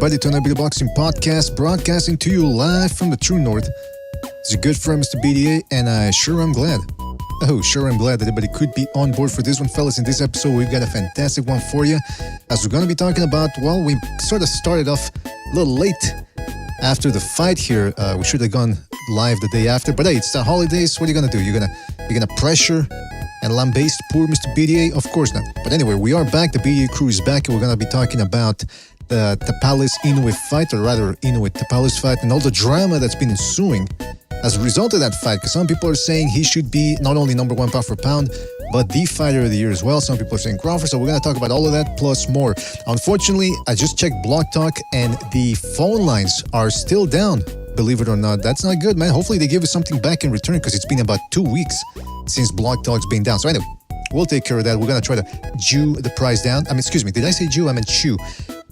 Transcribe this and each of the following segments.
everybody, to another Boxing Podcast, broadcasting to you live from the True North. It's your good friend, Mr. BDA, and I'm glad. I'm glad that everybody could be on board for this one, fellas. In this episode, we've got a fantastic one for you. As we're going to be talking about, well, we sort of started off a little late after the fight here. We should have gone live the day after, but hey, it's the holidays. What are you going to do? You're gonna pressure and lambaste poor Mr. BDA? Of course not. But anyway, we are back. The BDA crew is back, and we're going to be talking about the Tapales Inoue fight, or rather Inoue Tapales fight, and all the drama that's been ensuing as a result of that fight. Because some people are saying he should be not only number one pound for pound, but the fighter of the year as well. Some people are saying Crawford. So we're going to talk about all of that plus more. Unfortunately, I just checked Blog Talk, and the phone lines are still down. Believe it or not, that's not good, man. Hopefully they give us something back in return, because it's been about 2 weeks since Blog Talk's been down. So anyway, we'll take care of that. We're going to try to Jew the price down. I mean, excuse me, did I say Jew? I meant chew.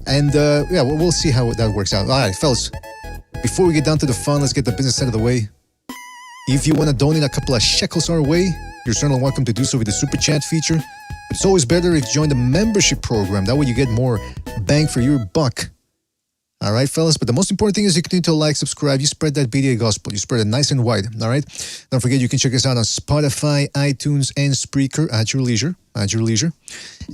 And yeah, we'll see how that works out. All right, fellas, before we get down to the fun, let's get the business out of the way. If you want to donate a couple of shekels our way, you're certainly welcome to do so with the Super Chat feature. But it's always better if you join the membership program. That way you get more bang for your buck. All right, fellas. But the most important thing is you continue to like, subscribe. You spread that BDA gospel. You spread it nice and wide. All right. Don't forget, you can check us out on Spotify, iTunes, and Spreaker at your leisure.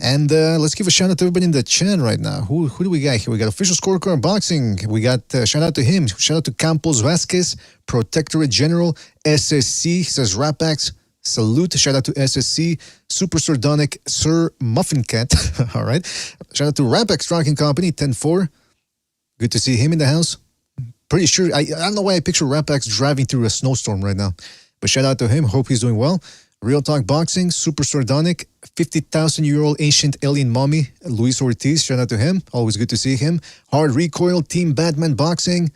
And let's give a shout out to everybody in the chat right now. Who do we got here? We got Official Scorecard Boxing. We got shout out to him. Shout out to Campos Vasquez, Protectorate General, SSC. He says Rapax. Salute. Shout out to SSC, Super Sardonic, Sir Muffin Cat. All right. Shout out to Rapax Trucking Company, 10-4. Good to see him in the house. Pretty sure, I don't know why I picture Rapax driving through a snowstorm right now. But shout out to him. Hope he's doing well. Real Talk Boxing, Super Sardonic, 50,000-year-old ancient alien mommy, Luis Ortiz. Shout out to him. Always good to see him. Hard Recoil, Team Batman Boxing.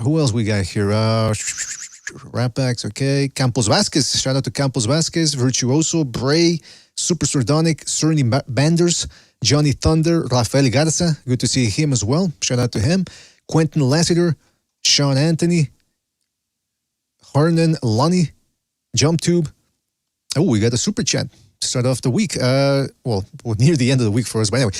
Who else we got here? Rapax, okay. Campos Vasquez. Shout out to Campos Vasquez. Virtuoso, Bray, Super Sardonic, Cerny Banders, Johnny Thunder, Rafael Garza. Good to see him as well. Shout out to him. Quentin Lassiter, Sean Anthony, Hernan Lonnie, Jump Tube. Oh, we got a super chat to start off the week. Well, near the end of the week for us. But anyway,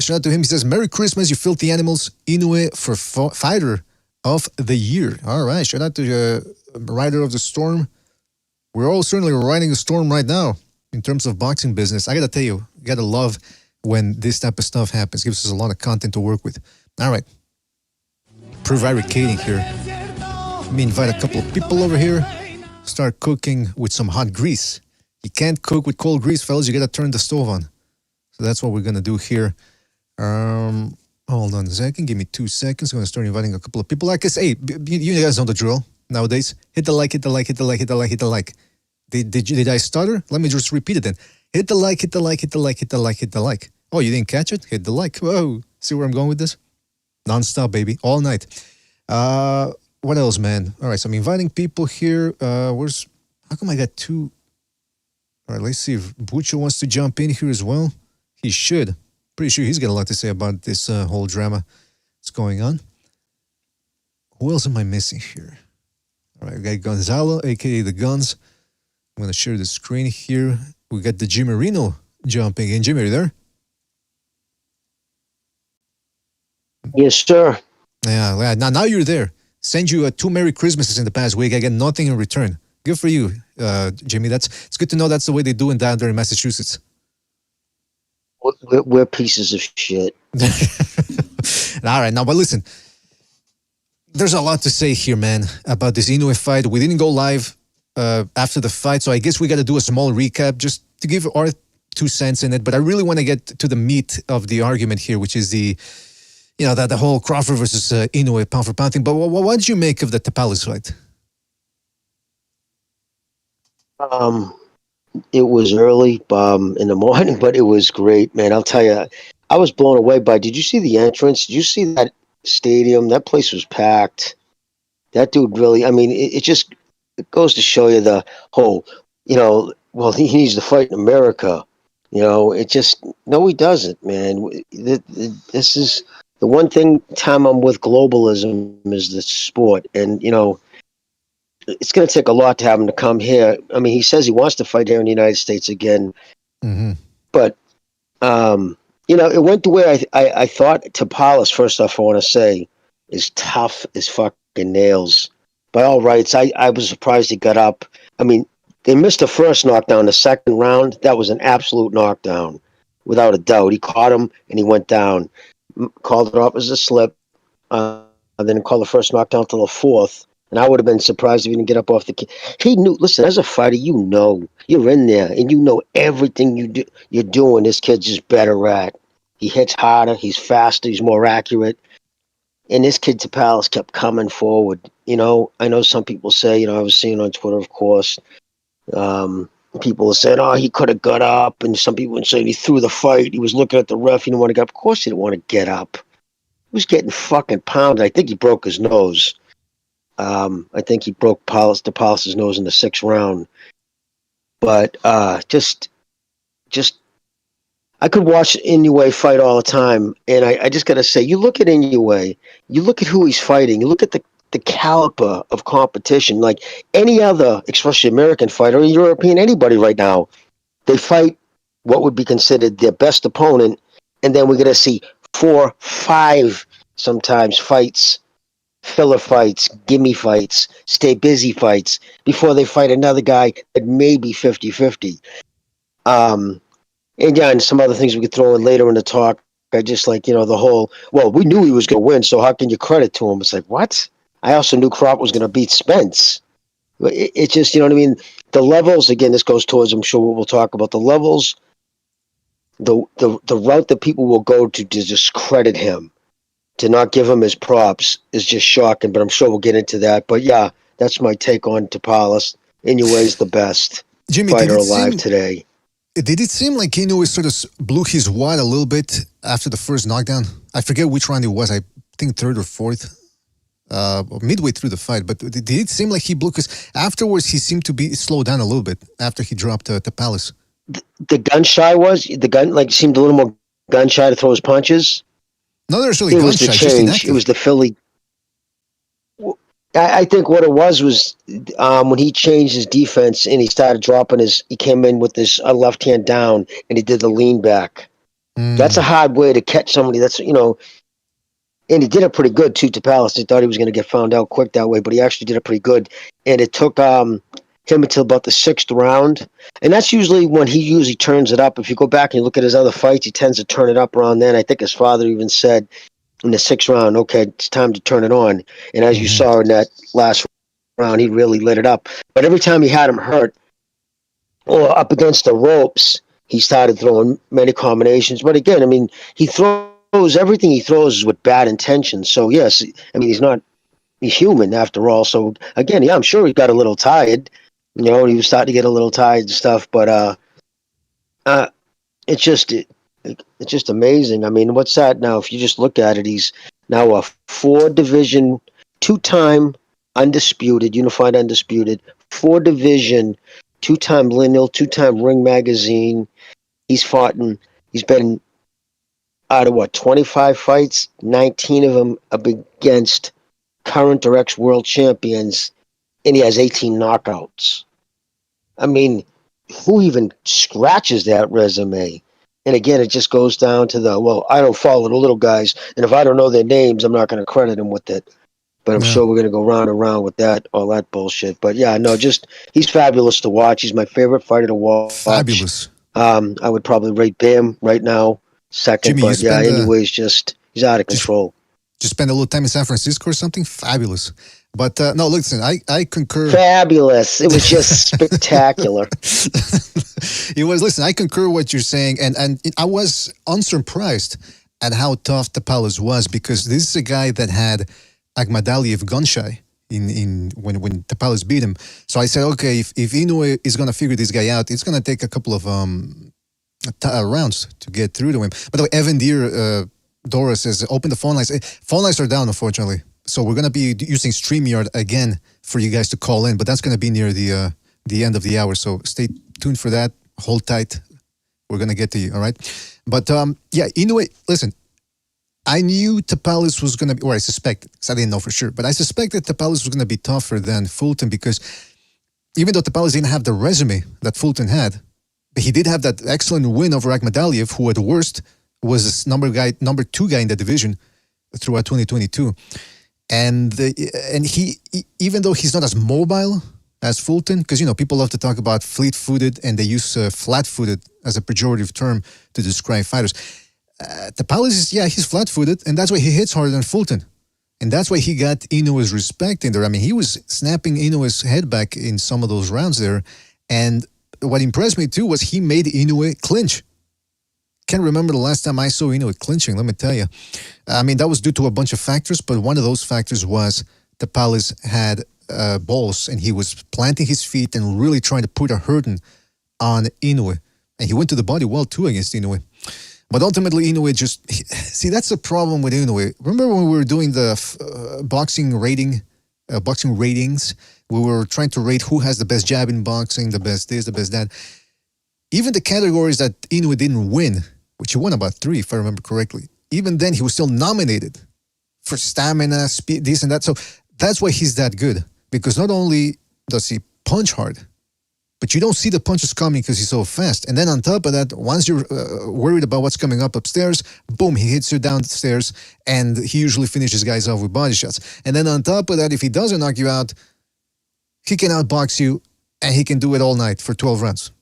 shout out to him. He says, Merry Christmas, you filthy animals. Inoue for fighter of the year. All right. Shout out to Rider of the Storm. We're all certainly riding the storm right now in terms of boxing business. I got to tell you got to love when this type of stuff happens. Gives us a lot of content to work with. All right. Prevaricating here. Let me invite a couple of people over here. Start cooking with some hot grease. You can't cook with cold grease, fellas. You got to turn the stove on. So that's what we're going to do here. Hold on a second. Give me 2 seconds. I'm going to start inviting a couple of people. Like I say, you guys know the drill nowadays. Hit the like, hit the like, hit the like, hit the like, hit the like. Did I stutter? Let me just repeat it then. Hit the like, hit the like, hit the like, hit the like, hit the like. Oh, you didn't catch it? Hit the like. Whoa. See where I'm going with this? Non-stop, baby. All night. What else, man? All right, so I'm inviting people here. How come I got two? All right, let's see if Bucho wants to jump in here as well. He should. Pretty sure he's got a lot to say about this whole drama that's going on. Who else am I missing here? All right, we got Gonzalo, a.k.a. The Guns. I'm going to share the screen here. We got the Jimmy Reno jumping in. Jimmy, are you there? Yes, sir. Yeah, now you're there. Send you 2 Merry Christmases in the past week. I get nothing in return. Good for you, Jimmy. It's good to know that's the way they do it down there in Massachusetts. We're pieces of shit. All right, now, but listen. There's a lot to say here, man, about this Inoue fight. We didn't go live after the fight, so I guess we got to do a small recap just to give our 2 cents in it. But I really want to get to the meat of the argument here, which is the whole Crawford versus Inoue pound for pound thing. But what did you make of the Tapales fight? It was early in the morning, but it was great, man. I'll tell you, I was blown away by. Did you see the entrance? Did you see that stadium? That place was packed. That dude really. I mean, it goes to show you the whole. Well, he needs to fight in America. No, he doesn't, man. This is the one time I'm with globalism is the sport, and it's going to take a lot to have him to come here. I mean, he says he wants to fight here in the United States again, mm-hmm. but it went the way I thought. Tapales, first off, I want to say, is tough as fucking nails. By all rights, I was surprised he got up. I mean, they missed the first knockdown. The second round, that was an absolute knockdown, without a doubt. He caught him and he went down. Called it off as a slip. Then called the first knockdown till the fourth. And I would have been surprised if he didn't get up off the. He knew. Listen, as a fighter, you're in there, and you know everything you're doing. This kid's just better at. He hits harder. He's faster. He's more accurate. And this kid Tapales kept coming forward. I know some people say, I was seeing on Twitter, of course, people were saying, oh, he could have got up. And some people were saying he threw the fight. He was looking at the ref. He didn't want to get up. Of course he didn't want to get up. He was getting fucking pounded. I think he broke his nose. I think he broke Tapales' nose in the sixth round. But just I could watch Inoue fight all the time, and I just got to say, you look at Inoue, you look at who he's fighting, you look at the caliber of competition, like any other, especially American fighter or European, anybody right now, they fight what would be considered their best opponent, and then we're going to see 4, 5 sometimes fights, filler fights, gimme fights, stay busy fights, before they fight another guy that may be 50-50. And yeah, and some other things we could throw in later in the talk. I just like, the whole, well, we knew he was going to win, so how can you credit to him? It's like, what? I also knew Crop was going to beat Spence. It just, you know what I mean? The levels, again, this goes towards, I'm sure what we'll talk about, the levels, the route that people will go to discredit him, to not give him his props is just shocking, but I'm sure we'll get into that. But yeah, that's my take on Tapales. Inoue's the best fighter alive today. Did it seem like Inoue sort of blew his wad a little bit after the first knockdown? I forget which round it was. I think third or fourth, or midway through the fight. But did it seem like he blew? Because afterwards he seemed to be slowed down a little bit after he dropped Tapales. The gun shy seemed a little more gun shy to throw his punches. Not necessarily gun shy, just inactive. It was the Philly. I think what it was when he changed his defense and he started dropping he came in with his left hand down and he did the lean back. That's a hard way to catch somebody. That's, and he did it pretty good too, Tapales. He thought he was going to get found out quick that way, but he actually did it pretty good. And it took him until about the sixth round. And that's usually when he usually turns it up. If you go back and you look at his other fights, he tends to turn it up around then. I think his father even said, in the sixth round, okay, it's time to turn it on. And as you saw in that last round, he really lit it up. But every time he had him hurt or up against the ropes, he started throwing many combinations. But again, I mean, he throws everything he throws with bad intentions. So yes, I mean, he's human after all. So again, yeah, I'm sure he got a little tired. He was starting to get a little tired and stuff. But it's just amazing. I mean, what's that now? If you just look at it, he's now a 4-division, 2-time undisputed, unified undisputed, 4-division, 2-time lineal, 2-time Ring Magazine. He's been out of 25 fights, 19 of them up against current or ex-world champions, and he has 18 knockouts. I mean, who even scratches that resume? And again, it just goes down to I don't follow the little guys, and if I don't know their names, I'm not going to credit them with it. But I'm sure we're going to go round and round with all that bullshit. But yeah, no, he's fabulous to watch. He's my favorite fighter to watch. Fabulous. I would probably rate Bam right now second. Jimmy, but yeah, anyways, he's out of control. Just spend a little time in San Francisco or something? Fabulous. But no, listen, I concur. Fabulous. It was just spectacular. It was, listen, I concur what you're saying. And I was unsurprised at how tough Tapales was, because this is a guy that had Akhmadaliev gun shy when Tapales beat him. So I said, okay, if Inoue is going to figure this guy out, it's going to take a couple of rounds to get through to him. By the way, Evan Doris says, open the phone lines. Phone lines are down, unfortunately. So we're going to be using StreamYard again for you guys to call in, but that's going to be near the end of the hour. So stay tuned for that. Hold tight. We're going to get to you, all right? But yeah, Inoue, listen, I knew Tapales was going to be, or I suspected, because I didn't know for sure, but I suspected Tapales was going to be tougher than Fulton, because even though Tapales didn't have the resume that Fulton had, but he did have that excellent win over Akhmadaliev, who at worst was this number two guy in the division throughout 2022. And he, even though he's not as mobile as Fulton, because people love to talk about fleet-footed, and they use flat-footed as a pejorative term to describe fighters. Tapales is, he's flat-footed, and that's why he hits harder than Fulton. And that's why he got Inoue's respect in there. I mean, he was snapping Inoue's head back in some of those rounds there. And what impressed me too was he made Inoue clinch. Can't remember the last time I saw Inoue clinching, let me tell you. I mean, that was due to a bunch of factors, but one of those factors was Tapales had balls, and he was planting his feet and really trying to put a hurting on Inoue. And he went to the body well too against Inoue. But ultimately, Inoue see, that's the problem with Inoue. Remember when we were doing the boxing ratings? We were trying to rate who has the best jab in boxing, the best this, the best that. Even the categories that Inoue didn't win, which he won about 3, if I remember correctly, even then he was still nominated for stamina, speed, this and that. So that's why he's that good. Because not only does he punch hard, but you don't see the punches coming because he's so fast. And then on top of that, once you're worried about what's coming up upstairs, boom, he hits you downstairs, and he usually finishes guys off with body shots. And then on top of that, if he doesn't knock you out, he can outbox you, and he can do it all night for 12 rounds.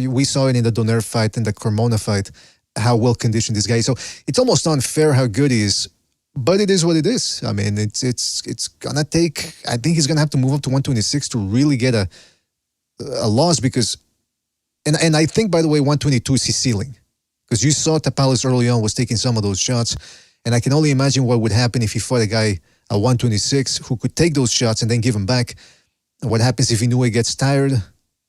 We saw it in the Donaire fight and the Carmona fight, how well conditioned this guy is. So it's almost unfair how good he is, but it is what it is. I mean, it's gonna take. I think he's gonna have to move up to 126 to really get a loss, because, and I think, by the way, 122 is his ceiling, because you saw Tapales early on was taking some of those shots, and I can only imagine what would happen if he fought a guy at 126 who could take those shots and then give them back. And what happens if Inoue gets tired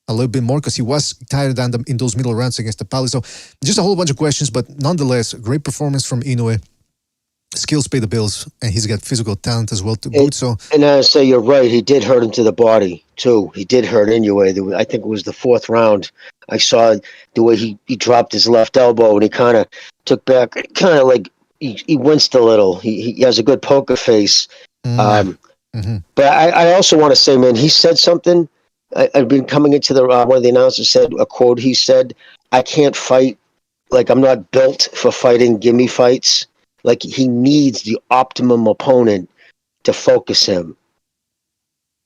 a little bit more, because he was tired in those middle rounds against Tapales. So just a whole bunch of questions, but nonetheless, great performance from Inoue. Skills pay the bills, and he's got physical talent as well to boot. So, and I say you're right. He did hurt him to the body too. He did hurt Inoue. I think it was the 4th round. I saw the way he dropped his left elbow, and he kind of took back, kind of like he winced a little. He has a good poker face. But I also want to say, man, he said something. I've been coming into the one of the announcers said a quote. He said, "I can't fight. Like, I'm not built for fighting gimme fights." Like, he needs the optimum opponent to focus him.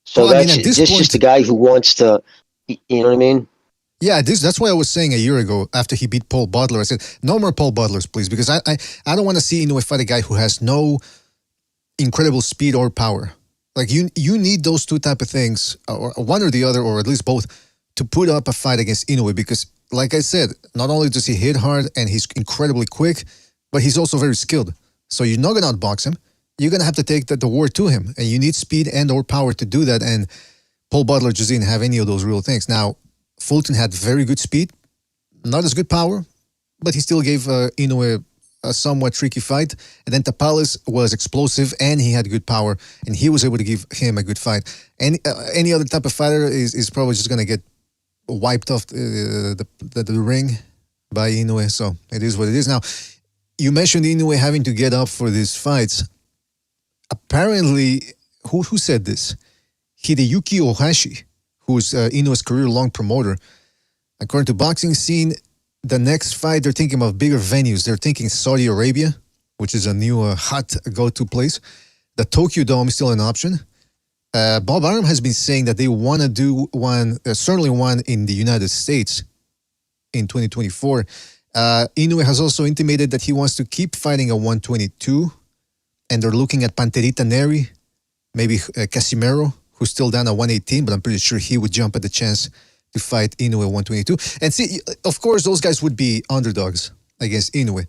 So that's just the guy who wants to, you know what I mean? Yeah, that's why I was saying a year ago after he beat Paul Butler, I said, no more Paul Butlers, please, because I don't want to see Inoue fight a guy who has no incredible speed or power. Like, you need those two type of things, or one or the other, or at least both, to put up a fight against Inoue, because, like I said, not only does he hit hard and he's incredibly quick, but he's also very skilled. So you're not going to outbox him. You're going to have to take the war to him. And you need speed and or power to do that. And Paul Butler just didn't have any of those real things. Now, Fulton had very good speed, not as good power, but he still gave Inoue a somewhat tricky fight. And then Tapales was explosive, and he had good power, and he was able to give him a good fight. And any other type of fighter is probably just going to get wiped off the ring by Inoue. So it is what it is. Now, you mentioned Inoue having to get up for these fights. Apparently, who said this? Hideyuki Ohashi, who's Inoue's career-long promoter. According to Boxing Scene, the next fight, they're thinking of bigger venues. They're thinking Saudi Arabia, which is a new hot go-to place. The Tokyo Dome is still an option. Bob Arum has been saying that they want to do one, certainly one in the United States in 2024. Inoue has also intimated that he wants to keep fighting at 122, and they're looking at Panterita Neri, maybe Casimero, who's still down at 118, but I'm pretty sure he would jump at the chance to fight Inoue at 122. And see, of course, those guys would be underdogs against Inoue.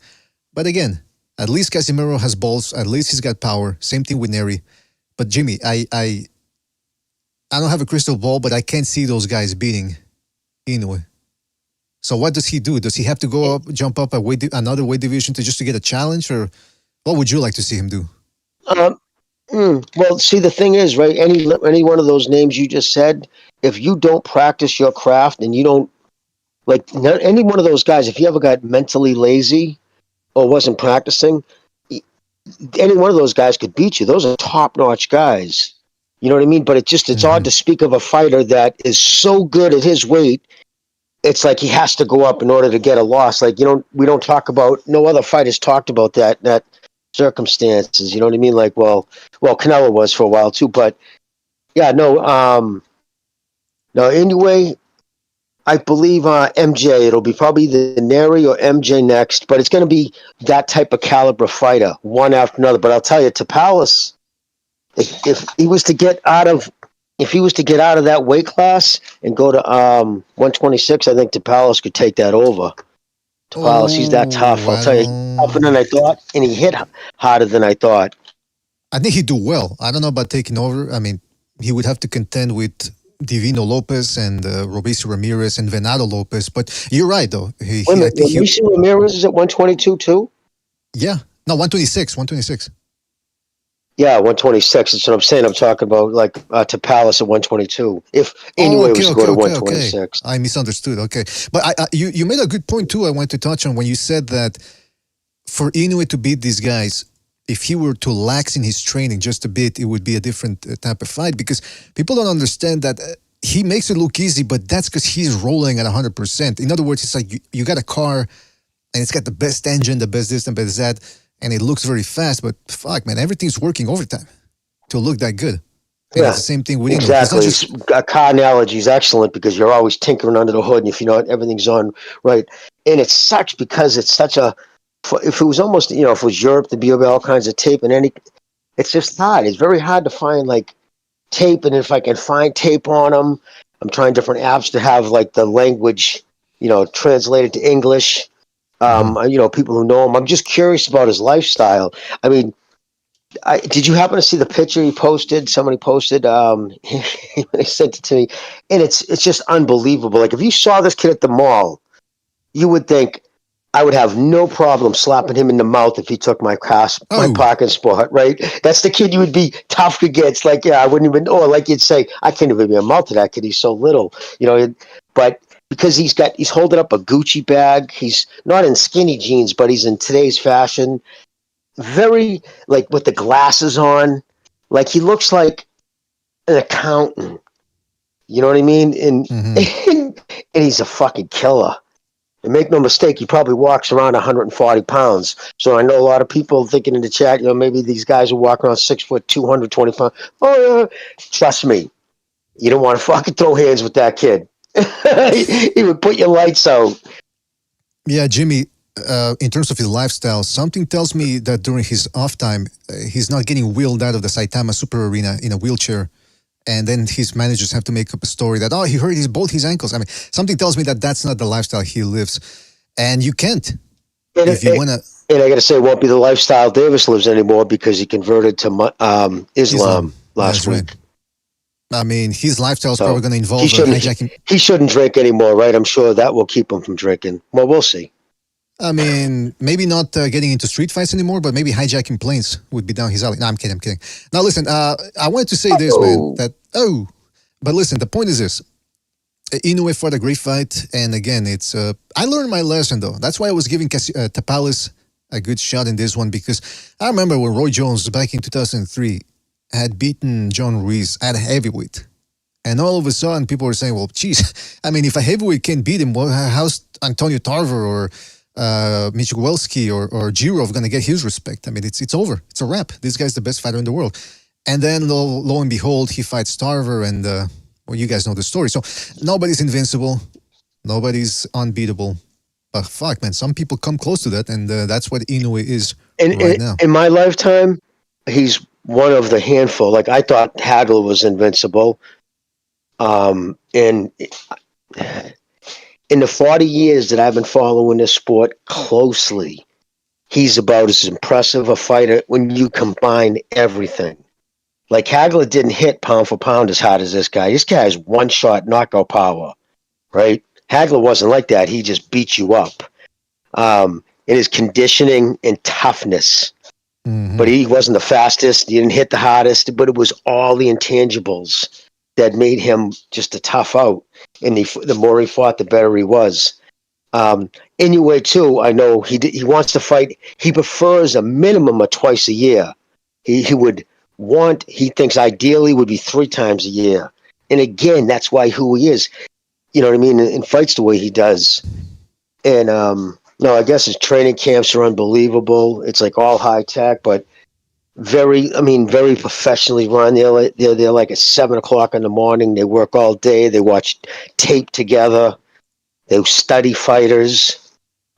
But again, at least Casimero has balls, at least he's got power. Same thing with Neri. But Jimmy, I don't have a crystal ball, but I can't see those guys beating Inoue. So what does he do? Does he have to go up, jump up another weight division to get a challenge, or what would you like to see him do? Well, see, the thing is, right? Any one of those names you just said, if you don't practice your craft and you don't, like, any one of those guys, if you ever got mentally lazy or wasn't practicing, any one of those guys could beat you. Those are top-notch guys. You know what I mean? But it's odd to speak of a fighter that is so good at his weight it's like he has to go up in order to get a loss. Like, we don't talk about, no other fighters talked about that circumstances. You know what I mean? Like, well, Canelo was for a while too, but yeah, no. Anyway, I believe MJ. It'll be probably the Neri or MJ next, but it's going to be that type of caliber fighter, one after another. But I'll tell you, Tapales, if he was to get out of that weight class and go to 126, I think Tapales could take that over. Tapales, he's that tough. Oh, I'll I tell you, he's tougher don't. than I thought, and he hit harder than I thought. I think he'd do well. I don't know about taking over. I mean, he would have to contend with Divino Lopez and Robeisio Ramirez and Venado Lopez. But you're right, though. Wait a I minute, think he. Mauricio Ramirez is at 122 too. Yeah. No, 126. 126. Yeah, 126. That's what I'm saying. I'm talking about like Tapales at 122. If Oh, anyway okay, was to okay, go to okay, okay. 126. I misunderstood. Okay, but you made a good point too. I wanted to touch on when you said that for Inoue to beat these guys, if he were to lax in his training just a bit, it would be a different type of fight because people don't understand that he makes it look easy, but that's because he's rolling at 100%. In other words, it's like you got a car and it's got the best engine, the best this, and best that, and it looks very fast, but fuck, man, everything's working overtime to look that good. And Yeah, it's the same thing with Inoue. He's not exactly. just, A car analogy is excellent because you're always tinkering under the hood, and if you know it, everything's on right. And it sucks because it's such a. If it was almost, if it was Europe, there'd be all kinds of tape, and it's just hard. It's very hard to find like tape, and if I can find tape on them, I'm trying different apps to have like the language, translated to English. Mhm. People who know him. I'm just curious about his lifestyle. I mean, did you happen to see the picture he posted? Somebody posted. He sent it to me, and it's just unbelievable. Like if you saw this kid at the mall, you would think I would have no problem slapping him in the mouth if he took my Oh, parking spot. Right? That's the kid you would be tough against. Like I wouldn't even. Or like you'd say, I can't even be a mouth to that kid. He's so little. But because he's holding up a Gucci bag. He's not in skinny jeans, but he's in today's fashion, very like with the glasses on, like he looks like an accountant. You know what I mean? And hmm and he's a fucking killer. And make no mistake, he probably walks around 140 pounds. So I know a lot of people thinking in the chat, maybe these guys will walk around 6 foot, 225. Oh, yeah. Trust me, you don't want to fucking throw hands with that kid. He would put your lights out. yeah, Jimmy. In terms of his lifestyle, something tells me that during his off time, he's not getting wheeled out of the Saitama Super Arena in a wheelchair, and then his managers have to make up a story that he hurt both his ankles. I mean, something tells me that that's not the lifestyle he lives, and you can't And, if you wanna and I got to say, it won't be the lifestyle Davis lives anymore because he converted to Islam. Islam last That's right. week. I mean, his lifestyle is probably So going to he involve shouldn't hijacking. he shouldn't drink anymore, right? I'm sure that will keep him from drinking. Well, we'll see. I mean, maybe not getting into street fights anymore, but maybe hijacking planes would be down his alley. No, I'm kidding. I'm kidding. Now, listen, I wanted to say this, man. Oh, But listen, the point is this. Inoue fought a great fight, and again, it's I learned my lesson though. That's why I was giving Tapales a good shot in this one because I remember when Roy Jones back in 2003 had beaten John Ruiz at heavyweight, and all of a sudden people were saying, "Well, geez, I mean, if a heavyweight can't beat him, how's Antonio Tarver or Michigwelski or Jirov going to get his respect? I mean, it's over. It's a wrap. This guy's the best fighter in the world." And then lo and behold, he fights Tarver, and well, you guys know the story. So nobody's invincible, nobody's unbeatable. But fuck, man, some people come close to that, and that's what Inoue is right now. in my lifetime, he's one of the handful. Like I thought Hagler was invincible. And in the 40 years that I've been following this sport closely, he's about as impressive a fighter when you combine everything. Like Hagler didn't hit pound for pound as hard as this guy. This guy has one shot knockout power, right? Hagler wasn't like that. He just beat you up. In his conditioning and toughness. But he wasn't the fastest. He didn't hit the hardest, but it was all the intangibles that made him just a tough out. And the more he fought, the better he was. Inoue too, I know he wants to fight. He prefers a minimum of twice a year. He thinks ideally would be 3 times a year. And again, that's why who he is. you know what I mean, and fights the way he does. And no, I guess his training camps are unbelievable. It's like all high tech, but very professionally run. They're like at 7 o'clock in the morning. They work all day. They watch tape together. They study fighters,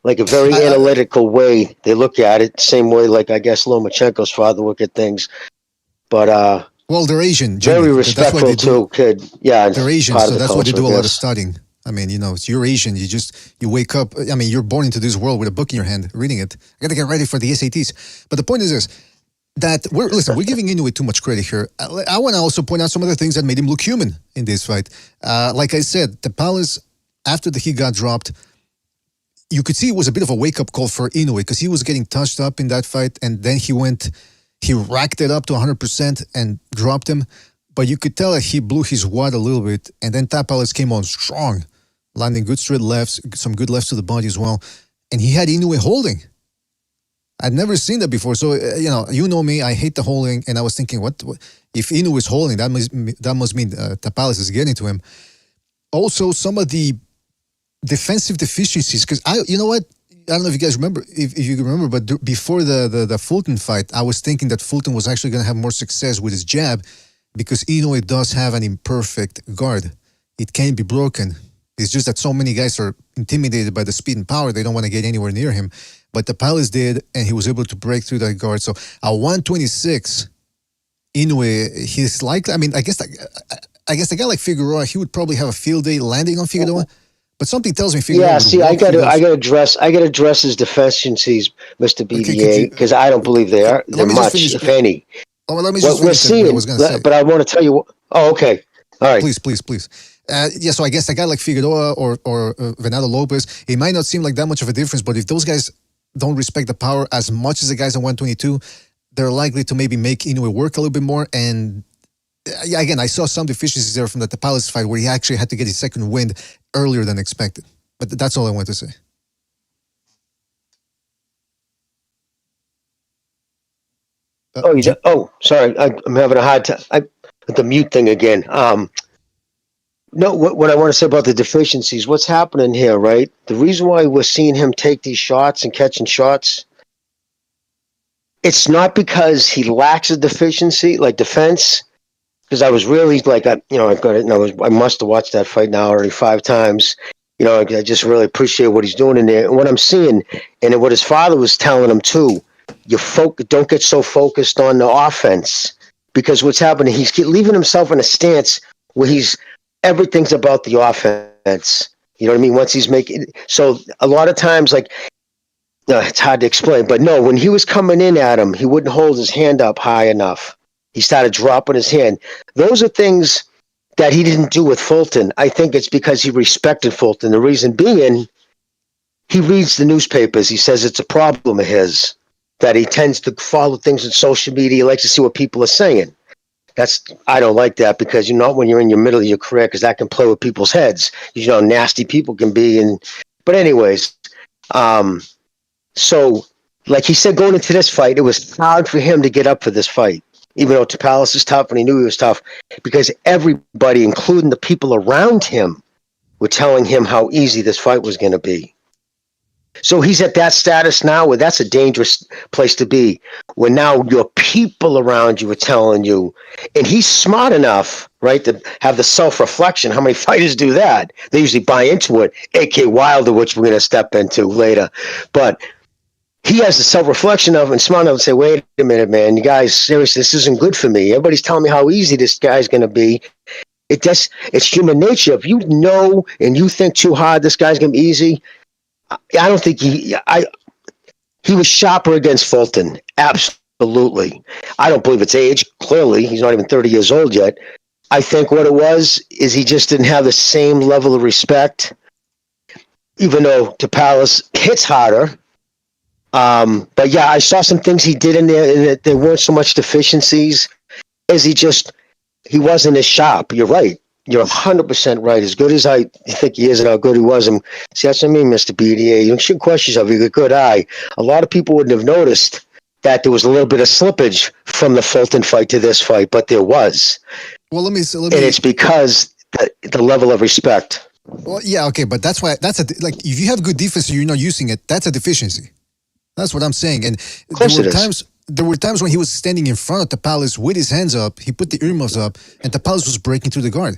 like a very I, analytical way. They look at it, same way like I guess Lomachenko's father look at things. But well, they're Asian, Jimmy. very That's why they respectful do. too, kid. Yeah, They're it's Asian, part of so the that's why they culture, I do a lot of guess. studying. I mean, you're Asian. You wake up. I mean, you're born into this world with a book in your hand, reading it. I got to get ready for the SATs. But the point is this: that we're giving Inoue too much credit here. I want to also point out some other things that made him look human in this fight. Like I said, Tapales, after he got dropped, you could see it was a bit of a wake up call for Inoue because he was getting touched up in that fight, and then he racked it up to 100% and dropped him. But you could tell that he blew his wad a little bit, and then Tapales came on strong, landing good straight lefts, some good lefts to the body as well, and he had Inoue holding. I'd never seen that before. So you know me, I hate the holding, and I was thinking, what if Inoue is holding? That must mean Tapales is getting to him. Also, some of the defensive deficiencies, because you know what? I don't know if you guys remember, if you remember, but before the Fulton fight, I was thinking that Fulton was actually going to have more success with his jab because Inoue does have an imperfect guard. It can be broken. It's just that so many guys are intimidated by the speed and power, they don't want to get anywhere near him. But Tapales did, and he was able to break through that guard. So at 126, Inoue, he's likely, I mean, I guess a guy like Figueroa, he would probably have a field day landing on Figueroa. But something tells me Figueroa Yeah, would see, walk through those. I gotta address his deficiencies, Mr. Okay, could BDA, you? because I don't believe they're Let me just much, finish. if any. Let me just What we're finish what I seeing, was going to say. but I want to tell you. Oh, okay, all right. Please. Yeah, so I guess a guy like Figueroa or Venado Lopez, it might not seem like that much of a difference, but if those guys don't respect the power as much as the guys on 122, they're likely to maybe make Inoue work a little bit more. And again, I saw some deficiencies there from the Tapales fight where he actually had to get his second wind earlier than expected. But that's all I want to say. Sorry, I'm having a hard time. The mute thing again. No, what I want to say about the deficiencies, what's happening here, right? The reason why we're seeing him take these shots and catching shots, it's not because he lacks a deficiency like defense. Because I was really like, I've got it. I must have watched that fight now already 5 times. I just really appreciate what he's doing in there. And what I'm seeing, and what his father was telling him too, don't get so focused on the offense. Because what's happening, he's leaving himself in a stance where everything's about the offense. You know what I mean? Once he's making, so a lot of times, like, it's hard to explain, but no, when he was coming in at him, he wouldn't hold his hand up high enough. He started dropping his hand. Those are things that he didn't do with Fulton. I think it's because he respected Fulton. The reason being, he reads the newspapers. He says it's a problem of his that he tends to follow things on social media. He likes to see what people are saying. I don't like that because not when you're in your middle of your career, because that can play with people's heads. You know how nasty people can be. But anyways, so like he said, going into this fight, it was hard for him to get up for this fight. Even though Tapales is tough and he knew he was tough, because everybody, including the people around him, were telling him how easy this fight was going to be. So he's at that status now where that's a dangerous place to be, where now your people around you are telling you, and he's smart enough, right, to have the self-reflection. How many fighters do that? They usually buy into it, A.K. Wilder, which we're going to step into later. But he has the self-reflection of and smart enough to say, wait a minute, man, you guys, seriously, this isn't good for me. Everybody's telling me how easy this guy's going to be. It's human nature. If you know and you think too hard this guy's going to be easy, I don't think he was sharper against Fulton. Absolutely. I don't believe it's age. Clearly, he's not even 30 years old yet. I think what it was is he just didn't have the same level of respect, even though Tapales hits harder. But yeah, I saw some things he did in there, and there weren't so much deficiencies as he wasn't as sharp. You're right. You're 100% right. As good as I think he is and how good he was. And see, that's what I mean, Mr. BDA. You shouldn't question yourself. You got a good eye. A lot of people wouldn't have noticed that there was a little bit of slippage from the Fulton fight to this fight, but there was. Well, let me. And it's because the level of respect. Well, yeah, okay, but that's why like if you have good defense and you're not using it, that's a deficiency. That's what I'm saying. And Of course it is. there were times when he was standing in front of Tapales with his hands up. He put the earmuffs up, and Tapales was breaking through the guard.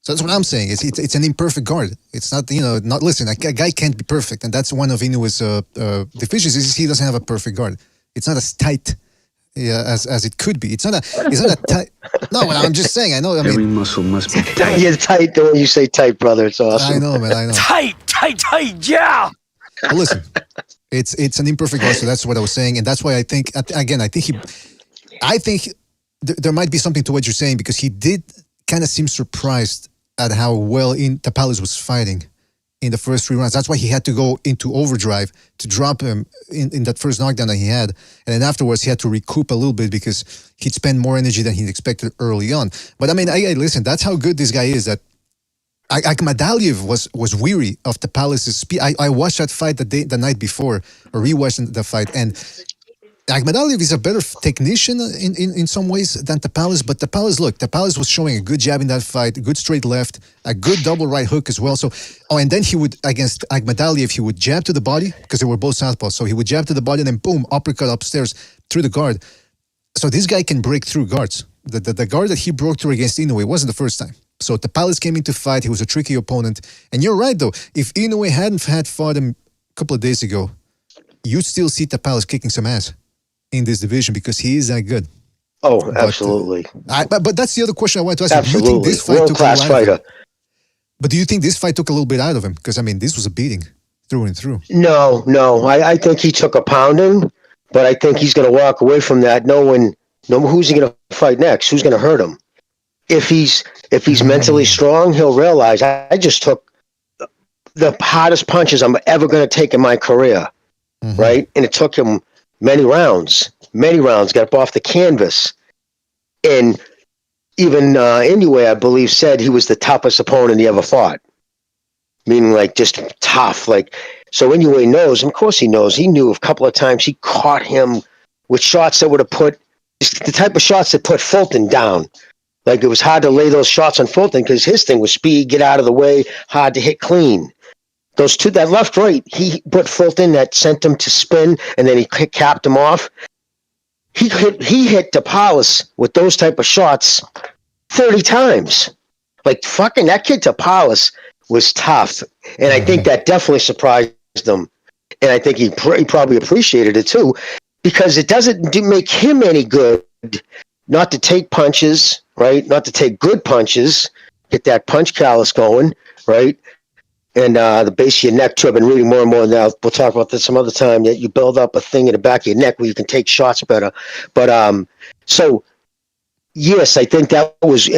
So that's what I'm saying. It's an imperfect guard. It's not not listen. A guy can't be perfect, and that's one of Inoue's deficiencies. Is he doesn't have a perfect guard. It's not as tight as it could be. It's not a tight. No, I'm just saying. I know. I Every mean, muscle must be tight. You're tight. The way you say tight, brother, it's awesome. I know, man. I know. Tight, yeah. But listen, it's an imperfect guard. So that's what I was saying, and that's why I think again. I think there might be something to what you're saying because he did kind of seem surprised at how well Tapales was fighting in the first 3 rounds. That's why he had to go into overdrive to drop him in that first knockdown that he had. And then afterwards, he had to recoup a little bit because he'd spend more energy than he'd expected early on. But I mean, listen, that's how good this guy is. That Akhmadaliev was weary of Tapales' speed. I watched that fight the night before, or rewatched the fight, and Akhmadaliev is a better technician in some ways than Tapales, but Tapales was showing a good jab in that fight, a good straight left, a good double right hook as well. So, and then he would, against Akhmadaliev, he would jab to the body, because they were both southpaws, so he would jab to the body and then boom, uppercut upstairs through the guard. So this guy can break through guards. The guard that he broke through against Inoue wasn't the first time. So Tapales came into fight, he was a tricky opponent. And you're right though, if Inoue hadn't fought him a couple of days ago, you'd still see Tapales kicking some ass in this division because he is that good. Oh, absolutely. But that's the other question I wanted to ask you. Absolutely. Do you think this fight World-class fighter. But do you think this fight took a little bit out of him? Because, I mean, this was a beating through and through. No. I think he took a pounding, but I think he's going to walk away from that knowing who's he going to fight next, who's going to hurt him. If he's mentally strong, he'll realize I just took the hardest punches I'm ever going to take in my career, right? And it took him many rounds, got up off the canvas. And even Inoue, I believe, said he was the toughest opponent he ever fought. Meaning, like, just tough. Like, so Inoue knows, and of course he knows, he knew a couple of times he caught him with shots that would have put, the type of shots that put Fulton down. Like, it was hard to lay those shots on Fulton because his thing was speed, get out of the way, hard to hit clean. Those two, that left, right, he put Fulton, that sent him to spin, and then he capped him off. He hit Tapales with those type of shots 30 times. Like, fucking, that kid Tapales was tough. And I think that definitely surprised him. And I think he probably appreciated it too, because it doesn't make him any good not to take punches, right? Not to take good punches, get that punch callus going, right? And the base of your neck too. I've been reading more and more now. We'll talk about this some other time. That you build up a thing in the back of your neck where you can take shots better. But so yes, I think that was,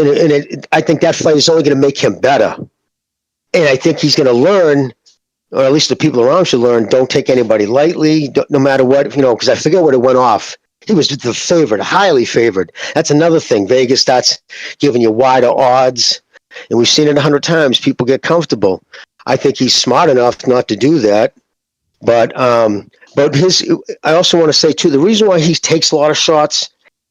I think that fight is only going to make him better. And I think he's going to learn, or at least the people around should learn. Don't take anybody lightly, no matter what. Because I forget what it went off. He was the favorite, highly favored. That's another thing. Vegas starts giving you wider odds, and we've seen it 100 times. People get comfortable. I think he's smart enough not to do that. But I also want to say too, the reason why he takes a lot of shots,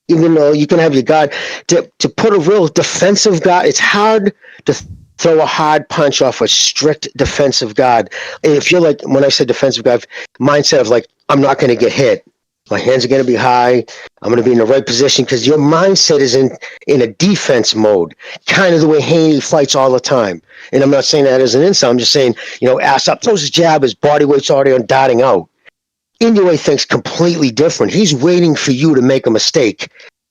even though you can have your guard, to put a real defensive guard, it's hard to throw a hard punch off a strict defensive guard. And if you're like, when I say defensive guard, mindset of like, I'm not going to get hit. My hands are going to be high. I'm going to be in the right position because your mindset is in a defense mode, kind of the way Haney fights all the time. And I'm not saying that as an insult. I'm just saying, ass up, throws his jab, his body weight's already on darting out. Inoue thinks completely different. He's waiting for you to make a mistake.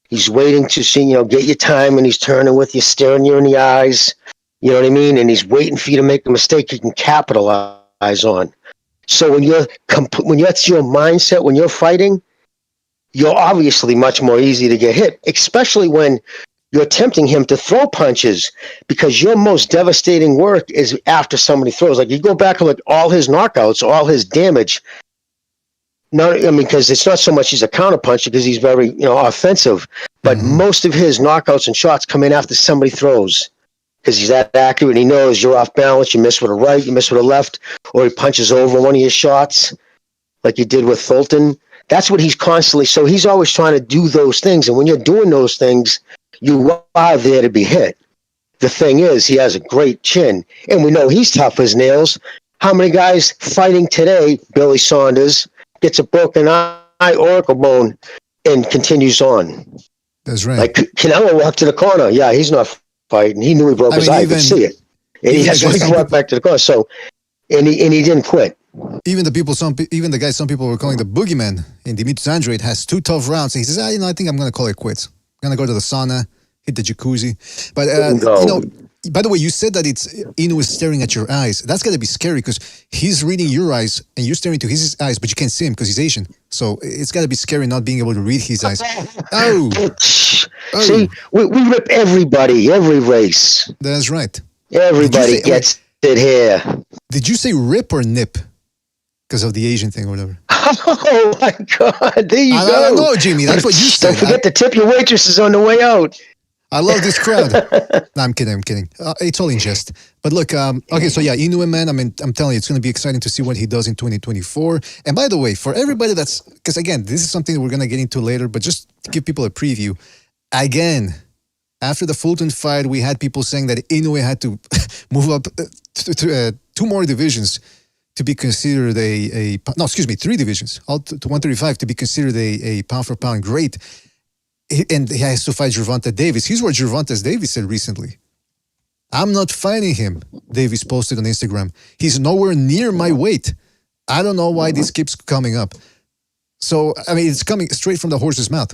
He's waiting to see, get your time, and he's turning with you, staring you in the eyes. You know what I mean? And he's waiting for you to make a mistake he can capitalize on. So when that's your mindset, when you're fighting, you're obviously much more easy to get hit, especially when you're tempting him to throw punches, because your most devastating work is after somebody throws. Like, you go back and look all his knockouts, all his damage. Because it's not so much he's a counterpuncher because he's very, offensive, but most of his knockouts and shots come in after somebody throws. Because he's that accurate, he knows you're off balance, you miss with a right, you miss with a left, or he punches over one of your shots, like you did with Fulton. That's what he's constantly, so he's always trying to do those things, and when you're doing those things, you are there to be hit. the thing is, he has a great chin, and we know he's tough as nails. How many guys fighting today? Billy Saunders gets a broken eye, oracle bone, and continues on. That's right. Like Canelo walked to the corner. Yeah, he's not fighting. He knew he broke his eye. He could see it, and that's why he walked back to the corner. So, and he didn't quit. Even the guy some people were calling the boogeyman in Dimitris Andrade has 2 tough rounds. And he says, I think I'm going to call it quits. I'm going to go to the sauna, hit the jacuzzi. But, by the way, you said that it's Inoue is staring at your eyes. That's got to be scary because he's reading your eyes and you're staring into his eyes, but you can't see him because he's Asian. So it's got to be scary not being able to read his eyes. Oh. See, we rip everybody, every race. That's right. Everybody gets it here. Did you say rip or nip? Because of the Asian thing or whatever. Oh my God! There you go. I don't know, Jimmy. That's what you said. Don't forget to tip your waitresses on the way out. I love this crowd. No, I'm kidding. It's all in jest. But look, okay, so yeah, Inoue, man, I mean, I'm telling you, it's going to be exciting to see what he does in 2024. And by the way, for everybody because again, this is something we're going to get into later, but just to give people a preview, again, after the Fulton fight, we had people saying that Inoue had to move up to 2 more divisions to be considered 3 divisions, all to 135 to be considered a pound-for-pound great. And he has to fight Gervonta Davis. Here's what Gervonta Davis said recently. I'm not fighting him, Davis posted on Instagram. He's nowhere near my weight. I don't know why this keeps coming up. So, I mean, it's coming straight from the horse's mouth.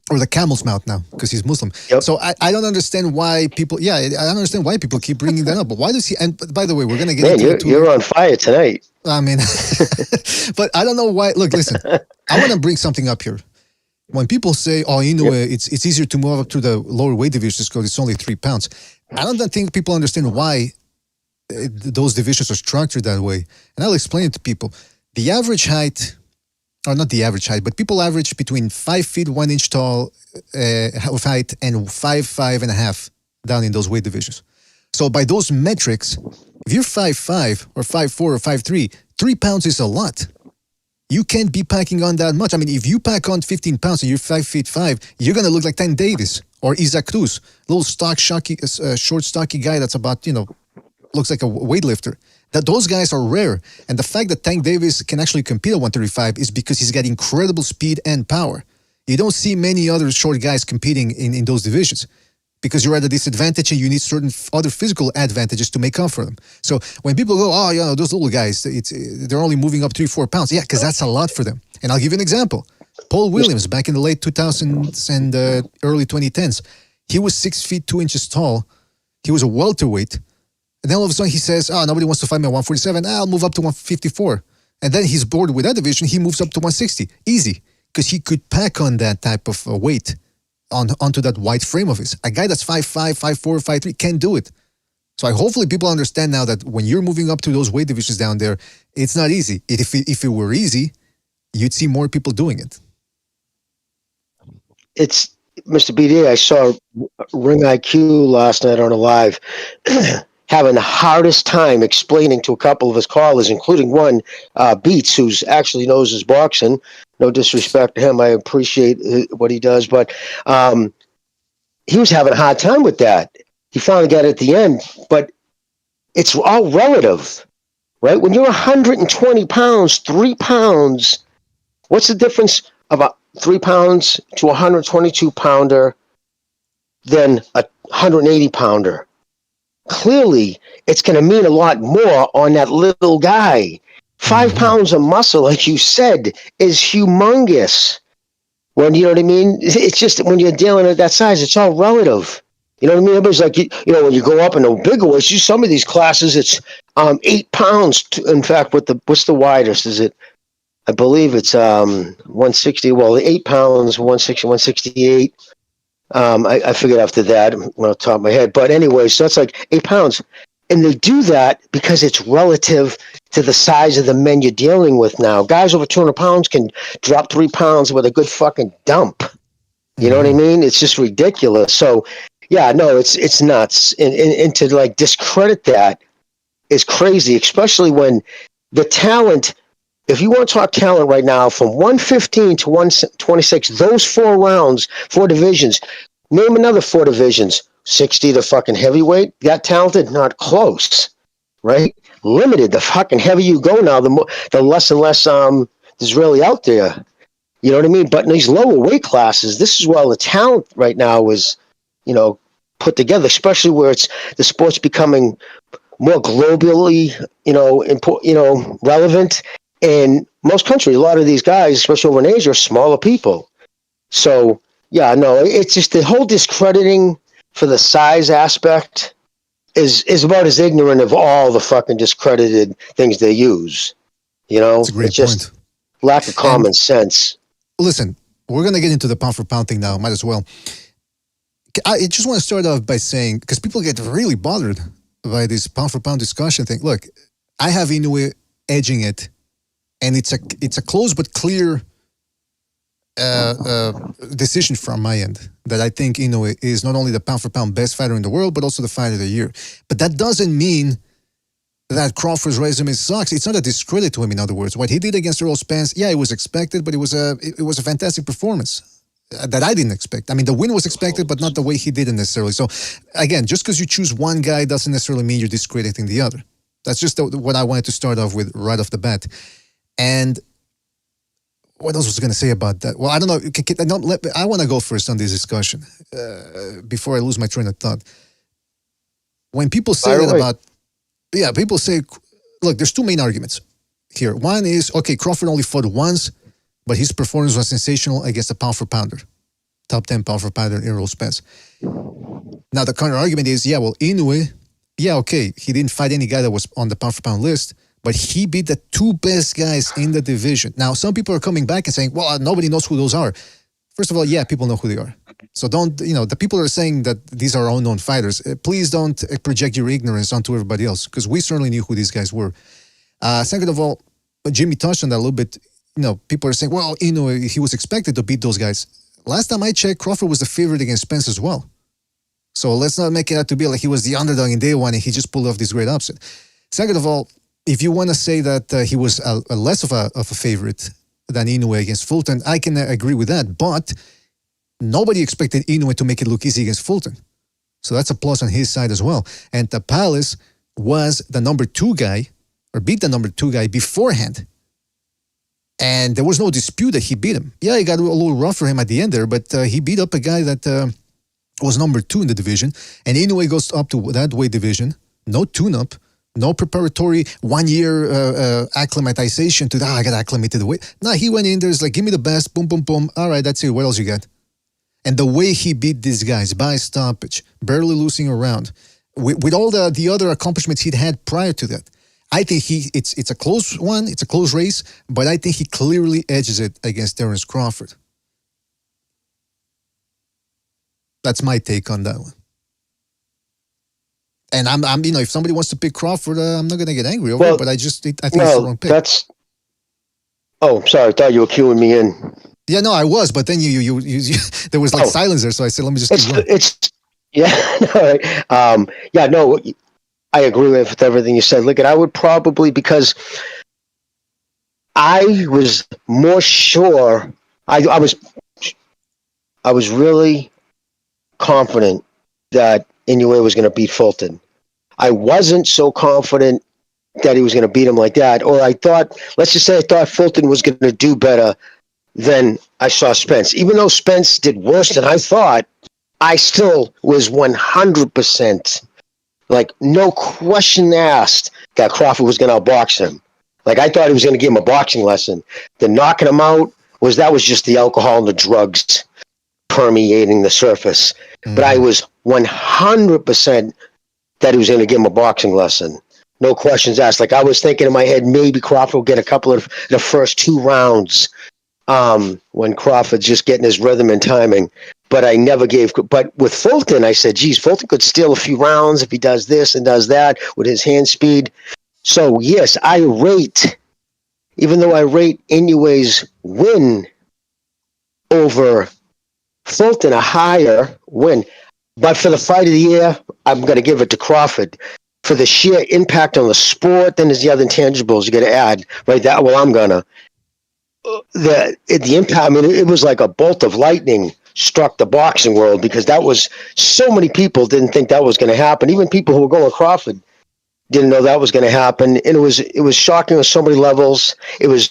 Or the camel's mouth now, because he's Muslim. Yep. So I don't understand why people. Yeah, I don't understand why people keep bringing that up. But why does he? And by the way, we're gonna get into you're on fire tonight. I mean, but I don't know why. Look, listen. I want to bring something up here. When people say, "Oh, Inoue, it's easier to move up to the lower weight divisions because it's only 3 pounds," I don't think people understand why those divisions are structured that way. And I'll explain it to people. The average height. Or not the average height, but people average between 5 feet 1 inch tall of height and 5'5.5" down in those weight divisions. So by those metrics, if you're 5'5" or 5'4" or 5'3", 3 pounds is a lot. You can't be packing on that much. I mean, if you pack on 15 pounds and you're 5'5", you're gonna look like Tank Davis or Isaac Cruz, little short, stocky guy that's about looks like a weightlifter. That those guys are rare. And the fact that Tank Davis can actually compete at 135 is because he's got incredible speed and power. You don't see many other short guys competing in those divisions because you're at a disadvantage and you need certain other physical advantages to make up for them. So when people go, oh, those little guys, they're only moving up 3-4 pounds. Yeah, because that's a lot for them. And I'll give you an example. Paul Williams, back in the late 2000s and early 2010s, he was 6 feet 2 inches tall. He was a welterweight. And then all of a sudden he says, nobody wants to fight me at 147. I'll move up to 154. And then he's bored with that division. He moves up to 160. Easy. Because he could pack on that type of weight onto that wide frame of his. A guy that's 5'5", 5'4", 5'3" can't do it. So hopefully people understand now that when you're moving up to those weight divisions down there, it's not easy. If it were easy, you'd see more people doing it. It's, Mr. BD, I saw Ring IQ last night on a live. Having the hardest time explaining to a couple of his callers, including one, Beats, who's actually knows his boxing. No disrespect to him. I appreciate what he does. But he was having a hard time with that. He finally got it at the end. But it's all relative, right? When you're 120 pounds, 3 pounds, what's the difference of 3 pounds to a 122-pounder than a 180-pounder? Clearly, it's going to mean a lot more on that little guy. 5 pounds of muscle, like you said, is humongous. When you know what I mean? It's just when you're dealing at that size, it's all relative. You know what I mean? Everybody's like, when you go up in the bigger weights, some of these classes, it's 8 pounds. In fact, what's the widest? Is it? I believe it's 160. Well, 8 pounds, 160, 168. I figured after that, on the top of my head. But anyway, so that's like 8 pounds. And they do that because it's relative to the size of the men you're dealing with now. Guys over 200 pounds can drop 3 pounds with a good fucking dump. You know what I mean? It's just ridiculous. So, yeah, no, it's nuts. And to like discredit that is crazy, especially when the talent, if you want to talk talent right now, from 115 to 126, those 4 rounds, 4 divisions, name another 4 divisions. 60 to fucking heavyweight. That talented? Not close, right? Limited. The fucking heavier you go now, the less and less there's really out there. You know what I mean? But in these lower weight classes, this is where all the talent right now is, put together, especially where the sport's becoming more globally, relevant. In most countries, a lot of these guys, especially over in Asia, are smaller people. So, yeah, no, it's just the whole discrediting for the size aspect is about as ignorant of all the fucking discredited things they use. That's a great it's just point. Lack of common sense. Listen, we're going to get into the pound for pound thing now. Might as well. I just want to start off by saying, because people get really bothered by this pound for pound discussion thing. Look, I have Inoue edging it, and it's a close but clear decision from my end that I think Inoue is not only the pound for pound best fighter in the world, but also the fighter of the year. But that doesn't mean that Crawford's resume sucks. It's not a discredit to him, in other words. What he did against Errol Spence, yeah, it was expected, but it was a fantastic performance that I didn't expect. I mean, the win was expected, but not the way he did it necessarily. So, again, just because you choose one guy doesn't necessarily mean you're discrediting the other. That's just what I wanted to start off with right off the bat. And what else was I going to say about that? Well, I don't know. I want to go first on this discussion before I lose my train of thought. When people say that about... Yeah, people say, look, there's two main arguments here. One is, okay, Crawford only fought once, but his performance was sensational against a pound for pounder, top 10 pound for pounder, Errol Spence. Now, the counter argument is, yeah, well, Inoue, yeah, okay, he didn't fight any guy that was on the pound for pound list, but he beat the two best guys in the division. Now, some people are coming back and saying, well, nobody knows who those are. First of all, yeah, people know who they are. So don't, the people are saying that these are unknown fighters. Please don't project your ignorance onto everybody else, because we certainly knew who these guys were. Second of all, Jimmy touched on that a little bit. People are saying, well, he was expected to beat those guys. Last time I checked, Crawford was the favorite against Spence as well. So let's not make it out to be like he was the underdog in day one and he just pulled off this great upset. Second of all, if you want to say that he was a less of a favorite than Inoue against Fulton, I can agree with that. But nobody expected Inoue to make it look easy against Fulton. So that's a plus on his side as well. And Tapales was the number 2 guy, or beat the number 2 guy beforehand. And there was no dispute that he beat him. Yeah, he got a little rough for him at the end there, but he beat up a guy that was number 2 in the division. And Inoue goes up to that weight division, no tune-up, no preparatory 1 year acclimatization to that. I got acclimated to the weight. No, he went in there, it's like, give me the best, boom, boom, boom. All right, that's it. What else you got? And the way he beat these guys by stoppage, barely losing a round, with all the other accomplishments he'd had prior to that, I think it's a close one, it's a close race, but I think he clearly edges it against Terence Crawford. That's my take on that one. And I'm if somebody wants to pick Crawford, I'm not gonna get angry over it, but I think it's the wrong pick. Oh, sorry, I thought you were queuing me in. Yeah, no, I was, but then you there was silence there, so I said, let me just keep going. I agree with everything you said. Look, I would probably, because I was more sure, I was really confident that Inoue was going to beat Fulton. I wasn't so confident that he was going to beat him like that, or I thought Fulton was going to do better than I saw Spence. Even though Spence did worse than I thought, I still was 100%, like, no question asked, that Crawford was going to outbox him. Like, I thought he was going to give him a boxing lesson. The knocking him out was just the alcohol and the drugs permeating the surface. Mm-hmm. But I was 100% that he was going to give him a boxing lesson. No questions asked. Like, I was thinking in my head, maybe Crawford will get a couple of the first 2 rounds when Crawford's just getting his rhythm and timing. But I never gave. But with Fulton, I said, geez, Fulton could steal a few rounds if he does this and does that with his hand speed. So, yes, even though I rate Inoue's win over Fulton a higher win, but for the fight of the year, I'm going to give it to Crawford. For the sheer impact on the sport, then there's the other intangibles you got to add, right? I'm going to. The impact, I mean, it was like a bolt of lightning struck the boxing world because that was so many people didn't think that was going to happen. Even people who were going Crawford didn't know that was going to happen, and it was shocking on so many levels. It was,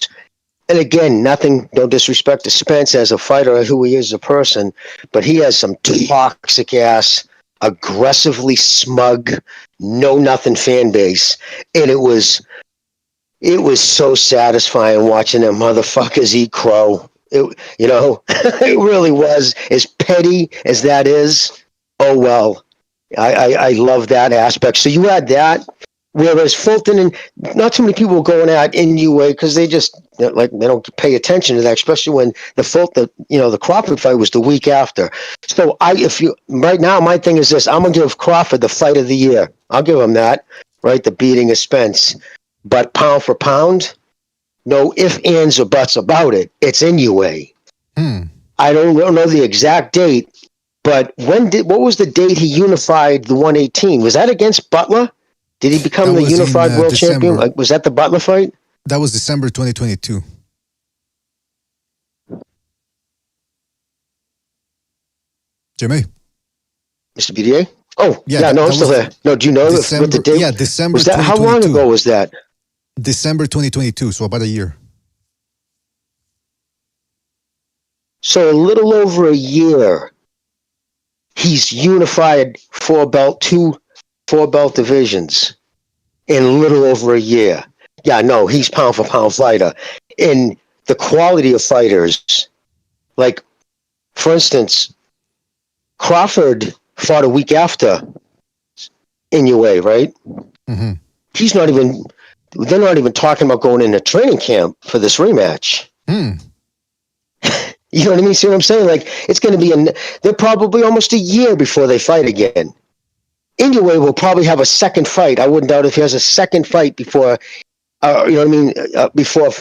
and again, nothing, no disrespect to Spence as a fighter or who he is as a person, but he has some toxic ass, aggressively smug, know nothing fan base, and it was so satisfying watching them motherfuckers eat crow. It really was. As petty as that is, oh well. I love that aspect. So you had that, whereas Fulton and not too many people were going at Inoue because they don't pay attention to that, especially when the Crawford fight was the week after. So right now, my thing is this: I'm gonna give Crawford the fight of the year. I'll give him that, right? The beating of Spence, but pound for pound. No ifs, ands, or buts about it. It's Inoue. I don't know the exact date, but what was the date he unified the 118? Was that against Butler? Did he become the unified world champion? Was that the Butler fight? That was December 2022. Jimmy? Mr. BDA? Oh, yeah, no, I'm still there. No, do you know what the date? Yeah, December was that, 2022. How long ago was that? December 2022, so about a year. So a little over a year, he's unified two 4-belt divisions in a little over a year. Yeah, no, he's pound for pound fighter. And the quality of fighters, like, for instance, Crawford fought a week after Inoue, right? Mm-hmm. They're not even talking about going into training camp for this rematch. You know what I mean? See what I'm saying? Like, it's going to be they're probably almost a year before they fight again. Inoue will probably have a second fight. I wouldn't doubt if he has a second fight before, before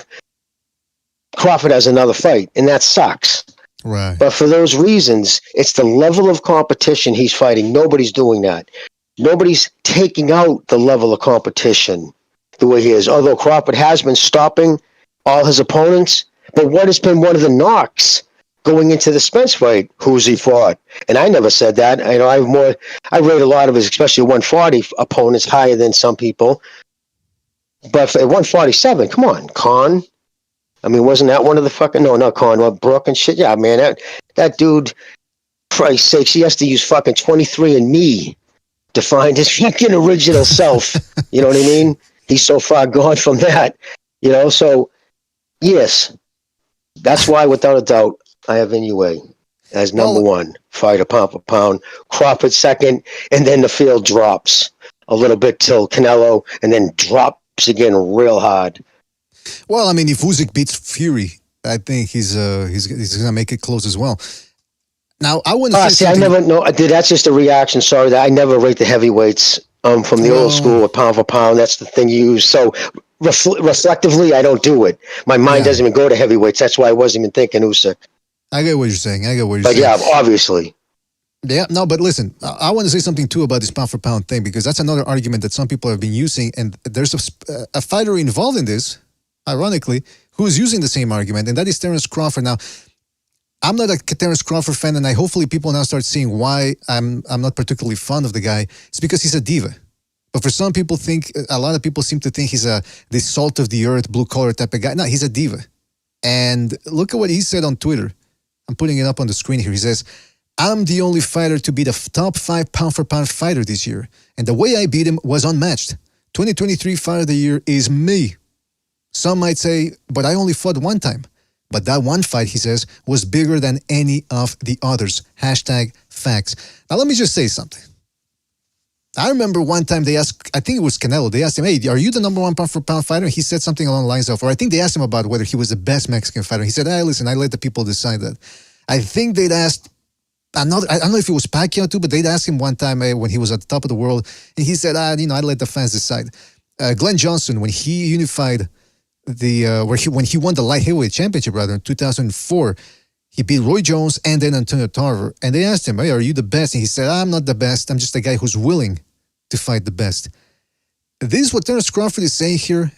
Crawford has another fight, and that sucks. Right. But for those reasons, it's the level of competition he's fighting. Nobody's doing that. Nobody's taking out the level of competition the way he is. Although Crawford has been stopping all his opponents, but what has been one of the knocks going into the Spence fight? Who's he fought? And I never said that. I rate a lot of his, especially 140 opponents, higher than some people. But at 147, come on, Khan. I mean, wasn't that one of the fucking... No, not Khan, Brooke and shit. Yeah, man, that dude, for Christ's sakes, he has to use fucking 23andMe to find his fucking original self. You know what I mean? He's so far gone from that. So, yes, that's why, without a doubt, I have Inoue as number one fighter, pound for pound. Crawford second, and then the field drops a little bit till Canelo, and then drops again real hard. Well, I mean, if Usyk beats Fury, I think he's gonna make it close as well. Now, I want to say I never know. That's just a reaction. Sorry, that I never rate the heavyweights from the old school with pound for pound. That's the thing you use. So reflectively, I don't do it. My mind doesn't even go to heavyweights. That's why I wasn't even thinking Usyk. I get what you're saying. But yeah, obviously. Yeah, no, but listen, I want to say something too about this pound for pound thing, because that's another argument that some people have been using, and there's a fighter involved in this, ironically, who's using the same argument, and that is Terence Crawford. Now, I'm not a Terence Crawford fan, and hopefully people now start seeing why I'm not particularly fond of the guy. It's because he's a diva. But for some people, a lot of people seem to think he's this salt of the earth, blue collar type of guy. No, he's a diva. And look at what he said on Twitter. I'm putting it up on the screen here. He says, "I'm the only fighter to be the top 5 pound for pound fighter this year. And the way I beat him was unmatched. 2023 Fighter of the Year is me. Some might say, but I only fought one time. But that one fight," he says, "was bigger than any of the others. #facts. Now, let me just say something. I remember one time they asked, I think it was Canelo, they asked him, "Hey, are you the number 1 pound for pound fighter?" He said something along the lines of, or I think they asked him about whether he was the best Mexican fighter. He said, "Hey, listen, I let the people decide that." I think they'd asked I don't know if it was Pacquiao too, but they'd asked him one time when he was at the top of the world, and he said, I let the fans decide. Glenn Johnson, when he unified when he won the light heavyweight championship, rather, in 2004, he beat Roy Jones and then Antonio Tarver. And they asked him, "Hey, are you the best?" And he said, "I'm not the best. I'm just a guy who's willing to fight the best." This is what Terence Crawford is saying here.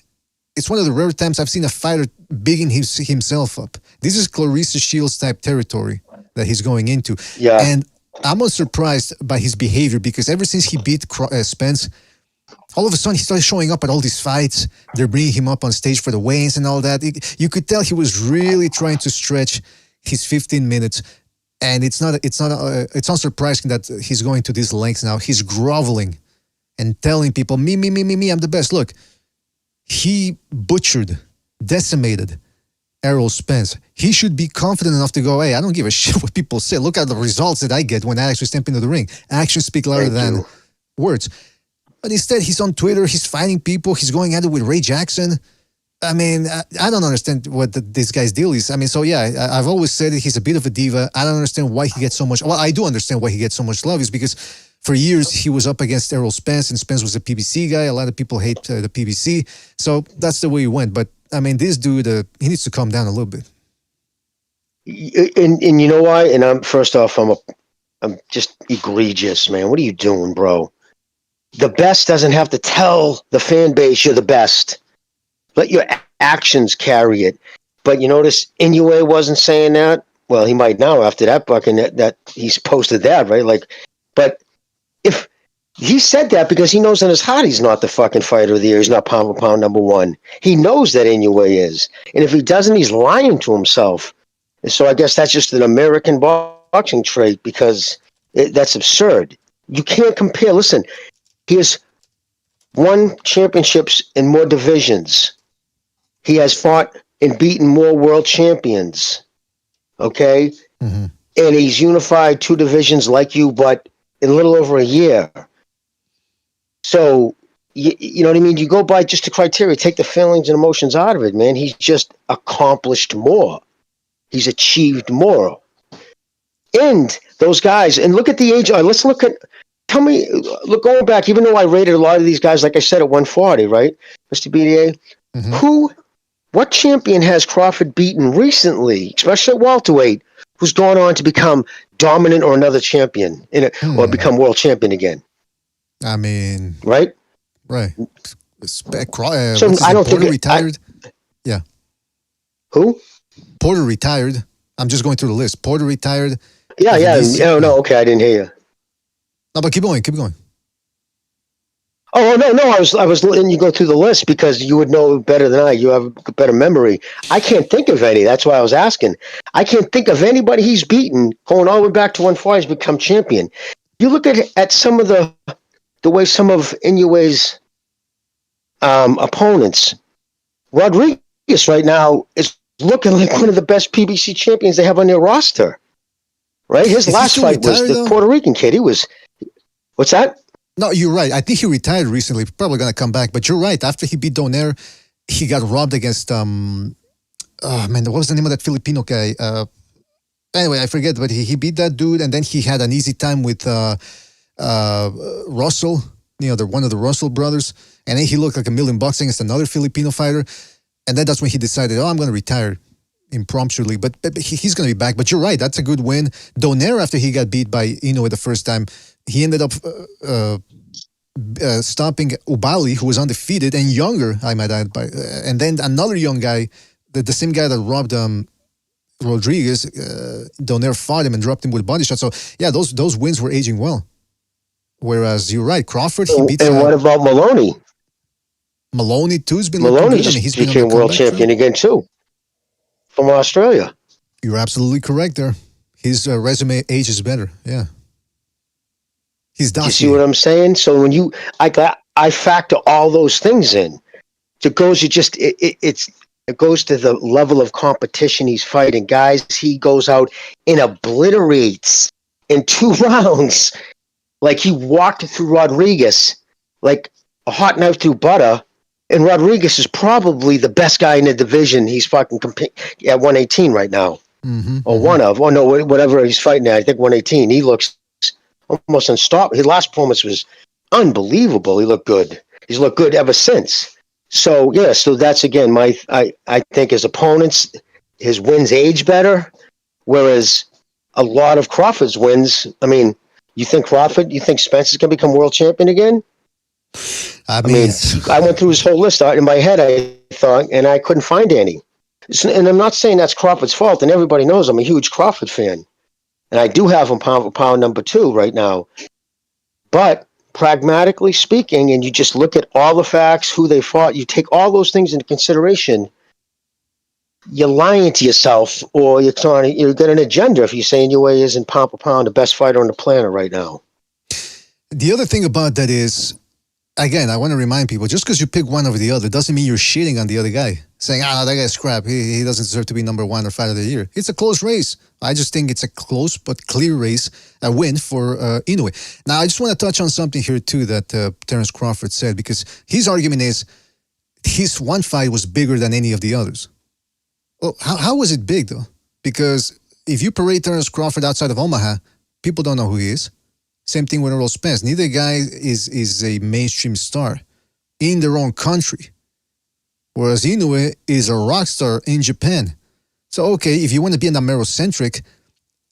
It's one of the rare times I've seen a fighter bigging himself up. This is Clarissa Shields type territory. that he's going into. Yeah. And I'm not surprised by his behavior because ever since he beat Spence, all of a sudden he started showing up at all these fights. They're bringing him up on stage for the weigh-ins and all that. You could tell he was really trying to stretch his 15 minutes. And it's not surprising that he's going to these lengths now. He's groveling and telling people, me, I'm the best. Look, he butchered, decimated Errol Spence. He should be confident enough to go, hey, I don't give a shit what people say. Look at the results that I get when I actually step into the ring. Actions speak louder than words. But instead, he's on Twitter, he's fighting people, he's going at it with Ray Jackson. I mean, I don't understand what this guy's deal is. I mean, so yeah, I've always said that he's a bit of a diva. I don't understand why he gets so much. Well, I do understand why he gets so much love is because for years he was up against Errol Spence and Spence was a PBC guy. A lot of people hate the PBC. So that's the way he went. But I mean, this dude, he needs to calm down a little bit. And you know why? And I'm just egregious, man. What are you doing, bro? The best doesn't have to tell the fan base you're the best. Let your actions carry it. But you notice Inoue wasn't saying that. Well, he might now after that bucking that he's posted that, right? Like, but if he said that because he knows in his heart he's not the fucking fighter of the year, he's not pound for pound number one. He knows that Inoue is, and if he doesn't, he's lying to himself. And so I guess that's just an American boxing trait because that's absurd. You can't compare. Listen, he has won championships in more divisions. He has fought and beaten more world champions, okay? Mm-hmm. And he's unified two divisions like you, but in a little over a year. So, you know what I mean? You go by just the criteria, take the feelings and emotions out of it, man. He's just accomplished more. He's achieved more. And those guys, and look at the age. Let's look at, tell me, look, going back, even though I rated a lot of these guys, like I said, at 140, right, Mr. BDA? Mm-hmm. What champion has Crawford beaten recently, especially at welterweight, who's gone on to become dominant or another champion or become world champion again? I mean, right. So I don't think retired. Yeah. Who? Porter retired. I'm just going through the list. Porter retired. Yeah. Oh no. Okay, I didn't hear you. No, but keep going. Oh no! I was letting you go through the list because you would know better than I. You have a better memory. I can't think of any. That's why I was asking. I can't think of anybody he's beaten going all the way back to 140. He's become champion. You look at some of the way some of Inoue's opponents. Rodriguez right now is looking like one of the best PBC champions they have on their roster. Right, his last fight was the Puerto Rican kid. He was. What's that? No, you're right. I think he retired recently. Probably going to come back. But you're right. After he beat Donaire, he got robbed against, what was the name of that Filipino guy? Anyway, I forget. But he beat that dude. And then he had an easy time with Russell, one of the Russell brothers. And then he looked like $1 million against another Filipino fighter. And then that's when he decided, I'm going to retire impromptu. But he's going to be back. But you're right. That's a good win. Donaire, after he got beat by Inoue the first time, he ended up stopping Ubali, who was undefeated and younger, I might add. And then another young guy, the same guy that robbed Rodriguez, Donaire fought him and dropped him with body shots. So, yeah, those wins were aging well. Whereas, you're right, Crawford, he beats... And what about Maloney? Maloney, too, has been Maloney just became world champion again, too, from Australia. You're absolutely correct there. His resume ages better, yeah. You see what I'm saying? So when I factor all those things in. It goes it goes to the level of competition he's fighting. Guys, he goes out and obliterates in 2 rounds. Like he walked through Rodriguez like a hot knife through butter. And Rodriguez is probably the best guy in the division. He's fucking at 118 right now. Whatever he's fighting at. I think 118. He looks almost unstoppable. His last performance was unbelievable. He looked good. He's looked good ever since. So yeah, so that's again I think his opponents, his wins age better, whereas a lot of Crawford's wins. I mean, you think Spence is going to become world champion again? I mean, I went through his whole list in my head. I thought, and I couldn't find any. And I'm not saying that's Crawford's fault. And everybody knows I'm a huge Crawford fan. And I do have him pound for pound number 2 right now. But pragmatically speaking, and you just look at all the facts, who they fought, you take all those things into consideration, you're lying to yourself, or you've got an agenda if you're saying Inoue isn't pound for pound the best fighter on the planet right now. The other thing about that is, again, I want to remind people, just because you pick one over the other doesn't mean you're shitting on the other guy, saying, that guy's crap, he doesn't deserve to be number 1 or fighter of the year. It's a close race. I just think it's a close but clear race, a win for Inoue. Now, I just want to touch on something here, too, that Terence Crawford said, because his argument is his one fight was bigger than any of the others. Well, how was it big, though? Because if you parade Terence Crawford outside of Omaha, people don't know who he is. Same thing with Earl Spence. Neither guy is a mainstream star in their own country. Whereas Inoue is a rock star in Japan. So, okay, if you want to be an Amerocentric,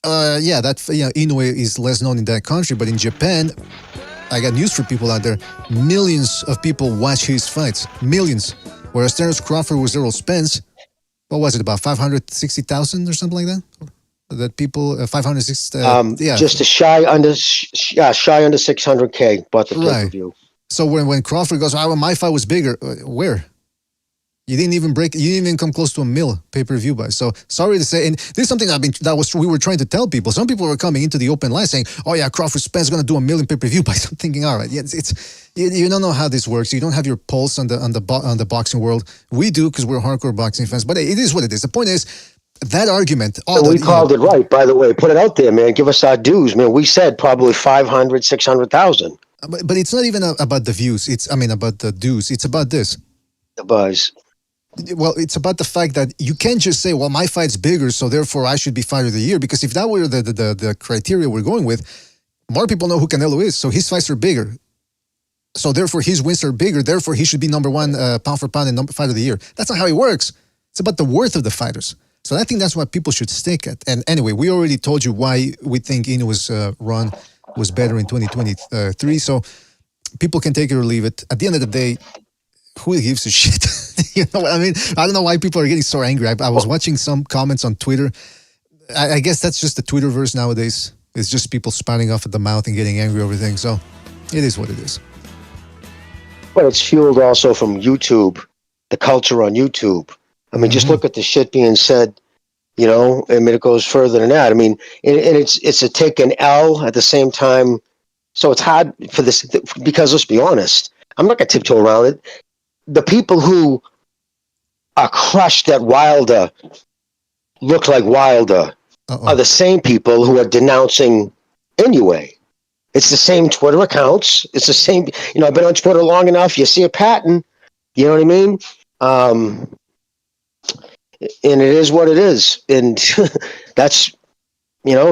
Inoue is less known in that country. But in Japan, I got news for people out there. Millions of people watch his fights. Millions. Whereas Terence Crawford was Earl Spence. What was it, about 560,000 or something like that? That people, 560, just a shy under 600K bought the pay-per-view. So when Crawford goes, my fight was bigger, where? You didn't even come close to a mil pay-per-view buy. So sorry to say, and this is something we were trying to tell people. Some people were coming into the open line saying, Crawford Spence is going to do 1 million pay-per-view buys. I'm thinking, all right, you don't know how this works. You don't have your pulse on the boxing world. We do, because we're hardcore boxing fans, but it is what it is. The point is, that argument... we called it right, by the way. Put it out there, man. Give us our dues, man. We said probably 500, 600,000. But it's not even about the views. About the dues. It's about this. The buzz. Well, it's about the fact that you can't just say, my fight's bigger, so therefore I should be fighter of the year. Because if that were the criteria we're going with, more people know who Canelo is, so his fights are bigger. So therefore his wins are bigger, therefore he should be number 1 pound for pound and fighter of the year. That's not how it works. It's about the worth of the fighters. So I think that's what people should stick at. And anyway, we already told you why we think Inoue's run was better in 2023. So people can take it or leave it. At the end of the day, who gives a shit? You know what I mean? I don't know why people are getting so angry. I was watching some comments on Twitter. I guess that's just the Twitterverse nowadays. It's just people spouting off at the mouth and getting angry over things. So it is what it is. But it's fueled also from YouTube, the culture on YouTube. I mean, just look at the shit being said, it goes further than that. I mean, and it's a take an L at the same time. So it's hard for this, because let's be honest, I'm not going to tiptoe around it. The people who are crushed that Wilder look like Wilder are the same people who are denouncing Inoue. It's the same Twitter accounts. It's the same, I've been on Twitter long enough. You see a pattern, you know what I mean? And it is what it is. And that's,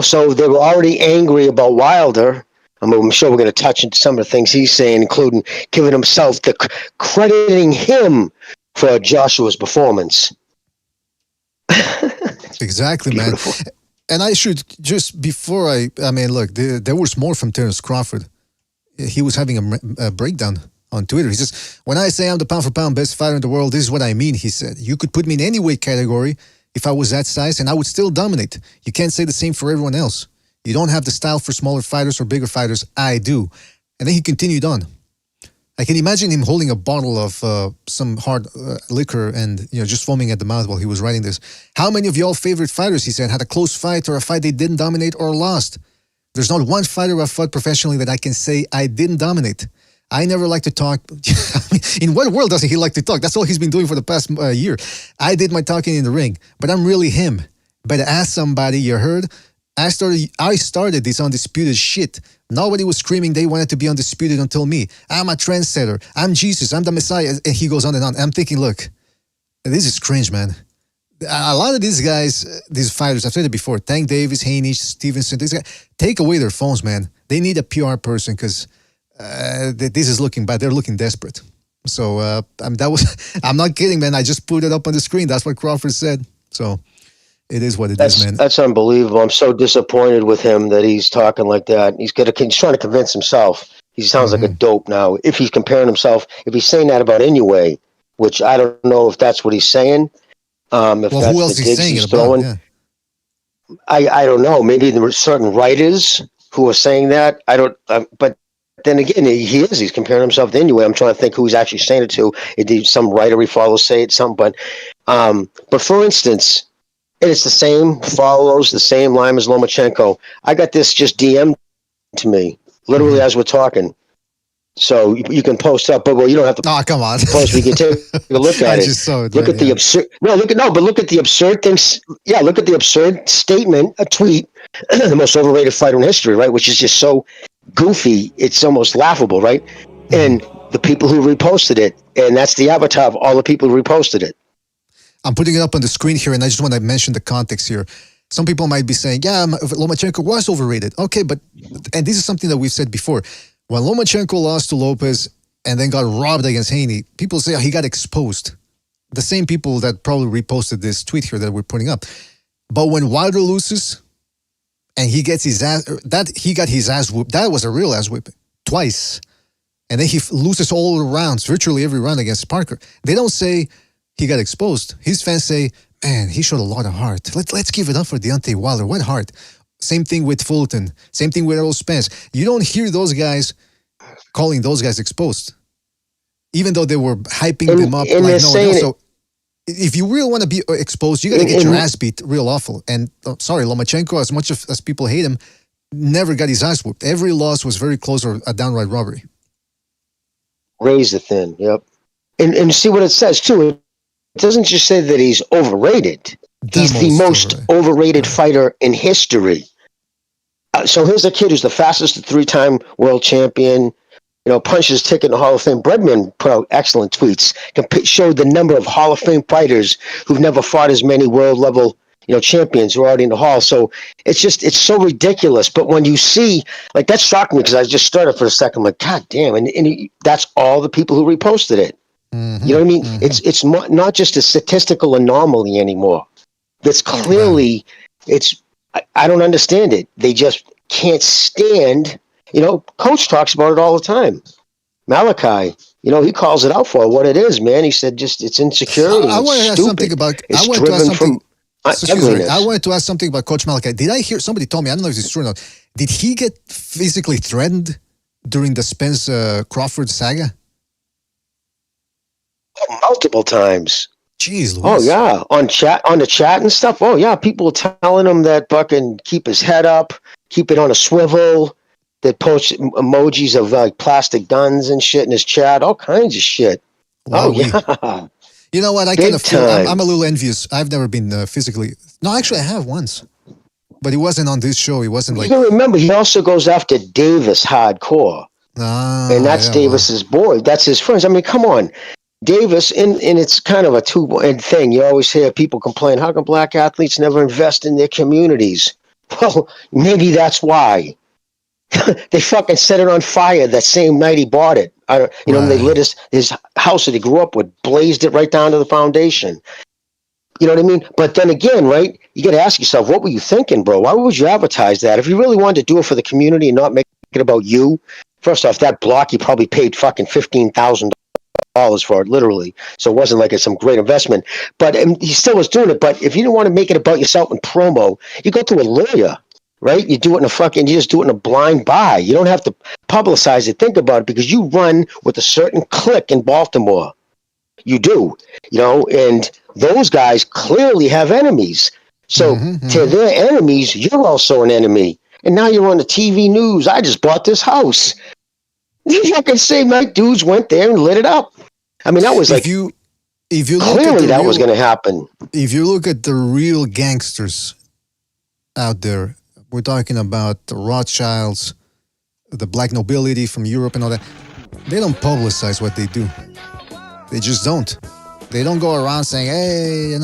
so they were already angry about Wilder. I'm sure we're going to touch into some of the things he's saying, including giving himself crediting him for Joshua's performance. Exactly, man. And I should just, before look, there was more from Terence Crawford. He was having a breakdown on Twitter. He says, when I say I'm the pound for pound best fighter in the world, this is what I mean, he said. You could put me in any weight category if I was that size and I would still dominate. You can't say the same for everyone else. You don't have the style for smaller fighters or bigger fighters. I do. And then he continued on. I can imagine him holding a bottle of some hard liquor and just foaming at the mouth while he was writing this. How many of y'all favorite fighters, he said, had a close fight or a fight they didn't dominate or lost? There's not one fighter I fought professionally that I can say I didn't dominate. I never like to talk. In what world doesn't he like to talk? That's all he's been doing for the past year. I did my talking in the ring, but I'm really him. Better ask somebody, you heard? I started this undisputed shit. Nobody was screaming they wanted to be undisputed until me. I'm a trendsetter. I'm Jesus. I'm the Messiah. And he goes on and on. I'm thinking, look, this is cringe, man. A lot of these guys, these fighters, I've said it before, Tank Davis, Haney, Stevenson, these guys, take away their phones, man. They need a PR person because this is looking bad. They're looking desperate. So I'm not kidding, man. I just put it up on the screen. That's what Crawford said. So it is what it is, man. That's unbelievable. I'm so disappointed with him that he's talking like that. He's trying to convince himself. He sounds like a dope now. If he's comparing himself, if he's saying that about Inoue, which I don't know if that's what he's saying. If that's who else the he's digs saying he's it about? throwing. Yeah. I don't know. Maybe there were certain writers who were saying that. I don't. But then again, he is. He's comparing himself to Inoue. I'm trying to think who he's actually saying it to. Did some writer he follows say it? Something. But for instance, and it's the same follows the same line as Lomachenko. I got this just DM to me literally as we're talking. So you can post up, but you don't have to. Oh, come on. Post. We can take a look at I it. just saw it. Look at the absurd. No, look at the absurd things. Yeah, look at the absurd statement, a tweet, the most overrated fighter in history, right? Which is just so goofy, it's almost laughable, right? And the people who reposted it, and that's the avatar of all the people who reposted it. I'm putting it up on the screen here, and I just want to mention the context here. Some people might be saying, yeah, Lomachenko was overrated. Okay, and this is something that we've said before. When Lomachenko lost to Lopez and then got robbed against Haney, people say he got exposed. The same people that probably reposted this tweet here that we're putting up. But when Wilder loses and he gets his ass, he got his ass whooped. That was a real ass whipping twice. And then he loses all rounds, virtually every round against Parker. They don't say he got exposed. His fans say, man, he showed a lot of heart. Let's give it up for Deontay Wilder. What heart? Same thing with Fulton. Same thing with Errol Spence. You don't hear those guys calling those guys exposed, even though they were hyping them up like no one else. So if you really want to be exposed, you got to get your ass beat real awful. And sorry, Lomachenko, as much as people hate him, never got his ass whooped. Every loss was very close or a downright robbery. Razor thin, yep. And see what it says too. It doesn't just say that he's overrated. He's the most overrated fighter in history. So here's a kid who's the fastest three-time world champion, punches ticket in the Hall of Fame. Bregman put out excellent tweets, showed the number of Hall of Fame fighters who've never fought as many world-level, champions who are already in the Hall. So it's so ridiculous. But when you see, that shocked me because I just started for a second. I'm like, God damn. And that's all the people who reposted it. Mm-hmm, you know what I mean? Mm-hmm. It's not just a statistical anomaly anymore. That's clearly, I don't understand it. They just can't stand, Coach talks about it all the time. Malachi, he calls it out for what it is, man. He said it's insecurity. I want to ask something about, it's driven from ugliness. I wanted to ask something about Coach Malachi. Did I hear, somebody told me, I don't know if it's true or not, did he get physically threatened during the Spence Crawford saga? Multiple times. Jeez, Luis. Oh yeah, on the chat and stuff. Oh yeah, people telling him that fucking keep his head up, keep it on a swivel. That post emojis of plastic guns and shit in his chat, all kinds of shit. Wow, yeah. You know what? I kind of feel I'm a little envious. I've never been physically. No, actually, I have once, but he wasn't on this show. He wasn't like. You remember, he also goes after Davis hardcore, and that's Davis's boy. That's his friends. I mean, come on. Davis, and it's kind of a two-way thing. You always hear people complain, how come black athletes never invest in their communities? Well, maybe that's why. They fucking set it on fire that same night he bought it. When they lit his house that he grew up with, blazed it right down to the foundation. You know what I mean? But then again, right, you got to ask yourself, what were you thinking, bro? Why would you advertise that? If you really wanted to do it for the community and not make it about you, first off, that block you probably paid fucking $15,000 for it, literally. So it wasn't like it's some great investment. But he still was doing it. But if you didn't want to make it about yourself in promo, you go to a lawyer, right? You do it you just do it in a blind buy. You don't have to publicize it. Think about it, because you run with a certain clique in Baltimore. You do, and those guys clearly have enemies. So to their enemies, you're also an enemy. And now you're on the TV news. I just bought this house. You fucking same night dudes went there and lit it up. I mean, that was if you look clearly that was going to happen. If you look at the real gangsters out there, we're talking about the Rothschilds, the black nobility from Europe and all that. They don't publicize what they do. They just don't. They don't go around saying, hey,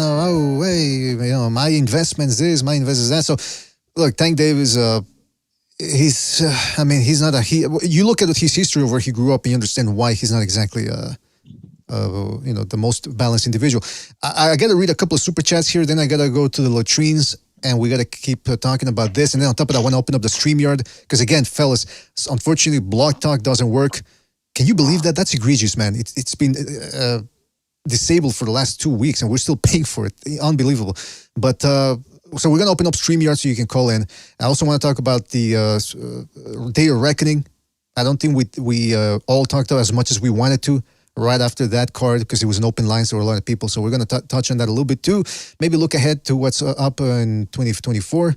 my investment's this, my investment's that. So, look, Tank Davis, he's not you look at his history of where he grew up and you understand why he's not exactly the most balanced individual. I got to read a couple of super chats here, then I got to go to the latrines, and we got to keep talking about this. And then on top of that, I want to open up the StreamYard, because again, fellas, unfortunately, Blog Talk doesn't work. Can you believe that? That's egregious, man. It's been disabled for the last 2 weeks, and we're still paying for it. Unbelievable. But so we're gonna open up StreamYard so you can call in. I also want to talk about the Day of Reckoning. I don't think we all talked about as much as we wanted to right after that card because it was an open line, so there were a lot of people. So we're going to touch on that a little bit too. Maybe look ahead to what's up in 2024.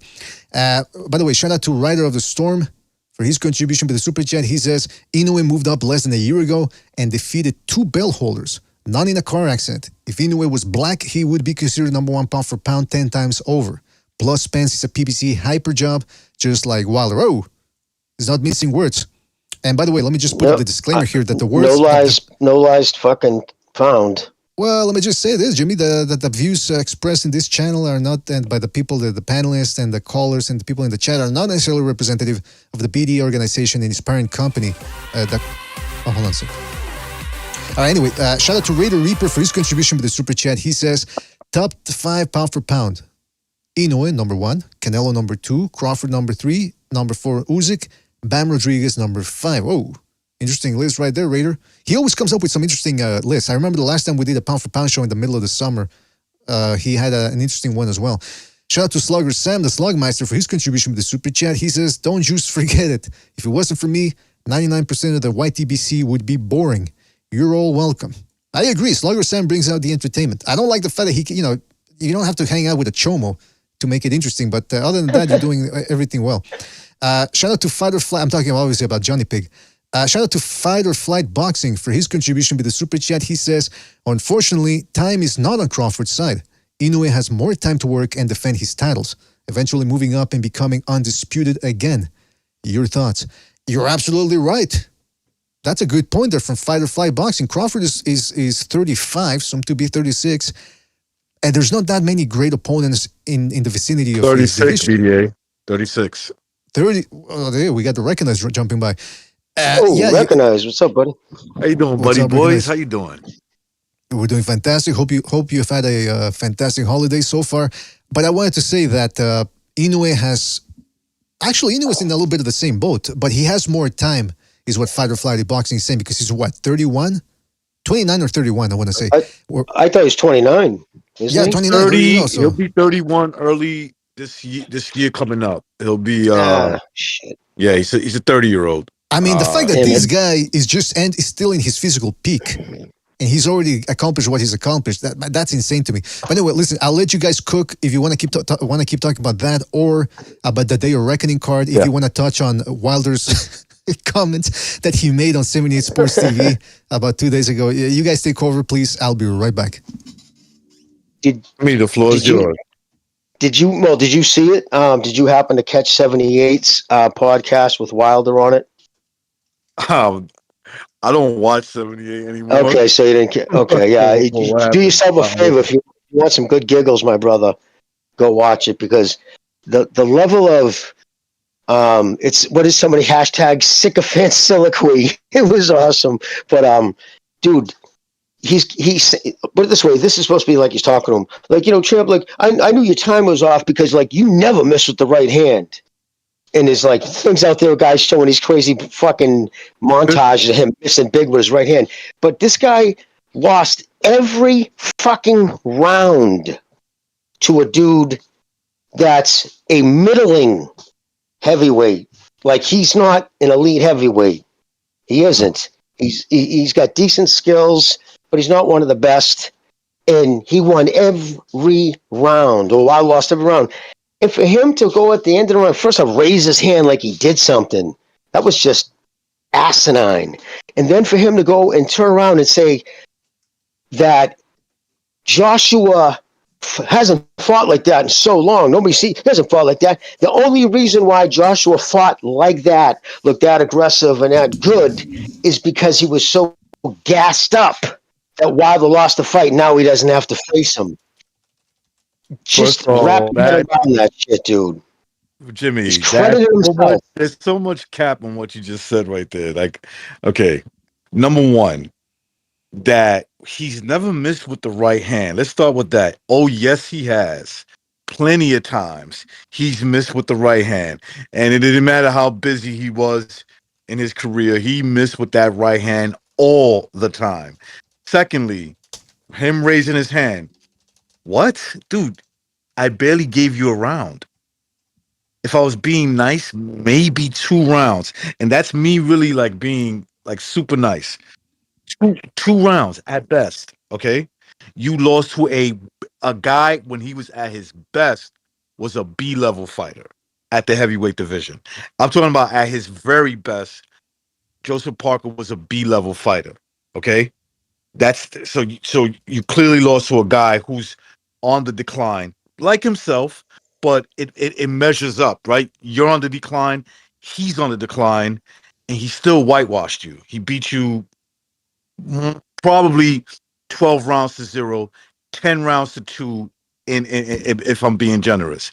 By the way, shout out to Rider of the Storm for his contribution to the Super Chat. He says, Inoue moved up less than a year ago and defeated 2 belt holders, none in a car accident. If Inoue was black, he would be considered number 1 pound for pound 10 times over. Plus, Spence is a PPC hyper job, just like Wilder. Oh, he's not missing words. And by the way, let me just put the disclaimer here that the words... No lies fucking found. Well, let me just say this, Jimmy, the views expressed in this channel are not, and by the people, the panelists and the callers and the people in the chat are not necessarily representative of the BD organization and its parent company. Hold on a second. All right, anyway, shout out to Raider Reaper for his contribution with the Super Chat. He says, top 5 pound for pound. Inoue, number 1. Canelo, number 2. Crawford, number 3. Number 4, Usyk. Bam Rodriguez, number 5. Oh, interesting list right there, Raider. He always comes up with some interesting lists. I remember the last time we did a pound for pound show in the middle of the summer. He had an interesting one as well. Shout out to Slugger Sam, the Slugmeister, for his contribution with the Super Chat. He says, don't just forget it. If it wasn't for me, 99% of the YTBC would be boring. You're all welcome. I agree. Slugger Sam brings out the entertainment. I don't like the fact that you don't have to hang out with a chomo to make it interesting. But other than that, you're doing everything well. Shout out to Fight or Flight. I'm talking obviously about Johnny Pig. Shout out to Fight or Flight Boxing for his contribution with the Super Chat. He says, unfortunately, time is not on Crawford's side. Inoue has more time to work and defend his titles, eventually moving up and becoming undisputed again. Your thoughts? You're absolutely right. That's a good point there from Fight or Flight Boxing. Crawford is 35, soon to be 36. And there's not that many great opponents in the vicinity of 36, BDA. 36. 30. Oh, there we got the Recognize jumping by. Recognize. What's up, buddy? How you doing, buddy up, boys? How you doing? We're doing fantastic. Hope you've had a fantastic holiday so far. But I wanted to say that Inoue is in a little bit of the same boat, but he has more time, is what Fight or Flight Boxing is saying, because he's what, 31? 29 or 31, I want to say. I thought he was 29. Yeah, 29. 30. He'll be 31 early this year coming up. He'll be shit. Yeah, he's a 30-year-old. I mean, the fact that this guy is is still in his physical peak, and he's already accomplished what he's accomplished, that's insane to me. But anyway, listen, I'll let you guys cook if you want to keep talking about that, or about the Day of Reckoning card. If you want to touch on Wilder's comments that he made on 78 Sports TV about 2 days ago. You guys take over, please. I'll be right back. The floor is yours. Did you see it? Did you happen to catch 78's podcast with Wilder on it? I don't watch 78 anymore. Okay, so you didn't care. Okay, yeah. Do yourself a favor. If you want some good giggles, my brother, go watch it, because the level of it's, what is somebody hashtag sycophant soliloquy. It was awesome. But dude, he's put it this way, this is supposed to be like he's talking to him. Like, champ, like I knew your time was off because like you never miss with the right hand. And there's like things out there, guys showing these crazy fucking montages of him missing big with his right hand. But this guy lost every fucking round to a dude that's a middling heavyweight. Like, he's not an elite heavyweight. He isn't. He's got decent skills, but he's not one of the best. And he won every round. Oh, I lost every round. And for him to go at the end of the round, first off, raise his hand like he did something, that was just asinine. And then for him to go and turn around and say that Joshua hasn't fought like that in so long. He hasn't fought like that. The only reason why Joshua fought like that, looked that aggressive and that good, is because he was so gassed up that Wilder lost the fight. Now he doesn't have to face him. Just wrap your head around that shit, dude. Jimmy, himself. There's so much cap on what you just said right there. Like, okay, number one, that he's never missed with the right hand. Let's start with that. Oh, yes, he has. Plenty of times he's missed with the right hand. And it didn't matter how busy he was in his career, he missed with that right hand all the time. Secondly, Him raising his hand. What? Dude, I barely gave you a round. If I was being nice, maybe 2 rounds. And that's me really like being like super nice. Two rounds at best. Okay. You lost to a guy when he was at his best was a B-level fighter at the heavyweight division. I'm talking about at his very best, Joseph Parker was a B-level fighter. Okay. That's so you clearly lost to a guy who's on the decline, like himself, but it measures up, right? You're on the decline, he's on the decline, and he still whitewashed you. He beat you probably 12 rounds to 0, 10 rounds to 2 if I'm being generous.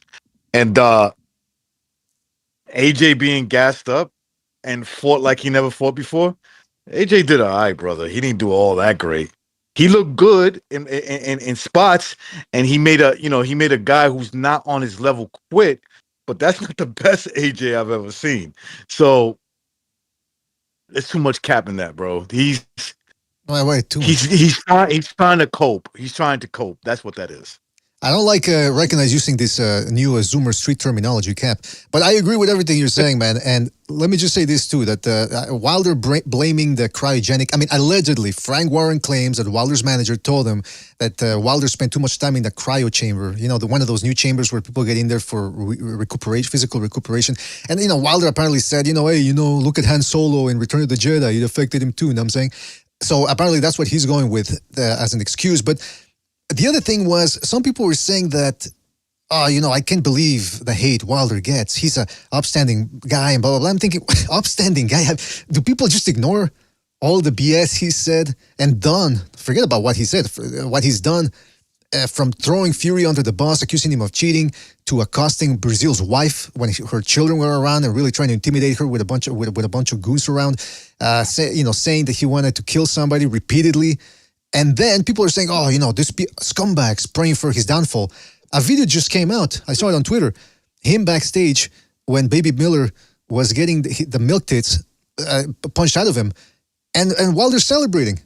And AJ being gassed up and fought like he never fought before. AJ did all right, brother. He didn't do all that great. He looked good in spots, and he made a guy who's not on his level quit. But that's not the best AJ I've ever seen. So there's too much cap in that, bro. Wait, too much. He's trying to cope. He's trying to cope. That's what that is. I don't like recognize using this new Zoomer street terminology, Cap. But I agree with everything you're saying, man. And let me just say this too: that Wilder blaming the cryogenic. I mean, allegedly, Frank Warren claims that Wilder's manager told him that Wilder spent too much time in the cryo chamber. You know, one of those new chambers where people get in there for recuperation, physical recuperation. And Wilder apparently said, hey, look at Han Solo in Return of the Jedi. It affected him too. You know what I'm saying? So apparently that's what he's going with as an excuse, but. The other thing was, some people were saying that, I can't believe the hate Wilder gets. He's a upstanding guy and blah, blah, blah. I'm thinking, upstanding guy? Do people just ignore all the BS he said and done? Forget about what he said, what he's done, from throwing Fury under the bus, accusing him of cheating, to accosting Brazil's wife when her children were around and really trying to intimidate her with a bunch of goons around, saying that he wanted to kill somebody repeatedly. And then people are saying, this scumbag's praying for his downfall. A video just came out. I saw it on Twitter. Him backstage when Baby Miller was getting the milk tits punched out of him. And Wilder's celebrating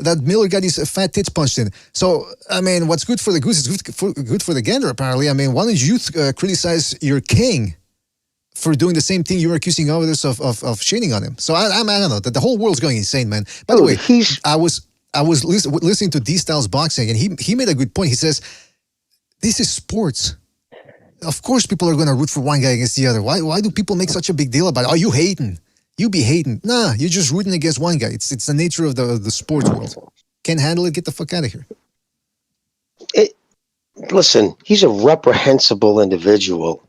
that Miller got his fat tits punched in. So, I mean, what's good for the goose is good for the gander, apparently. I mean, why don't you criticize your king for doing the same thing you were accusing others of shitting on him? So, I don't know. The whole world's going insane, man. By the way, I was listening to D-Styles Boxing, and he made a good point. He says, this is sports. Of course people are going to root for one guy against the other. Why do people make such a big deal about it? Oh, you hating. You be hating. Nah, you're just rooting against one guy. It's the nature of the sports world. Can't handle it, get the fuck out of here. Listen, he's a reprehensible individual.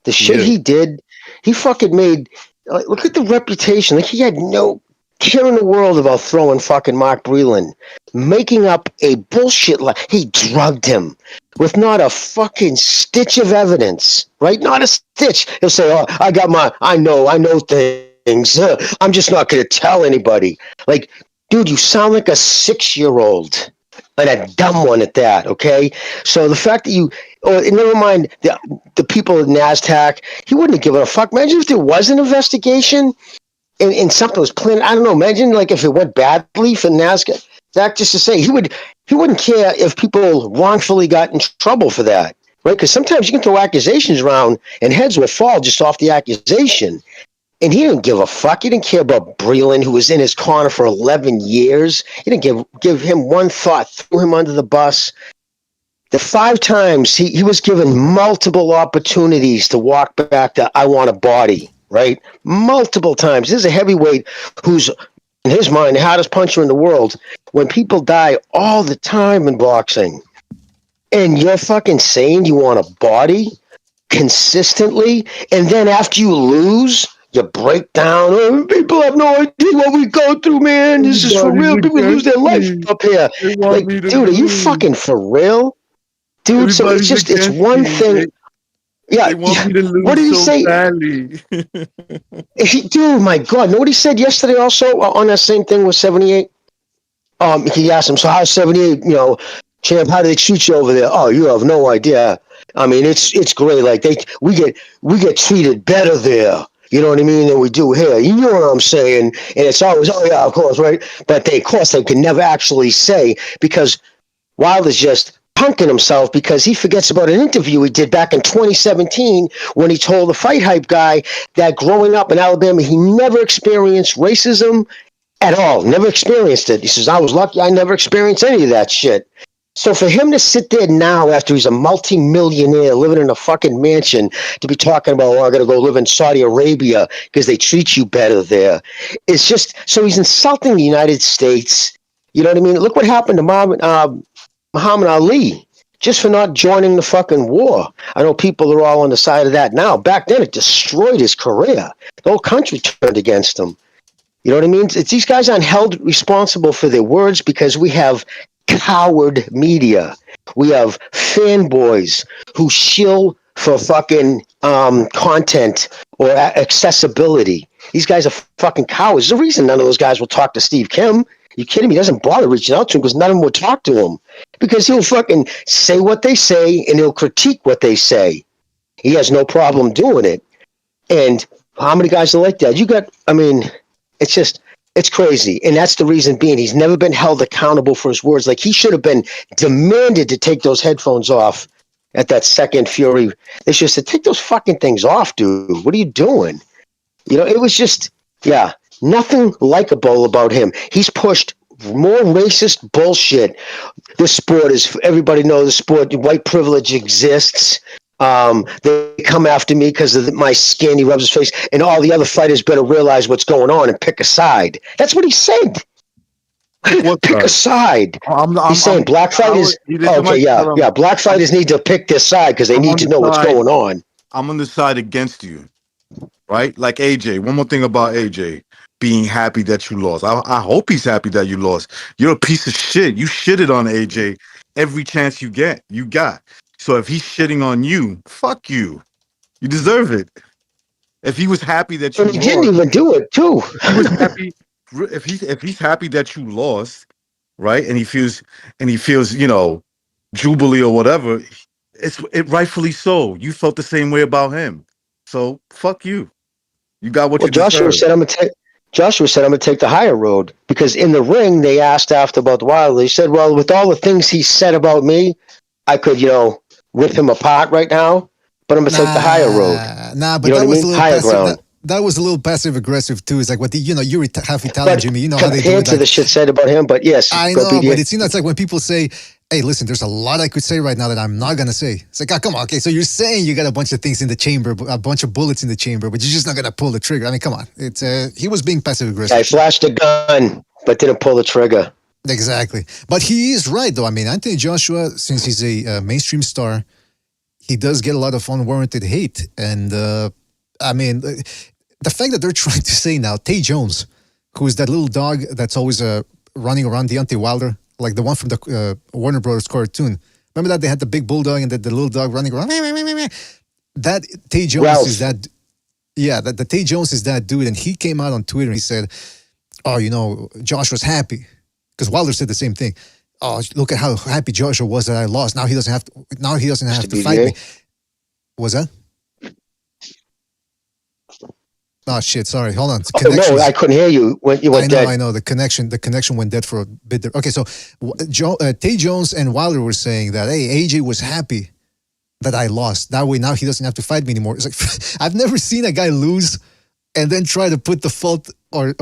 The shit he did, he fucking made... look at the reputation. Like, he had no care in the world about throwing fucking Mark Breland, making up a bullshit he drugged him with not a fucking stitch of evidence, right? Not a stitch. He'll say, I know things. I'm just not going to tell anybody. Like, dude, you sound like a 6-year-old, and a dumb one at that, okay? So the fact that never mind the people at NASDAQ, he wouldn't have given a fuck. Imagine if there was an investigation and something was planned. I don't know. Imagine like if it went badly for NASDAQ. That just to say, he wouldn't care if people wrongfully got in trouble for that, right? Because sometimes you can throw accusations around and heads will fall just off the accusation. And he didn't give a fuck. He didn't care about Breland, who was in his corner for 11 years. He didn't give him one thought, threw him under the bus. The 5 times he was given multiple opportunities to walk back to I want a body. Right? Multiple times. This is a heavyweight who's, in his mind, the hardest puncher in the world. When people die all the time in boxing, and you're fucking saying you want a body consistently, and then after you lose, you break down. Oh, people have no idea what we go through, man. This is for real. People lose their life up here. Like, dude, are you fucking for real? Dude, so it's one thing. Yeah, they want me to lose what did he so say? Badly. Dude, my God. Know what he said yesterday also on that same thing with 78? He asked him, so how's 78, champ, how do they treat you over there? Oh, you have no idea. I mean, it's great. Like we get treated better there. You know what I mean? Than we do here. You know what I'm saying? And it's always, oh yeah, of course, right? But of course, they can never actually say because Wilder's just punking himself because he forgets about an interview he did back in 2017 when he told the Fight Hype guy that growing up in Alabama, he never experienced racism at all. Never experienced it. He says, I was lucky I never experienced any of that shit. So for him to sit there now after he's a multi-millionaire living in a fucking mansion to be talking about, oh, I got to go live in Saudi Arabia because they treat you better there. It's just, so he's insulting the United States. You know what I mean? Look what happened to Muhammad Ali just for not joining the fucking war. I know people are all on the side of that now. Back then, it destroyed his career. The whole country turned against him. You know what I mean? It's, these guys aren't held responsible for their words because we have coward media. We have fanboys who shill for fucking content or accessibility. These guys are fucking cowards. There's a reason none of those guys will talk to Steve Kim. You kidding me? He doesn't bother reaching out to him because none of them will talk to him. Because he'll fucking say what they say and he'll critique what they say. He has no problem doing it. And how many guys are like that? You got, I mean, it's just, it's crazy. And that's the reason being he's never been held accountable for his words. Like he should have been demanded to take those headphones off at that second Fury. They should have said, take those fucking things off, dude. What are you doing? You know, it was just, yeah, nothing likable about him. He's pushed more racist bullshit. This sport is, everybody knows the sport, white privilege exists. They come after me because of my skin. He rubs his face, and all the other fighters better realize what's going on and pick a side. That's what he said. Pick a side. He's saying black fighters. Okay, yeah. Black fighters need to pick their side because they need to know what's going on. I'm on the side against you, right? Like AJ. One more thing about AJ being happy that you lost. I hope he's happy that you lost. You're a piece of shit. You shitted on AJ every chance you got. So if he's shitting on you, fuck you. You deserve it. If he was happy that you he didn't even do it too. He was happy. If he's happy that you lost, right? And he feels, you know, jubilee or whatever. It rightfully so. You felt the same way about him. So fuck you. You got what you deserve. Joshua said, I'm going to take the higher road. Because in the ring, they asked after about the Wilder. He said, well, with all the things he said about me, I could, you know, rip him apart right now. But I'm going to take the higher road. But you know that was a little higher ground. That was a little passive aggressive too. It's like what you're half Italian, Jimmy. You know how they do it. Compared to the shit said about him, but yes, I know. But it's it's like when people say, "Hey, listen, there's a lot I could say right now that I'm not gonna say." It's like, oh, come on, okay. So you're saying you got a bunch of things in the chamber, a bunch of bullets in the chamber, but you're just not gonna pull the trigger. I mean, come on. It's he was being passive aggressive. I flashed a gun, but didn't pull the trigger. Exactly. But he is right, though. I mean, Anthony Joshua, since he's a mainstream star, he does get a lot of unwarranted hate, and I mean. The fact that they're trying to say now, Tay Jones, who is that little dog that's always running around Deontay Wilder, like the one from the Warner Brothers cartoon. Remember that they had the big bulldog and the little dog running around? That Tay Jones is that. Yeah, the Tay Jones is that dude. And he came out on Twitter and he said, oh, you know, Josh was happy. Because Wilder said the same thing. Oh, look at how happy Joshua was that I lost. Now he doesn't have to fight me. Was that? Oh shit! Sorry, hold on. No, I couldn't hear you when you went dead. I know. The connection went dead for a bit there. Okay, so Tay Jones and Wilder were saying that, hey, AJ was happy that I lost. That way, now he doesn't have to fight me anymore. It's like I've never seen a guy lose and then try to put the fault or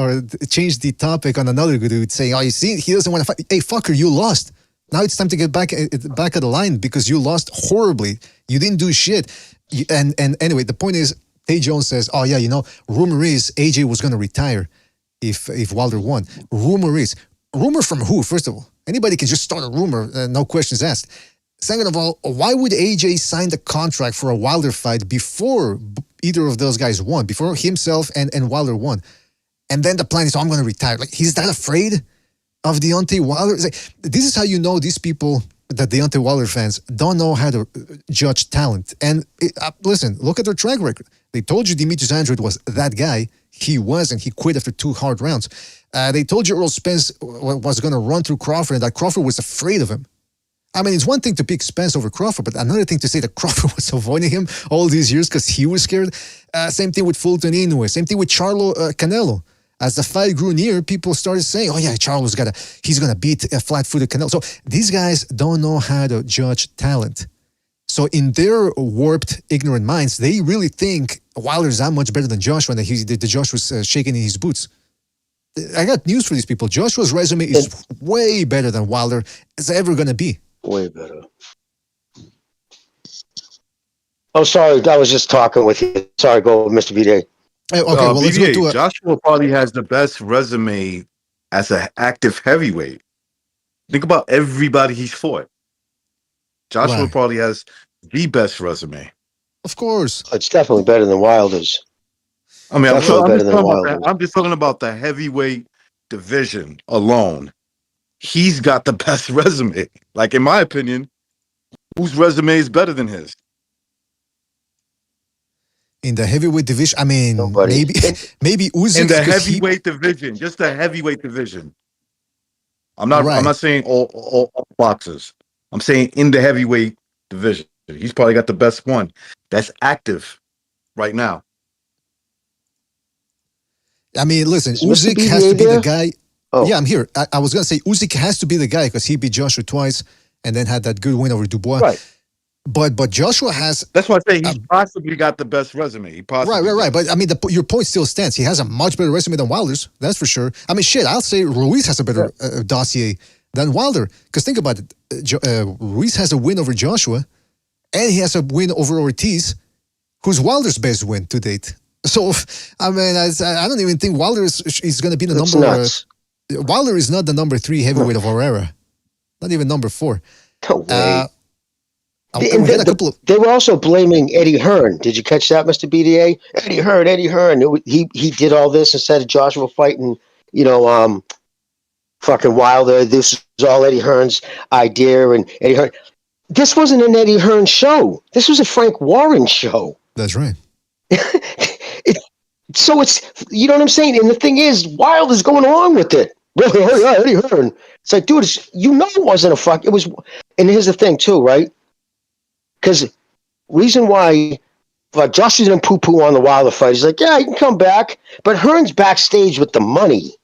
change the topic on another dude, saying, "Oh, you see, he doesn't want to fight." Hey, fucker, you lost. Now it's time to get back at the line because you lost horribly. You didn't do shit. And anyway, the point is. Tay Jones says, oh, yeah, you know, rumor is AJ was going to retire if Wilder won. Rumor from who, first of all? Anybody can just start a rumor, no questions asked. Second of all, why would AJ sign the contract for a Wilder fight before either of those guys won, before himself and Wilder won? And then the plan is, I'm going to retire. Like, he's that afraid of Deontay Wilder? Like, this is how you know these people, that Deontay Wilder fans, don't know how to judge talent. And listen, look at their track record. They told you Demetrius Andrade was that guy. He was, and he quit after 2 hard rounds. They told you Earl Spence was going to run through Crawford, and that Crawford was afraid of him. I mean, it's one thing to pick Spence over Crawford, but another thing to say that Crawford was avoiding him all these years because he was scared. Same thing with Fulton Inoue. Same thing with Charlo Canelo. As the fight grew near, people started saying, "Oh yeah, he's gonna beat a flat-footed Canelo." So these guys don't know how to judge talent. So in their warped, ignorant minds, they really think Wilder's that much better than Joshua, and that Josh was shaking in his boots. I got news for these people. Joshua's resume is way better than Wilder is ever gonna be. Way better. Oh, sorry. I was just talking with you. Sorry, go, Mr. VJ. Okay, well, let's go to Joshua probably has the best resume as an active heavyweight. Think about everybody he's fought. Joshua probably has the best resume. Of course. It's definitely better than Wilder's. I mean, I'm just talking about the heavyweight division alone. He's got the best resume. Like, in my opinion, whose resume is better than his? In the heavyweight division, I mean, maybe Usyk. In the heavyweight division, just the heavyweight division. I'm not saying all boxers. I'm saying in the heavyweight division. He's probably got the best one that's active right now. I mean, listen, Usyk has to be the guy. Oh. Yeah, I'm here. I was going to say Usyk has to be the guy because he beat Joshua twice and then had that good win over Dubois. Right. But Joshua has... That's why I say he's possibly got the best resume. Right. But I mean, your point still stands. He has a much better resume than Wilder's. That's for sure. I mean, shit, I'll say Ruiz has a better dossier than Wilder. Because think about it. Ruiz has a win over Joshua and he has a win over Ortiz, who's Wilder's best win to date. So, I mean, I don't even think Wilder is going to be the number... Wilder is not the number 3 heavyweight of our era. Not even number 4. No way. They were also blaming Eddie Hearn. Did you catch that, Mr. BDA? Eddie Hearn. He did all this instead of Joshua fighting, fucking Wilder. This was all Eddie Hearn's idea. And Eddie Hearn. This wasn't an Eddie Hearn show. This was a Frank Warren show. That's right. So it's, you know what I'm saying? And the thing is, Wilder's going along with it. Really, Eddie Hearn. It's like, dude, it wasn't a fuck. It was, and here's the thing too, right? Because reason why Josh didn't poo-poo on the Wilder fight. He's like, yeah, he can come back. But Hearn's backstage with the money.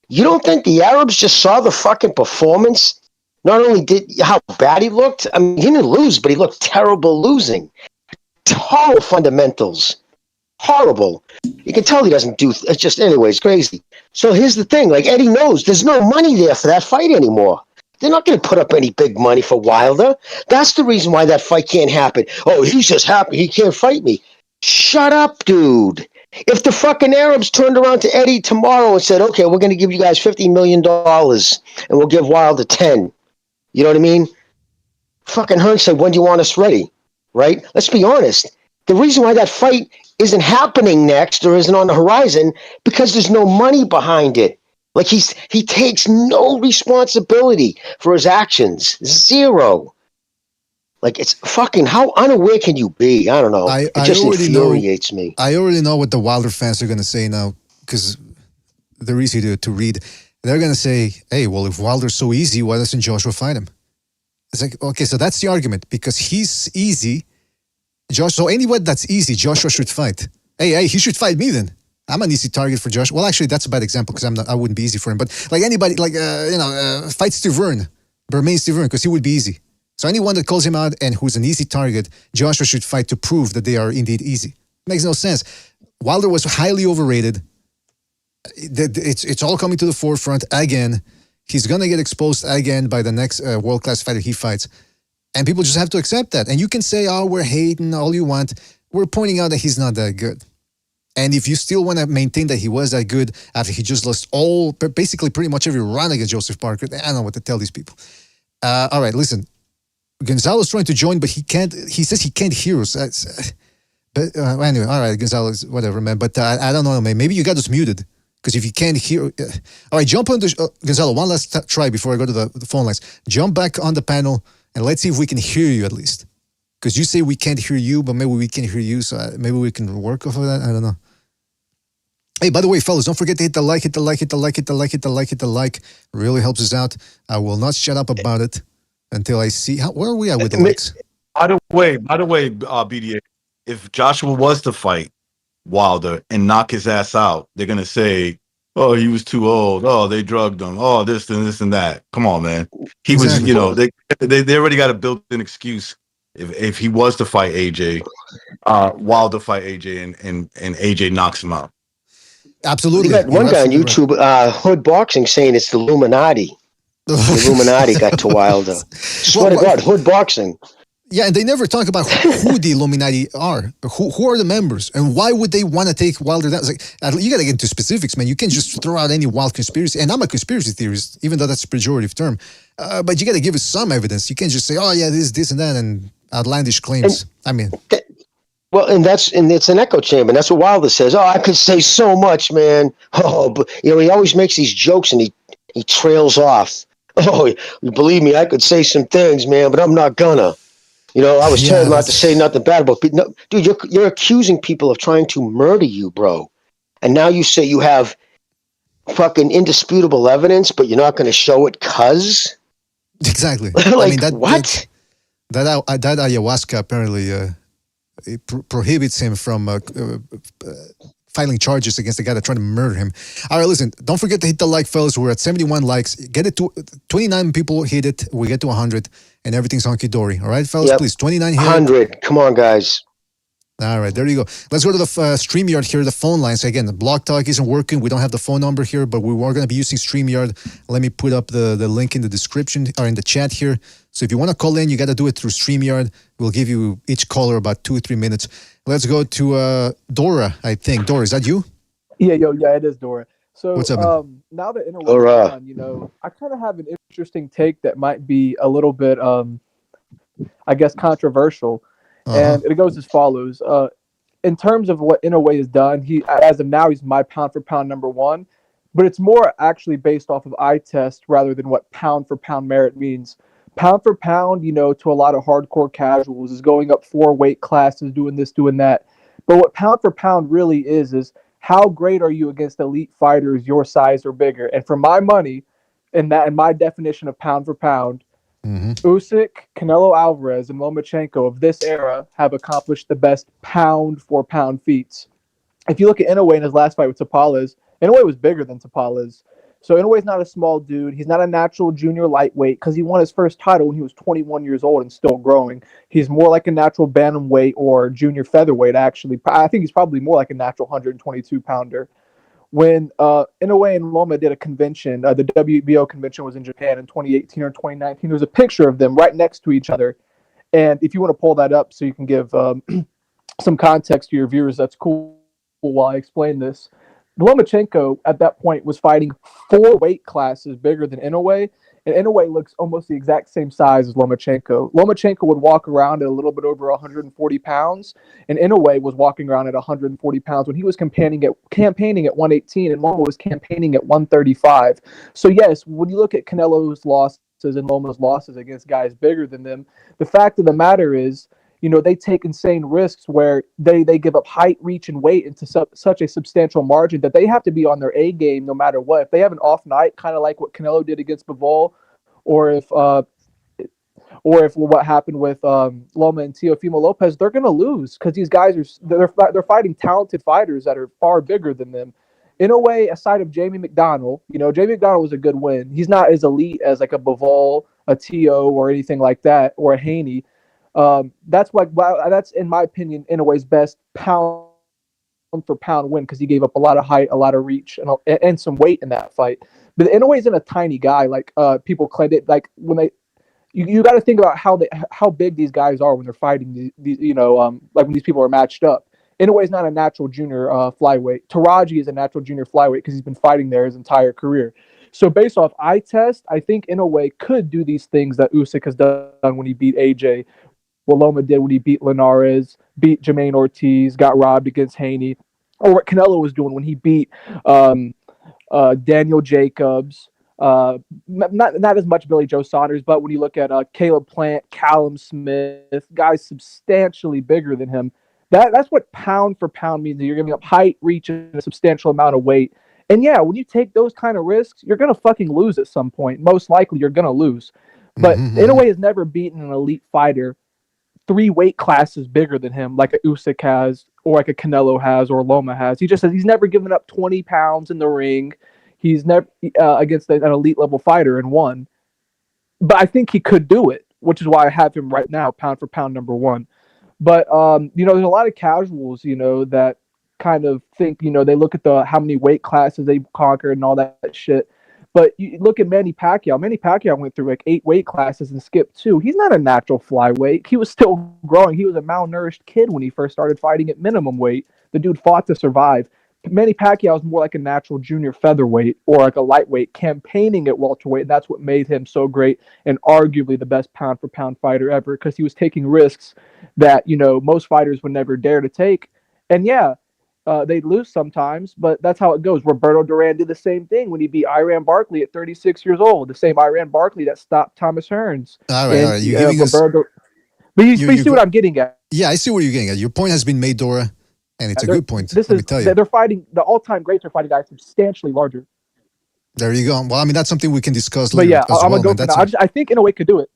You don't think the Arabs just saw the fucking performance? Not only did how bad he looked, I mean, he didn't lose, but he looked terrible losing. Horrible fundamentals. Horrible. You can tell he doesn't do, it's just, anyways, crazy. So here's the thing, like Eddie knows there's no money there for that fight anymore. They're not going to put up any big money for Wilder. That's the reason why that fight can't happen. Oh, he's just happy he can't fight me. Shut up, dude. If the fucking Arabs turned around to Eddie tomorrow and said, okay, we're going to give you guys $50 million and we'll give Wilder 10. You know what I mean? Fucking Hearn said, when do you want us ready? Right? Let's be honest. The reason why that fight isn't happening next or isn't on the horizon because there's no money behind it. Like he takes no responsibility for his actions. Zero. Like it's fucking, how unaware can you be? I don't know. It just infuriates me. I already know what the Wilder fans are going to say now because they're easy to read. They're going to say, hey, well, if Wilder's so easy, why doesn't Joshua fight him? It's like, okay, so that's the argument because he's easy. So anyone that's easy, Joshua should fight. Hey, he should fight me then. I'm an easy target for Joshua. Well, actually, that's a bad example because I wouldn't be easy for him. But like anybody, like fight Bermain Stiverne, because he would be easy. So anyone that calls him out and who's an easy target, Joshua should fight to prove that they are indeed easy. Makes no sense. Wilder was highly overrated. It's all coming to the forefront again. He's gonna get exposed again by the next world-class fighter he fights. And people just have to accept that. And you can say, oh, we're hating all you want. We're pointing out that he's not that good. And if you still want to maintain that he was that good after he just lost basically pretty much every round against Joseph Parker, I don't know what to tell these people. All right, listen. Gonzalo's trying to join, but he can't. He says he can't hear us. But anyway, all right, Gonzalo, whatever, man. But I don't know, man. Maybe you got us muted. Because if you can't hear... all right, jump on the... Gonzalo, one last try before I go to the phone lines. Jump back on the panel. And let's see if we can hear you at least. Because you say we can't hear you, but maybe we can hear you. So maybe we can work off of that. I don't know. Hey, by the way, fellas, don't forget to hit the like. Really helps us out. I will not shut up about it. until I see where are we at with the likes. By the way, BDA, if Joshua was to fight Wilder and knock his ass out, they're gonna say, "Oh, he was too old. Oh, they drugged him. Oh, this and that." Come on, man. He was, Exactly. they already got a built-in excuse if he was to fight AJ, Wilder fight AJ, and AJ knocks him out. Absolutely. You got one guy on YouTube, Hood Boxing, saying it's the Illuminati. The Illuminati got to Wilder. Swear to God, Hood Boxing. Yeah, and they never talk about who the Illuminati are. Who are the members, and why would they want to take Wilder down? It's like, you got to get into specifics, man. You can't just throw out any wild conspiracy. And I'm a conspiracy theorist, even though that's a pejorative term. But you got to give us some evidence. You can't just say, "Oh yeah, this and that," and outlandish claims. Well, and it's an echo chamber. And that's what Wilder says. Oh, I could say so much, man. Oh, but he always makes these jokes and he trails off. Oh, you believe me, I could say some things, man, but I'm not gonna. I was told not to say nothing bad about people. No, dude, you're accusing people of trying to murder you, bro. And now you say you have fucking indisputable evidence, but you're not going to show it because? Exactly. What? That ayahuasca apparently it prohibits him from filing charges against the guy that tried to murder him. All right, listen, don't forget to hit the like, fellas. We're at 71 likes. Get it to 29 people hit it. We get to 100 and everything's hunky-dory. All right, fellas, please, 29 hit 100. Come on, guys. All right, there you go. Let's go to the StreamYard here, the phone lines. Again, the Block Talk isn't working. We don't have the phone number here, but we are going to be using StreamYard. Let me put up the link in the description or in the chat here. So if you want to call in, you got to do it through StreamYard. We'll give you each caller about 2 or 3 minutes. Let's go to Dora, I think. Dora, is that you? Yeah, it is Dora. So what's up, now that Inoue is done, I kind of have an interesting take that might be a little bit, I guess, controversial. And it goes as follows. In terms of what Inoue has done, as of now, he's my pound for pound number one. But it's more actually based off of eye test rather than what pound for pound merit means. Pound for pound, to a lot of hardcore casuals is going up 4 weight classes, doing this, doing that. But what pound for pound really is how great are you against elite fighters your size or bigger? And for my money, and my definition of pound for pound, Usyk, Canelo Alvarez, and Lomachenko of this era have accomplished the best pound for pound feats. If you look at Inoue in his last fight with Tapales, Inoue was bigger than Tapales. So Inoue's not a small dude. He's not a natural junior lightweight because he won his first title when he was 21 years old and still growing. He's more like a natural bantamweight or junior featherweight, actually. I think he's probably more like a natural 122-pounder. When Inoue and Loma did a convention, the WBO convention was in Japan in 2018 or 2019. There's a picture of them right next to each other. And if you want to pull that up so you can give some context to your viewers, that's cool while I explain this. Lomachenko at that point was fighting 4 weight classes bigger than Inoue, and Inoue looks almost the exact same size as Lomachenko. Lomachenko would walk around at a little bit over 140 pounds, and Inoue was walking around at 140 pounds when he was campaigning at 118, and Loma was campaigning at 135. So yes, when you look at Canelo's losses and Loma's losses against guys bigger than them, the fact of the matter is, they take insane risks where they give up height, reach, and weight into such a substantial margin that they have to be on their A game no matter what. If they have an off night, kind of like what Canelo did against Bivol, or if what happened with Loma and Teofimo Lopez, they're going to lose because these guys they're fighting talented fighters that are far bigger than them. In a way, aside of Jamie McDonald, Jamie McDonald was a good win. He's not as elite as like a Bivol, a Teo, or anything like that, or a Haney. That's in my opinion Inoue's best pound for pound win because he gave up a lot of height, a lot of reach, and some weight in that fight. But Inoue isn't a tiny guy like people claim it. Like when you got to think about how big these guys are when they're fighting these like when these people are matched up. Inoue is not a natural junior flyweight. Taraji is a natural junior flyweight because he's been fighting there his entire career. So based off eye test, I think Inoue could do these things that Usyk has done when he beat AJ. What Loma did when he beat Linares, beat Jermaine Ortiz, got robbed against Haney, or what Canelo was doing when he beat Daniel Jacobs, not as much Billy Joe Saunders, but when you look at Caleb Plant, Callum Smith, guys substantially bigger than him, that's what pound for pound means. You're giving up height, reach, and a substantial amount of weight. And yeah, when you take those kind of risks, you're going to fucking lose at some point. Most likely, you're going to lose. But Inoue has never beaten an elite fighter 3 weight classes bigger than him, like a Usyk has, or like a Canelo has, or Loma has. He just says he's never given up 20 pounds in the ring. He's never against an elite level fighter and won. But I think he could do it, which is why I have him right now, pound for pound, number 1. But there's a lot of casuals, that kind of think, they look at how many weight classes they conquered and all that shit. But you look at Manny Pacquiao. Manny Pacquiao went through like 8 weight classes and skipped 2. He's not a natural flyweight. He was still growing. He was a malnourished kid when he first started fighting at minimum weight. The dude fought to survive. Manny Pacquiao is more like a natural junior featherweight or like a lightweight campaigning at welterweight. And that's what made him so great and arguably the best pound for pound fighter ever, because he was taking risks that, most fighters would never dare to take. And yeah, they'd lose sometimes, but that's how it goes. Roberto Duran did the same thing when he beat Iran Barkley at 36 years old. The same Iran Barkley that stopped Thomas Hearns. All right. You're giving Roberto... But you see what I'm getting at. Yeah, I see what you're getting at. Your point has been made, Dora, and it's a good point. Let me tell you. They're fighting, the all-time greats are fighting guys substantially larger. There you go. Well, I mean, that's something we can discuss later. But yeah, I'm going to go for that. I think Inoue could do it.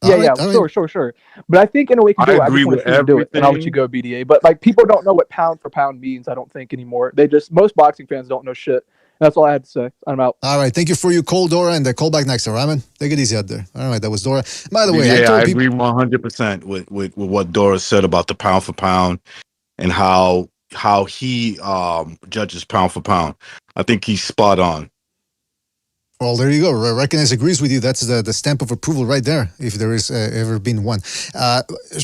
Sure. But I think Inoue can do it. I just want to see him do it, and I'll let you go, BDA. But like, people don't know what pound for pound means, I don't think, anymore. Most boxing fans don't know shit. That's all I had to say. I'm out. All right, thank you for your call, Dora, and call back next, all right, man? Take it easy out there. All right, that was Dora. By the way, I agree 100% with what Dora said about the pound for pound and how he judges pound for pound. I think he's spot on. Well, there you go. Recognize agrees with you. That's the stamp of approval right there, if there is ever been one.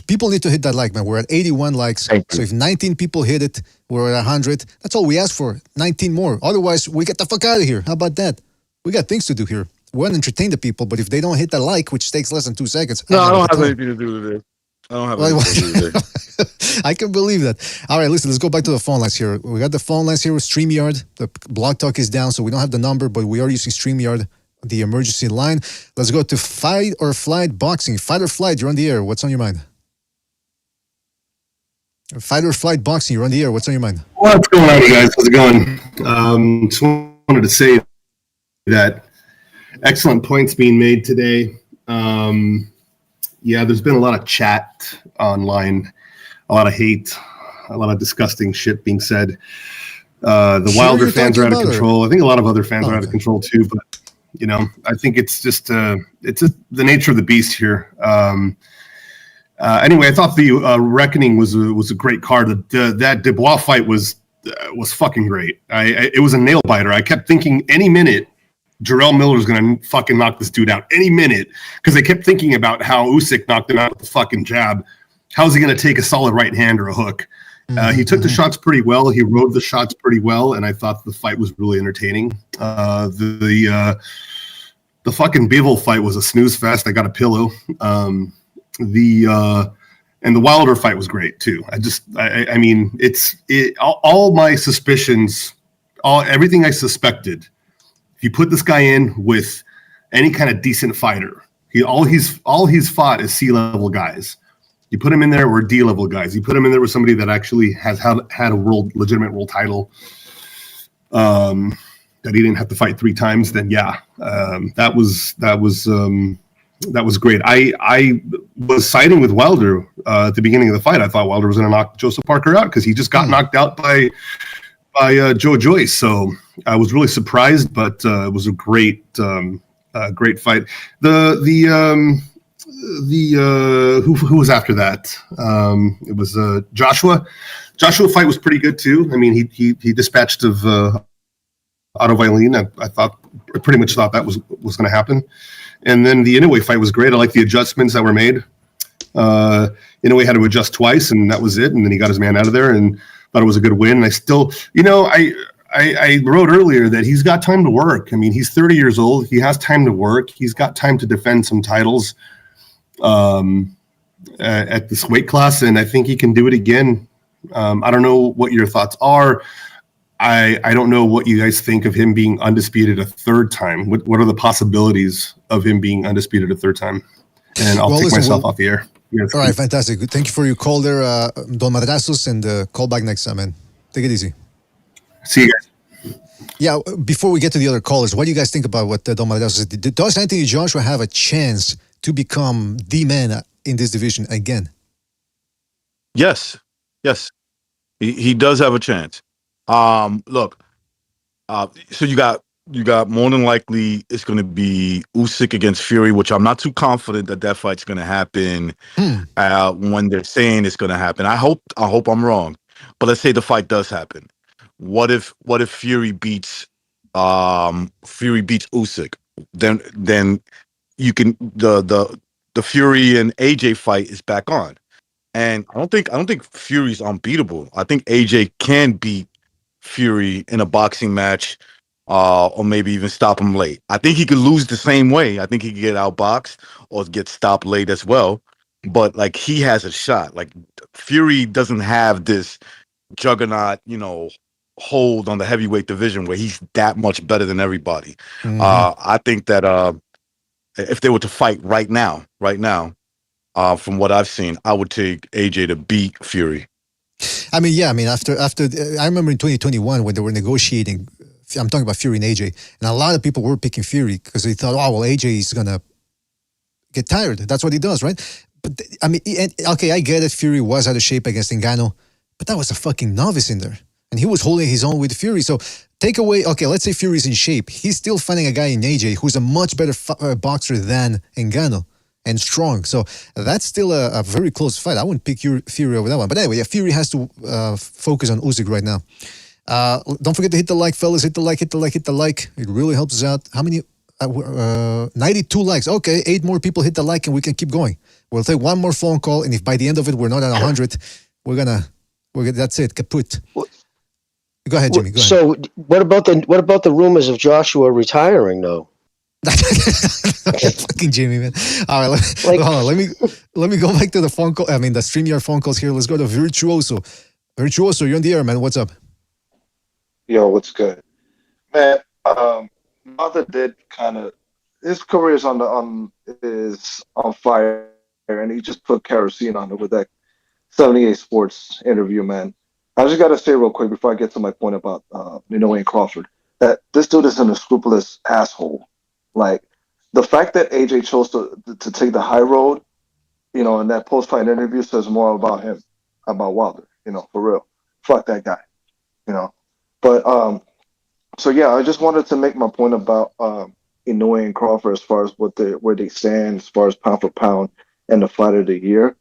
People need to hit that like, man. We're at 81 likes. So if 19 people hit it, we're at 100. That's all we ask for. 19 more. Otherwise, we get the fuck out of here. How about that? We got things to do here. We want to entertain the people, but if they don't hit the like, which takes less than 2 seconds. No, I don't have anything to do with this. I don't have anything to do with this. I can believe that. All right, listen, let's go back to the phone lines here. We got the phone lines here with StreamYard. The Blog Talk is down, so we don't have the number, but we are using StreamYard, the emergency line. Let's go to Fight or Flight Boxing. Fight or Flight, you're on the air. What's on your mind? Fight or Flight Boxing, you're on the air. What's on your mind? What's going on, guys? How's it going? Just wanted to say that excellent points being made today. Yeah, there's been a lot of chat online, a lot of hate, a lot of disgusting shit being said. The Wilder fans are out of control. I think a lot of other fans are out of control too. But I think it's just the nature of the beast here. Anyway, I thought the Reckoning was a great card. That Dubois fight was fucking great. It was a nail biter. I kept thinking any minute Jarrell Miller's going to fucking knock this dude out any minute, because I kept thinking about how Usyk knocked him out with the fucking jab. How's he going to take a solid right hand or a hook? He took the shots pretty well. He rode the shots pretty well, and I thought the fight was really entertaining. The fucking Bivol fight was a snooze fest. I got a pillow. And the Wilder fight was great too. I mean, all my suspicions, everything I suspected. If you put this guy in with any kind of decent fighter, all he's fought is C-level guys. You put him in there with D-level guys. You put him in there with somebody that actually has had a legitimate world title, that he didn't have to fight 3 times. Then that was great. I was siding with Wilder at the beginning of the fight. I thought Wilder was going to knock Joseph Parker out because he just got knocked out by Joe Joyce. So I was really surprised, but it was a great fight. Who was after that? It was Joshua. Joshua fight was pretty good too. I mean, he dispatched of Otto Vailin. I pretty much thought that was going to happen. And then the Inoue fight was great. I like the adjustments that were made. Inoue had to adjust twice, and that was it. And then he got his man out of there, and thought it was a good win. And I still, I wrote earlier that he's got time to work. I mean, he's 30 years old. He has time to work. He's got time to defend some titles at this weight class, and I think he can do it again. I don't know what your thoughts are. I don't know what you guys think of him being undisputed a third time. What are the possibilities of him being undisputed a third time? And I'll take myself off the air. Yes. All right, fantastic. Thank you for your call there, Don Madrazos, and call back next time, man. Take it easy. See you guys. Yeah, before we get to the other callers, what do you guys think about what Don Maladejo said? Does Anthony Joshua have a chance to become the man in this division again? Yes, yes, he does have a chance. Look, so you got more than likely it's going to be Usyk against Fury, which I'm not too confident that fight's going to happen. When they're saying it's going to happen, I hope I'm wrong, but let's say the fight does happen. What if Fury beats Usyk? Then you can the Fury and AJ fight is back on. And I don't think Fury's unbeatable. I think AJ can beat Fury in a boxing match, or maybe even stop him late. I think he could lose the same way. I think he could get outboxed or get stopped late as well. But like he has a shot. Like Fury doesn't have this juggernaut, hold on the heavyweight division where he's that much better than everybody. I think that if they were to fight right now, from what I've seen, I would take AJ to beat Fury. I mean, yeah, I mean, after I remember in 2021 when they were negotiating, I'm talking about Fury and AJ, and a lot of people were picking Fury because they thought, oh, well, AJ is going to get tired. That's what he does, right? But I mean, okay, I get it. Fury was out of shape against Ngannou, but that was a fucking novice in there. And he was holding his own with Fury. So take away, okay, let's say Fury's in shape. He's still fighting a guy in AJ who's a much better boxer than Ngannou and strong. So that's still a very close fight. I wouldn't pick Fury over that one. But anyway, yeah, Fury has to focus on Usyk right now. Don't forget to hit the like, fellas. Hit the like. It really helps us out. How many? 92 likes. Okay, 8 more people hit the like and we can keep going. We'll take one more phone call, and if by the end of it we're not at 100, that's it, kaput. Go ahead, Jimmy. Go ahead. So what about the rumors of Joshua retiring though? Fucking Jimmy, man. All right, hold on. Let me go back to the phone call. I mean, the StreamYard phone calls here. Let's go to Virtuoso. Virtuoso, you're on the air, man. What's up? Yo, what's good, man? Mother did kind of his career is is on fire, and he just put kerosene on it with that 78 Sports interview, man. I just gotta say real quick before I get to my point about Inoue and Crawford that this dude is an unscrupulous asshole. Like the fact that AJ chose to take the high road, in that post fight interview says more about him, about Wilder, for real. Fuck that guy, But so yeah, I just wanted to make my point about Inoue and Crawford as far as where they stand as far as pound for pound and the fight of the year.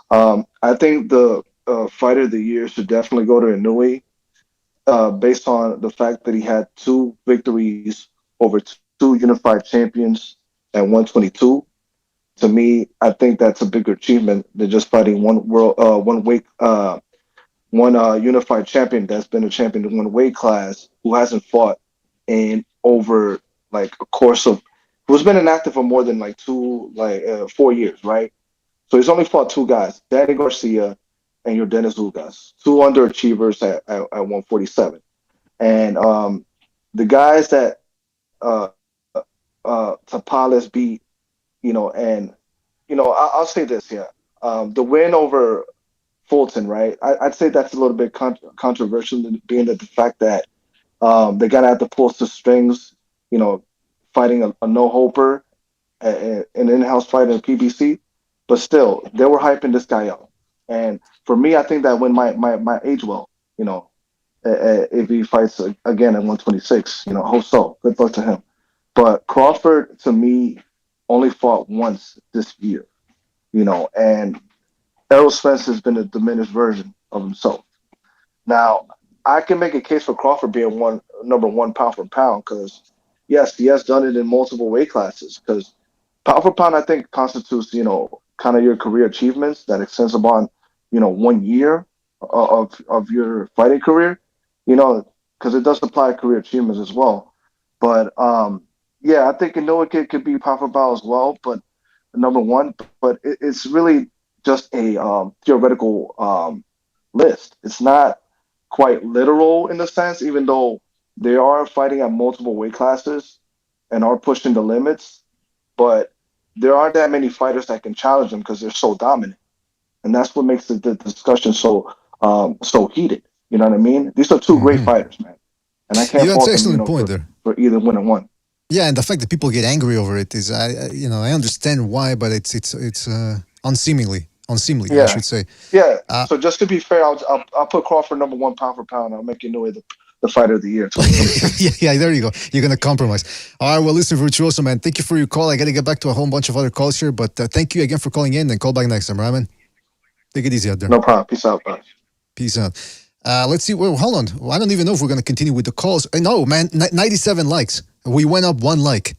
I think the fighter of the year should definitely go to Inoue, based on the fact that he had 2 victories over 2 unified champions at 122. To me, I think that's a bigger achievement than just fighting one unified champion that's been a champion in one weight class who hasn't fought in over like a course of who's been inactive for more than 4 years, right? So he's only fought 2 guys, Danny Garcia and your Dennis Ugas, 2 underachievers at 147. And the guys that Tapales beat, and I'll say this here. The win over Fulton, right? I'd say that's a little bit controversial, being that the fact that they got to have to pull the strings, fighting a no-hoper, an in-house fight in PBC. But still, they were hyping this guy up. And for me, I think that win might age well, if he fights again at 126, hope so. Good luck to him. But Crawford, to me, only fought once this year, and Errol Spence has been a diminished version of himself. Now, I can make a case for Crawford being number 1 pound for pound because, yes, he has done it in multiple weight classes. Because pound for pound, I think, constitutes, kind of your career achievements that extends upon, 1 year of your fighting career, because it does apply to career achievements as well. But, yeah, I think Inoue could be pound for pound as well, but number 1. But it's really just a theoretical list. It's not quite literal in a sense, even though they are fighting at multiple weight classes and are pushing the limits. But there aren't that many fighters that can challenge them because they're so dominant, and that's what makes the discussion so heated. You know what I mean? These are 2 great fighters, man. and I can't Yeah, that's fault an them, excellent point there. for either winning one. Yeah, and the fact that people get angry over it is, I understand why, but it's unseemly, I Yeah, should say. yeah. Uh, So just to be fair, I'll put Crawford number 1 pound for pound. I'll make Inoue the fighter of the year. 2022. yeah, there you go. You're gonna compromise. All right, well, listen, Virtuoso, man. Thank you for your call. I gotta get back to a whole bunch of other calls here, but thank you again for calling in, and call back next time, right, man? Take it easy out there. No problem. Peace out, bro. Peace out. Let's see. Well, hold on. Well, I don't even know if we're gonna continue with the calls. No, man. 97 likes. We went up 1 like.